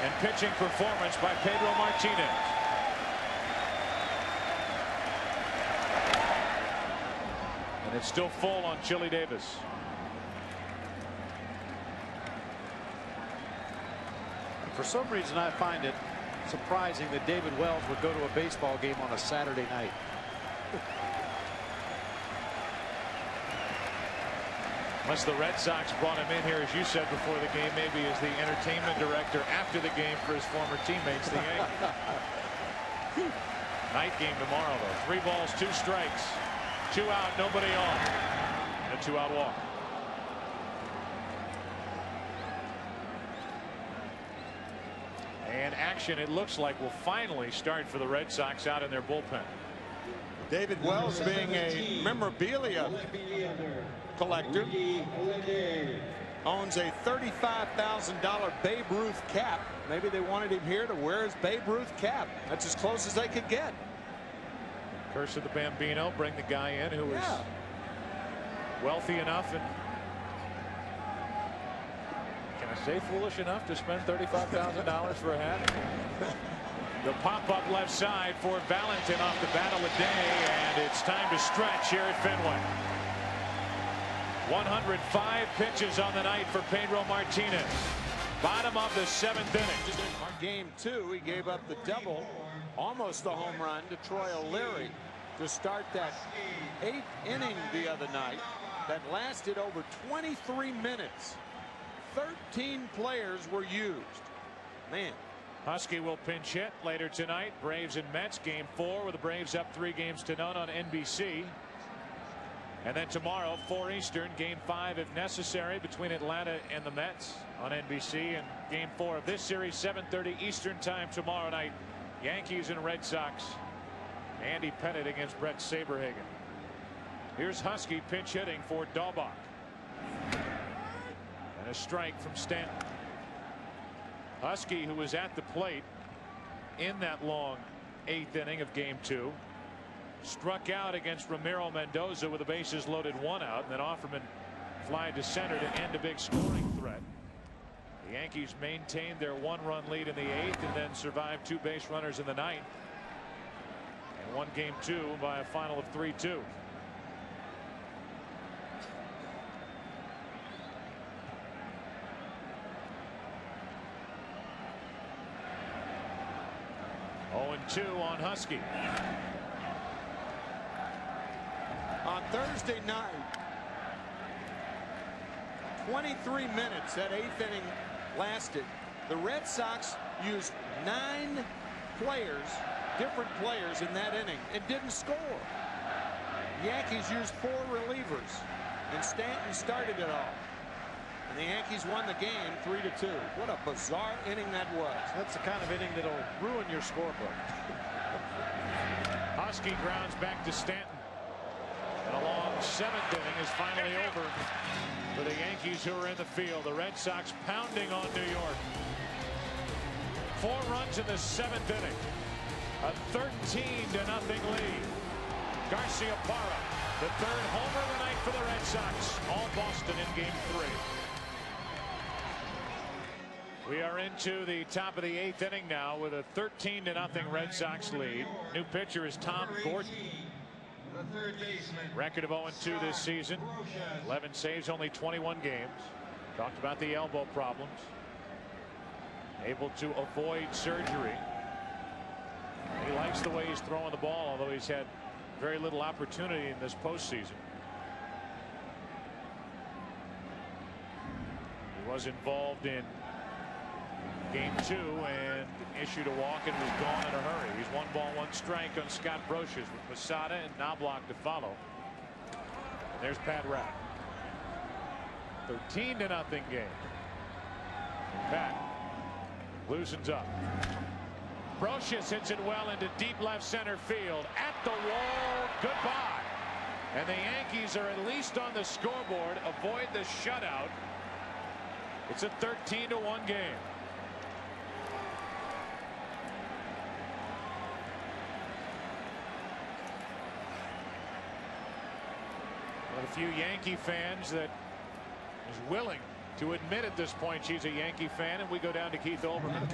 and pitching performance by Pedro Martinez. And it's still full on Chili Davis. For some reason, I find it surprising that David Wells would go to a baseball game on a Saturday night. Unless the Red Sox brought him in here, as you said before the game, maybe as the entertainment director after the game for his former teammates, the Yankees. Night game tomorrow, though. 3 balls, 2 strikes, 2 out, nobody on, and a 2-out walk. And action, it looks like, will finally start for the Red Sox out in their bullpen. David Wells, being a memorabilia collector, owns a $35,000 Babe Ruth cap. Maybe they wanted him here to wear his Babe Ruth cap. That's as close as they could get. Curse of the Bambino, bring the guy in who is wealthy enough and, can I say, foolish enough to spend $35,000 for a hat. The pop-up left side for Valentin off the bat of the day, and it's time to stretch here at Fenway. 105 pitches on the night for Pedro Martinez. Bottom of the 7th inning. Game 2, he gave up the double, almost the home run to Troy O'Leary to start that 8th inning the other night that lasted over 23 minutes. 13 players were used. Man. Husky will pinch hit later tonight. Braves and Mets, game 4, with the Braves up 3-0 on NBC. And then tomorrow, 4 Eastern, game 5 if necessary between Atlanta and the Mets on NBC. And game 4 of this series, 7:30 Eastern time tomorrow night. Yankees and Red Sox. Andy Pettit against Brett Saberhagen. Here's Husky pinch hitting for Daubach. And a strike from Stanton. Husky, who was at the plate in that long 8th inning of game 2, struck out against Ramiro Mendoza with the bases loaded, 1 out, and then Offerman flied to center to end a big scoring threat. The Yankees maintained their 1-run lead in the 8th and then survived 2 base runners in the 9th and won game 2 by a final of 3-2. Two on Husky. On Thursday night, 23 minutes that 8th inning lasted. The Red Sox used 9 players, different players in that inning, and didn't score. The Yankees used 4 relievers, and Stanton started it all. And the Yankees won the game 3-2. What a bizarre inning that was. That's the kind of inning that'll ruin your scorebook. Husky grounds back to Stanton. And a long 7th inning is finally over for the Yankees, who are in the field. The Red Sox pounding on New York. 4 runs in the 7th inning. A 13-0 lead. Garcia Parra, the 3rd homer of the night for the Red Sox. All Boston in game 3. We are into the top of the 8th inning now with a 13-0 Red Sox lead. New pitcher is Tom Gordon. Record of 0-2 this season. 11 saves, only 21 games. Talked about the elbow problems. Able to avoid surgery. He likes the way he's throwing the ball, although he's had very little opportunity in this postseason. He was involved in Game 2 and issued a walk and was gone in a hurry. He's 1 ball 1 strike on Scott Brocious with Posada and Knobloch to follow. And there's Pat Rapp. 13-0 game. And Pat loosens up. Brocious hits it well into deep left center field. At the wall, goodbye. And the Yankees are at least on the scoreboard. Avoid the shutout. It's a 13-1 game. One of the few Yankee fans that is willing to admit at this point she's a Yankee fan, and we go down to Keith Olbermann.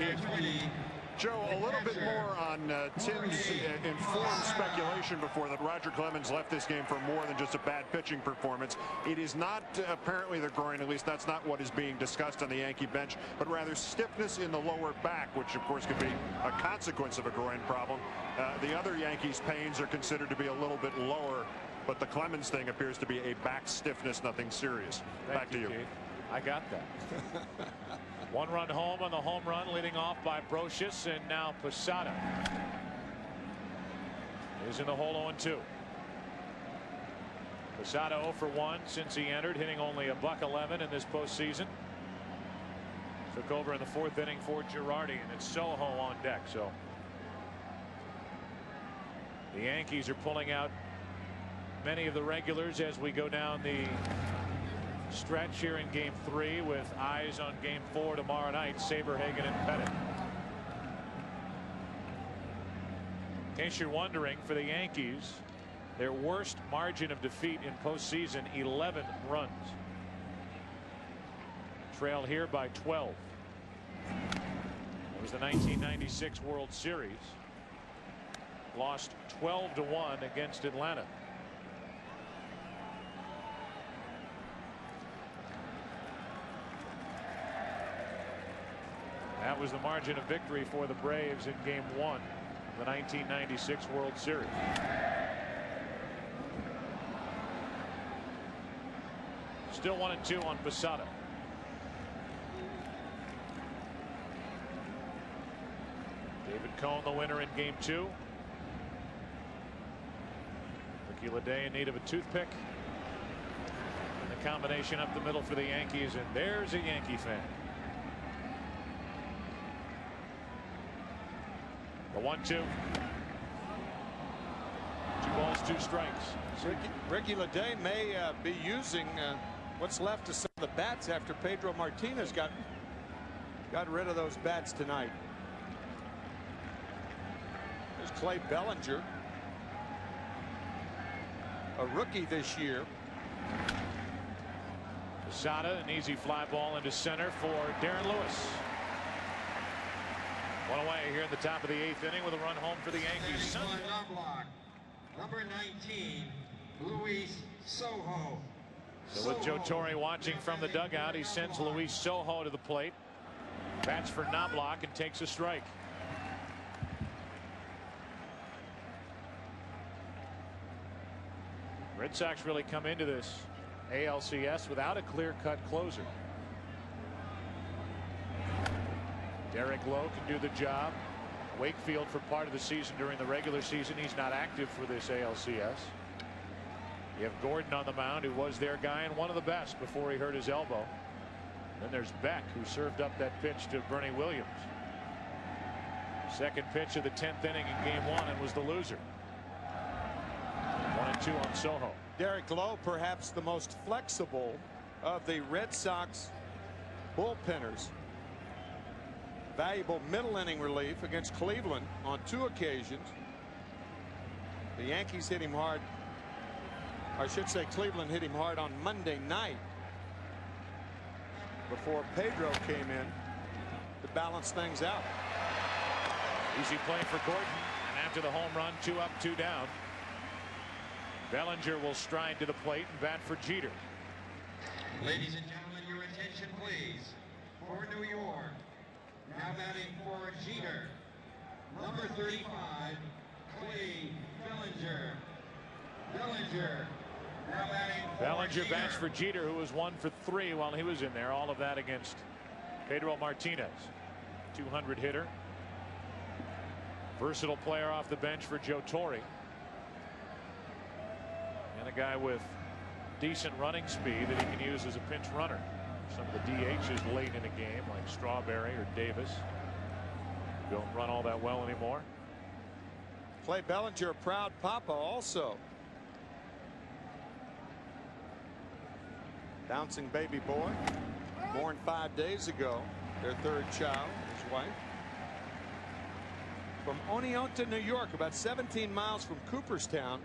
Joe, a little bit more on Tim's informed speculation before that Roger Clemens left this game for more than just a bad pitching performance. It is not apparently the groin, at least that's not what is being discussed on the Yankee bench, but rather stiffness in the lower back, which of course could be a consequence of a groin problem. The other Yankees' pains are considered to be a little bit lower, but the Clemens thing appears to be a back stiffness, nothing serious. Back to you. Keith. I got that. 1-run home on the home run, leading off by Brocious, and now Posada is in the hole 0-2. Posada 0 for 1 since he entered, hitting only a .111 in this postseason. Took over in the 4th inning for Girardi, and it's Soho on deck. So the Yankees are pulling out many of the regulars as we go down the stretch here in Game 3, with eyes on Game 4 tomorrow night. Saberhagen and Pettit. In case you're wondering, for the Yankees, their worst margin of defeat in postseason, 11 runs. Trailed here by 12. It was the 1996 World Series. Lost 12-1 against Atlanta. That was the margin of victory for the Braves in Game 1 of the 1996 World Series. Still 1-2 on Posada. David Cone, the winner in Game 2. Ricky Leday in need of a toothpick. And the combination up the middle for the Yankees, and there's a Yankee fan. The 1-2. 2 balls, 2 strikes. Ricky Leday may be using what's left of some of the bats after Pedro Martinez got rid of those bats tonight. There's Clay Bellinger, a rookie this year. Posada, an easy fly ball into center for Darren Lewis. One away here in the top of the 8th inning with a run home for the Yankees. Number 19, Luis Soho. So with Joe Torre watching from the dugout, he sends Luis Soho to the plate. Bats for Knobloch and takes a strike. Red Sox really come into this ALCS without a clear-cut closer. Derek Lowe can do the job. Wakefield for part of the season during the regular season. He's not active for this ALCS. You have Gordon on the mound, who was their guy and one of the best before he hurt his elbow. Then there's Beck, who served up that pitch to Bernie Williams. Second pitch of the 10th inning in Game 1 and was the loser. 1-2 on Soho. Derek Lowe, perhaps the most flexible of the Red Sox bullpenners. Valuable middle inning relief against Cleveland on 2 occasions. The Yankees hit him hard. I should say Cleveland hit him hard on Monday night before Pedro came in to balance things out. Easy play for Gordon, and after the home run, 2 up, 2 down. Bellinger will stride to the plate and bat for Jeter. Ladies and gentlemen, your attention please. For New York, now batting for Jeter, number 35, Clay Bellinger. Bellinger. Now batting Bellinger bats for Jeter, who was 1 for 3 while he was in there. All of that against Pedro Martinez. 200 hitter. Versatile player off the bench for Joe Torre. And a guy with decent running speed that he can use as a pinch runner. Some of the DHs late in a game like Strawberry or Davis don't run all that well anymore. Clay Bellinger, a proud papa also. Bouncing baby boy, born 5 days ago, their third child, his wife. From Oneonta, New York, about 17 miles from Cooperstown.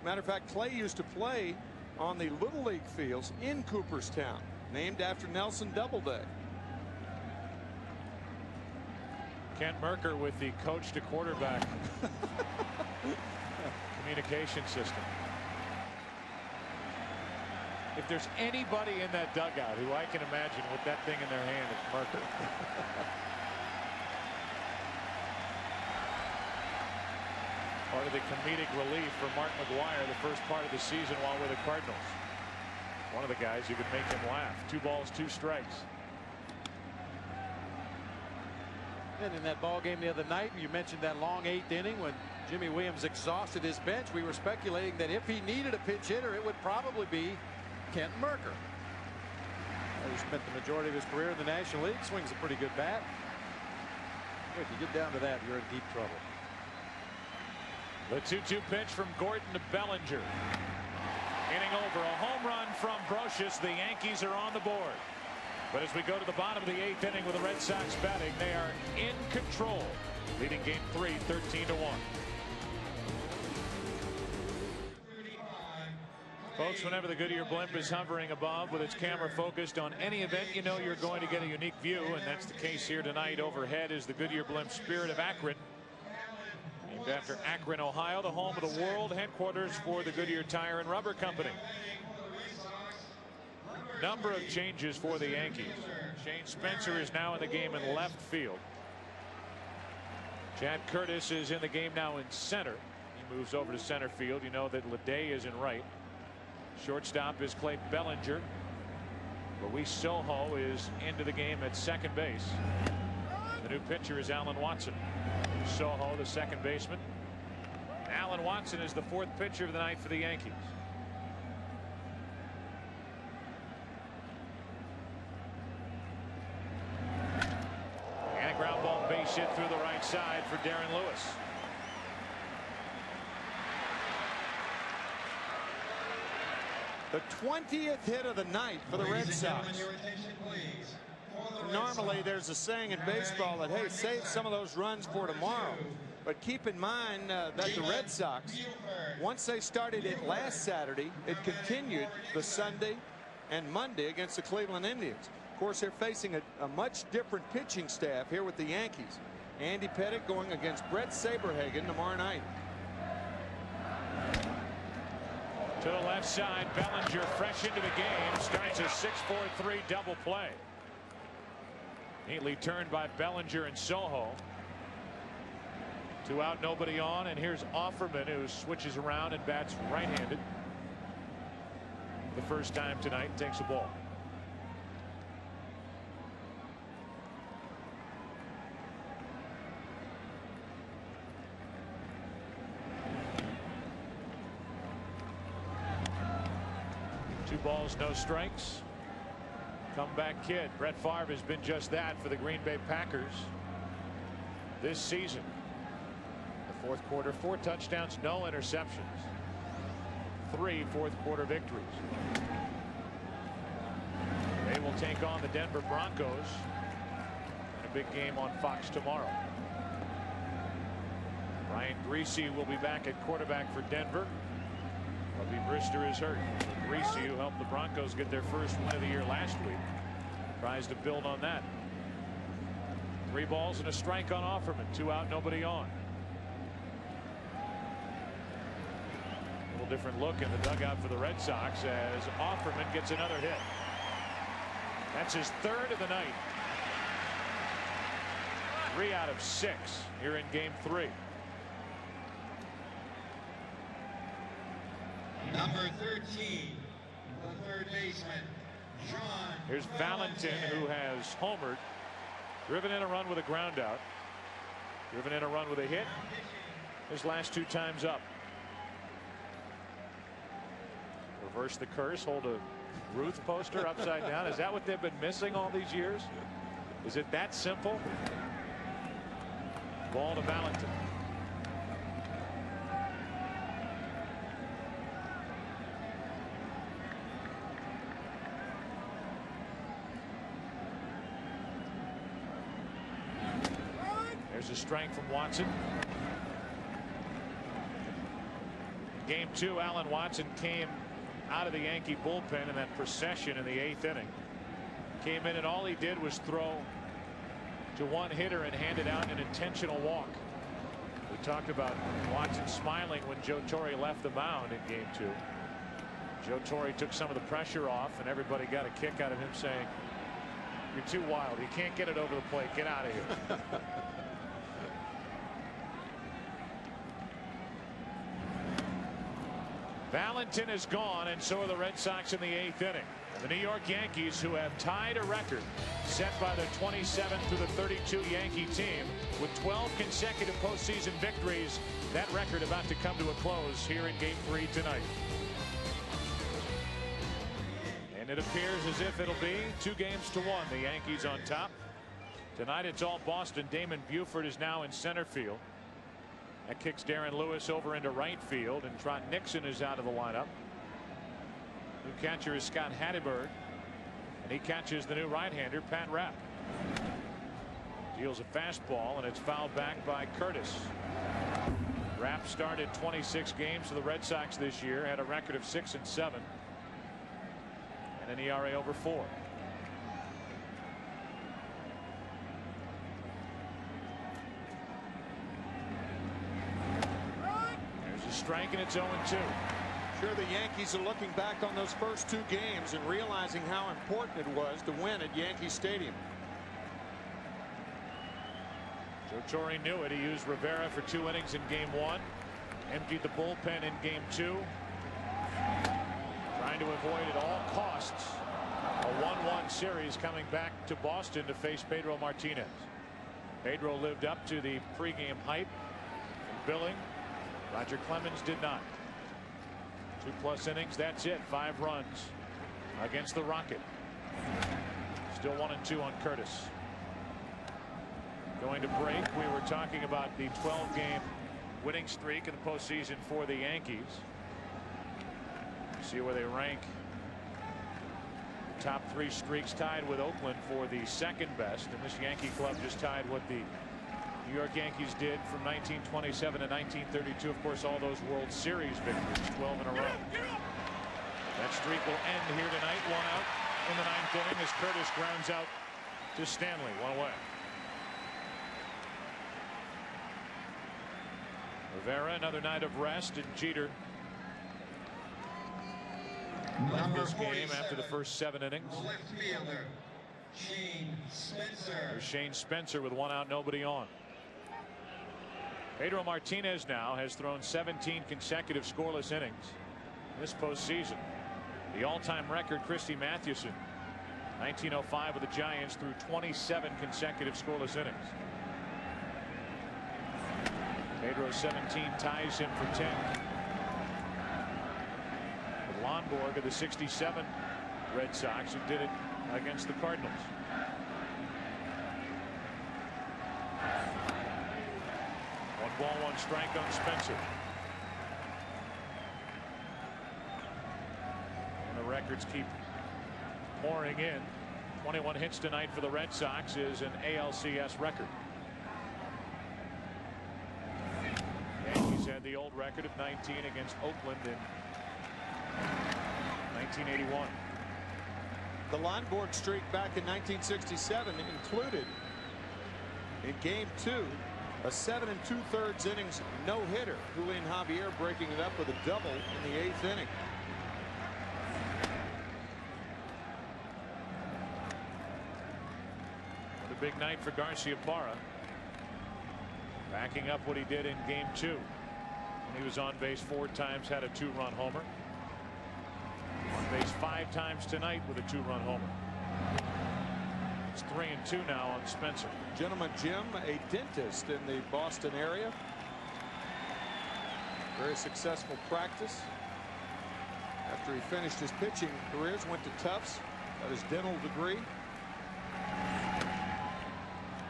Matter of fact, Clay used to play on the Little League fields in Cooperstown, named after Nelson Doubleday. Kent Merker with the coach to quarterback communication system. If there's anybody in that dugout who I can imagine with that thing in their hand, it's Merker. Part of the comedic relief for Mark McGwire the first part of the season while with the Cardinals. One of the guys who could make him laugh. 2 balls, 2 strikes. And in that ball game the other night, you mentioned that long 8th inning when Jimmy Williams exhausted his bench. We were speculating that if he needed a pinch hitter, it would probably be Kent Merker. He spent the majority of his career in the National League. Swings a pretty good bat. If you get down to that, you're in deep trouble. The 2-2 pitch from Gordon to Bellinger. Inning over. A home run from Brocious. The Yankees are on the board. But as we go to the bottom of the 8th inning with the Red Sox batting, they are in control, leading game 3 13-1. Folks, whenever the Goodyear blimp is hovering above with its camera focused on any event, you know you're going to get a unique view, and that's the case here tonight. Overhead is the Goodyear blimp Spirit of Akron, named after Akron, Ohio, the home of the world headquarters for the Goodyear Tire and Rubber Company. Number of changes for the Yankees. Shane Spencer is now in the game in left field. Chad Curtis is in the game now in center. He moves over to center field. You know that Leday is in right. Shortstop is Clay Bellinger. Luis Soho is into the game at second base. The new pitcher is Alan Watson. Soho, the second baseman. Alan Watson is the 4th pitcher of the night for the Yankees. And a ground ball base hit through the right side for Darren Lewis. The 20th hit of the night for the Red Sox. Normally there's a saying in baseball that, hey, save some of those runs for tomorrow. But keep in mind that the Red Sox, once they started it last Saturday, it continued the Sunday and Monday against the Cleveland Indians. Of course, they're facing a much different pitching staff here with the Yankees. Andy Pettitte going against Brett Saberhagen tomorrow night. To the left side, Bellinger fresh into the game, starts a 6-4-3 double play. Neatly turned by Bellinger and Soho. 2 out, nobody on, and here's Offerman, who switches around and bats right-handed. The first time tonight, takes a ball. Two balls, no strikes. Comeback kid. Brett Favre has been just that for the Green Bay Packers this season. The 4th quarter, 4 touchdowns, no interceptions. 3 4th-quarter victories. They will take on the Denver Broncos in a big game on Fox tomorrow. Ryan Greasy will be back at quarterback for Denver. Bubby Brister is hurt. Greasy, who helped the Broncos get their first win of the year last week, tries to build on that. 3 balls and a strike on Offerman. 2 out, nobody on. A little different look in the dugout for the Red Sox as Offerman gets another hit. That's his 3rd of the night. 3 out of 6 here in game 3. Number 13, the third baseman, John. Here's Valentin, who has homered, driven in a run with a ground out, driven in a run with a hit. His last 2 times up. Reverse the curse, hold a Ruth poster upside down. Is that what they've been missing all these years? Is it that simple? Ball to Valentin. There's a strike from Watson. Game 2, Alan Watson came out of the Yankee bullpen in that procession in the 8th inning. Came in and all he did was throw to one hitter and handed out an intentional walk. We talked about Watson smiling when Joe Torre left the mound in game 2. Joe Torre took some of the pressure off and everybody got a kick out of him saying, "You're too wild. You can't get it over the plate. Get out of here." Valentin is gone, and so are the Red Sox in the 8th inning. The New York Yankees, who have tied a record set by the 27 through the 32 Yankee team with 12 consecutive postseason victories. That record about to come to a close here in game 3 tonight. And it appears as if it'll be 2-1. The Yankees on top. Tonight it's all Boston. Damon Buford is now in center field. That kicks Darren Lewis over into right field, and Trot Nixon is out of the lineup. New catcher is Scott Hatteberg, and he catches the new right-hander Pat Rapp. Deals a fastball, and it's fouled back by Curtis. Rapp started 26 games for the Red Sox this year, had a record of 6-7, and an ERA over 4. Strike, and it's 0-2. Sure, the Yankees are looking back on those first 2 games and realizing how important it was to win at Yankee Stadium. Joe Torre knew it. He used Rivera for 2 innings in game 1. Emptied the bullpen in game 2. Trying to avoid at all costs a 1-1 series coming back to Boston to face Pedro Martinez. Pedro lived up to the pregame hype and billing. Roger Clemens did not. 2+ innings. That's it. 5 runs against the Rocket. Still 1-2 on Curtis. Going to break. We were talking about the 12-game winning streak in the postseason for the Yankees. See where they rank. Top 3 streaks tied with Oakland for the 2nd best, and this Yankee club just tied what the New York Yankees did from 1927 to 1932. Of course, all those World Series victories, 12 in a row. That streak will end here tonight. 1 out in the 9th inning as Curtis grounds out to Stanley. 1 away. Rivera, another night of rest, and Jeter left this game after the first 7 innings. The left fielder, Shane Spencer. There's Shane Spencer with 1 out, nobody on. Pedro Martinez now has thrown 17 consecutive scoreless innings this postseason. The all-time record, Christy Mathewson, 1905 with the Giants, threw 27 consecutive scoreless innings. Pedro's 17 ties him for 10. With Lonborg of the 67 Red Sox, who did it against the Cardinals. One ball, 1 strike on Spencer. And the records keep pouring in. 21 hits tonight for the Red Sox is an ALCS record. Yankees had the old record of 19 against Oakland in 1981. The Lonborg streak back in 1967 included in game 2 a 7 2/3 innings no-hitter. Julian Javier breaking it up with a double in the 8th inning. The big night for Garciaparra. Backing up what he did in game 2. When he was on base 4 times, had a 2-run homer. On base 5 times tonight with a 2-run homer. It's 3-2 now on Spencer. Gentleman Jim, a dentist in the Boston area. Very successful practice. After he finished his pitching careers, went to Tufts, got his dental degree.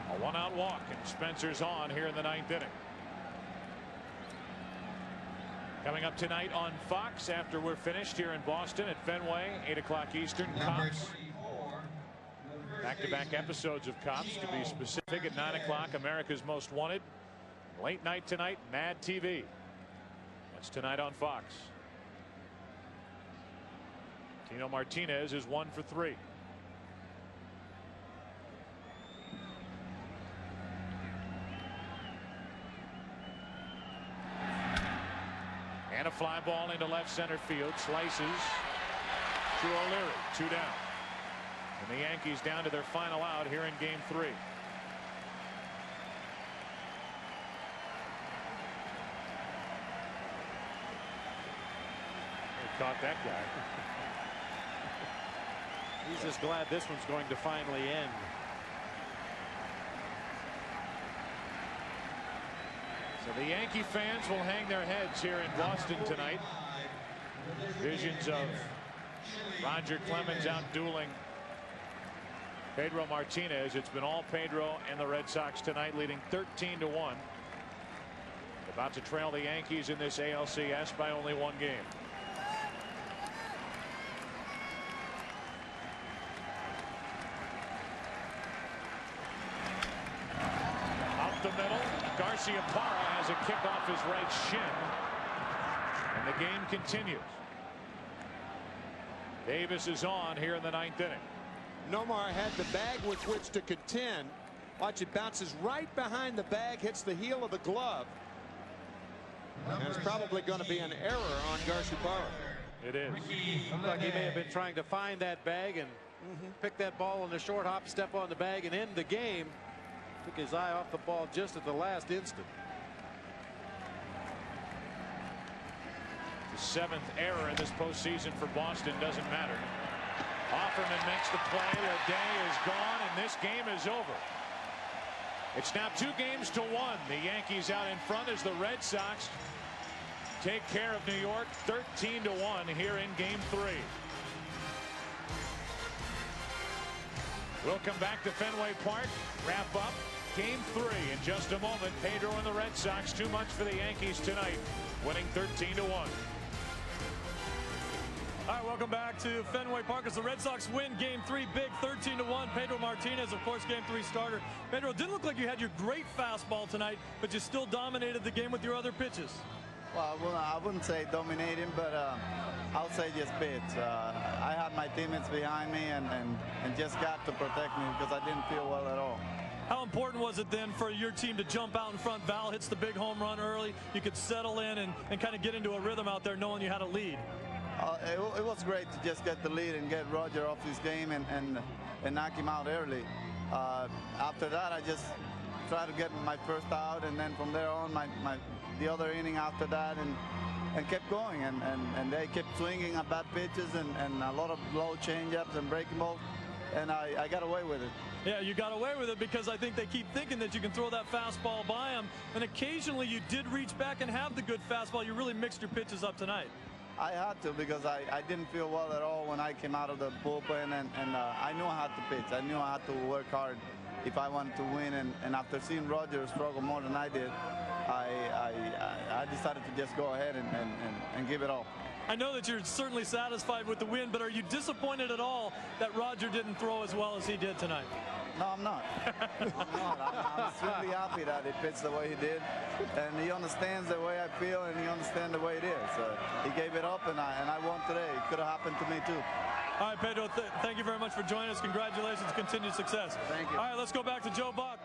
A 1-out walk, and Spencer's on here in the 9th inning. Coming up tonight on Fox after we're finished here in Boston at Fenway, 8 o'clock Eastern. Cops. Back-to-back episodes of Cops, to be specific, at 9 o'clock, America's Most Wanted. Late night tonight, Mad TV. That's tonight on Fox. Tino Martinez is 1 for 3. And a fly ball into left center field. Slices to O'Leary. 2 down. And the Yankees down to their final out here in game 3. They caught that guy. He's just glad this one's going to finally end. So the Yankee fans will hang their heads here in Boston tonight. Visions of Roger Clemens out dueling Pedro Martinez. It's been all Pedro and the Red Sox tonight, leading 13-1. About to trail the Yankees in this ALCS by only 1 game. Up the middle, Garciaparra has a kick off his right shin, and the game continues. Davis is on here in the 9th inning. Nomar had the bag with which to contend. Watch, it bounces right behind the bag, hits the heel of the glove. And it's probably going to be an error on Garciaparra. It is. Looked like he may have been trying to find that bag and pick that ball on the short hop, step on the bag, and end the game. Took his eye off the ball just at the last instant. The 7th error in this postseason for Boston. Doesn't matter. Offerman makes the play. The day is gone, and this game is over. It's now 2-1. The Yankees out in front as the Red Sox take care of New York 13-1 here in game 3. We'll come back to Fenway Park, wrap up game 3 in just a moment. Pedro and the Red Sox, too much for the Yankees tonight, winning 13-1. All right, welcome back to Fenway Park as the Red Sox win game 3 big, 13-1. Pedro Martinez, of course, game 3 starter. Pedro, it didn't look like you had your great fastball tonight, but you still dominated the game with your other pitches. Well, I wouldn't say dominating, but I'll say just bits. I had my teammates behind me and just got to protect me because I didn't feel well at all. How important was it then for your team to jump out in front? Val hits the big home run early. You could settle in and kind of get into a rhythm out there knowing you had a lead. It was great to just get the lead and get Roger off his game and knock him out early. After that, I just tried to get my first out, and then from there on, the other inning after that, and kept going. And they kept swinging at bad pitches and a lot of low changeups and breaking balls, and I got away with it. Yeah, you got away with it because I think they keep thinking that you can throw that fastball by them, and occasionally you did reach back and have the good fastball. You really mixed your pitches up tonight. I had to because I didn't feel well at all when I came out of the bullpen, and I knew I had to pitch. I knew I had to work hard if I wanted to win, and after seeing Roger struggle more than I did, I decided to just go ahead and give it all. I know that you're certainly satisfied with the win, but are you disappointed at all that Roger didn't throw as well as he did tonight? No, I'm not. I'm extremely happy that he pitched the way he did, and he understands the way I feel, and he understands the way it is. He gave it up, and I won today. It could have happened to me too. All right, Pedro, thank you very much for joining us. Congratulations, continued success. Thank you. All right, let's go back to Joe Buck.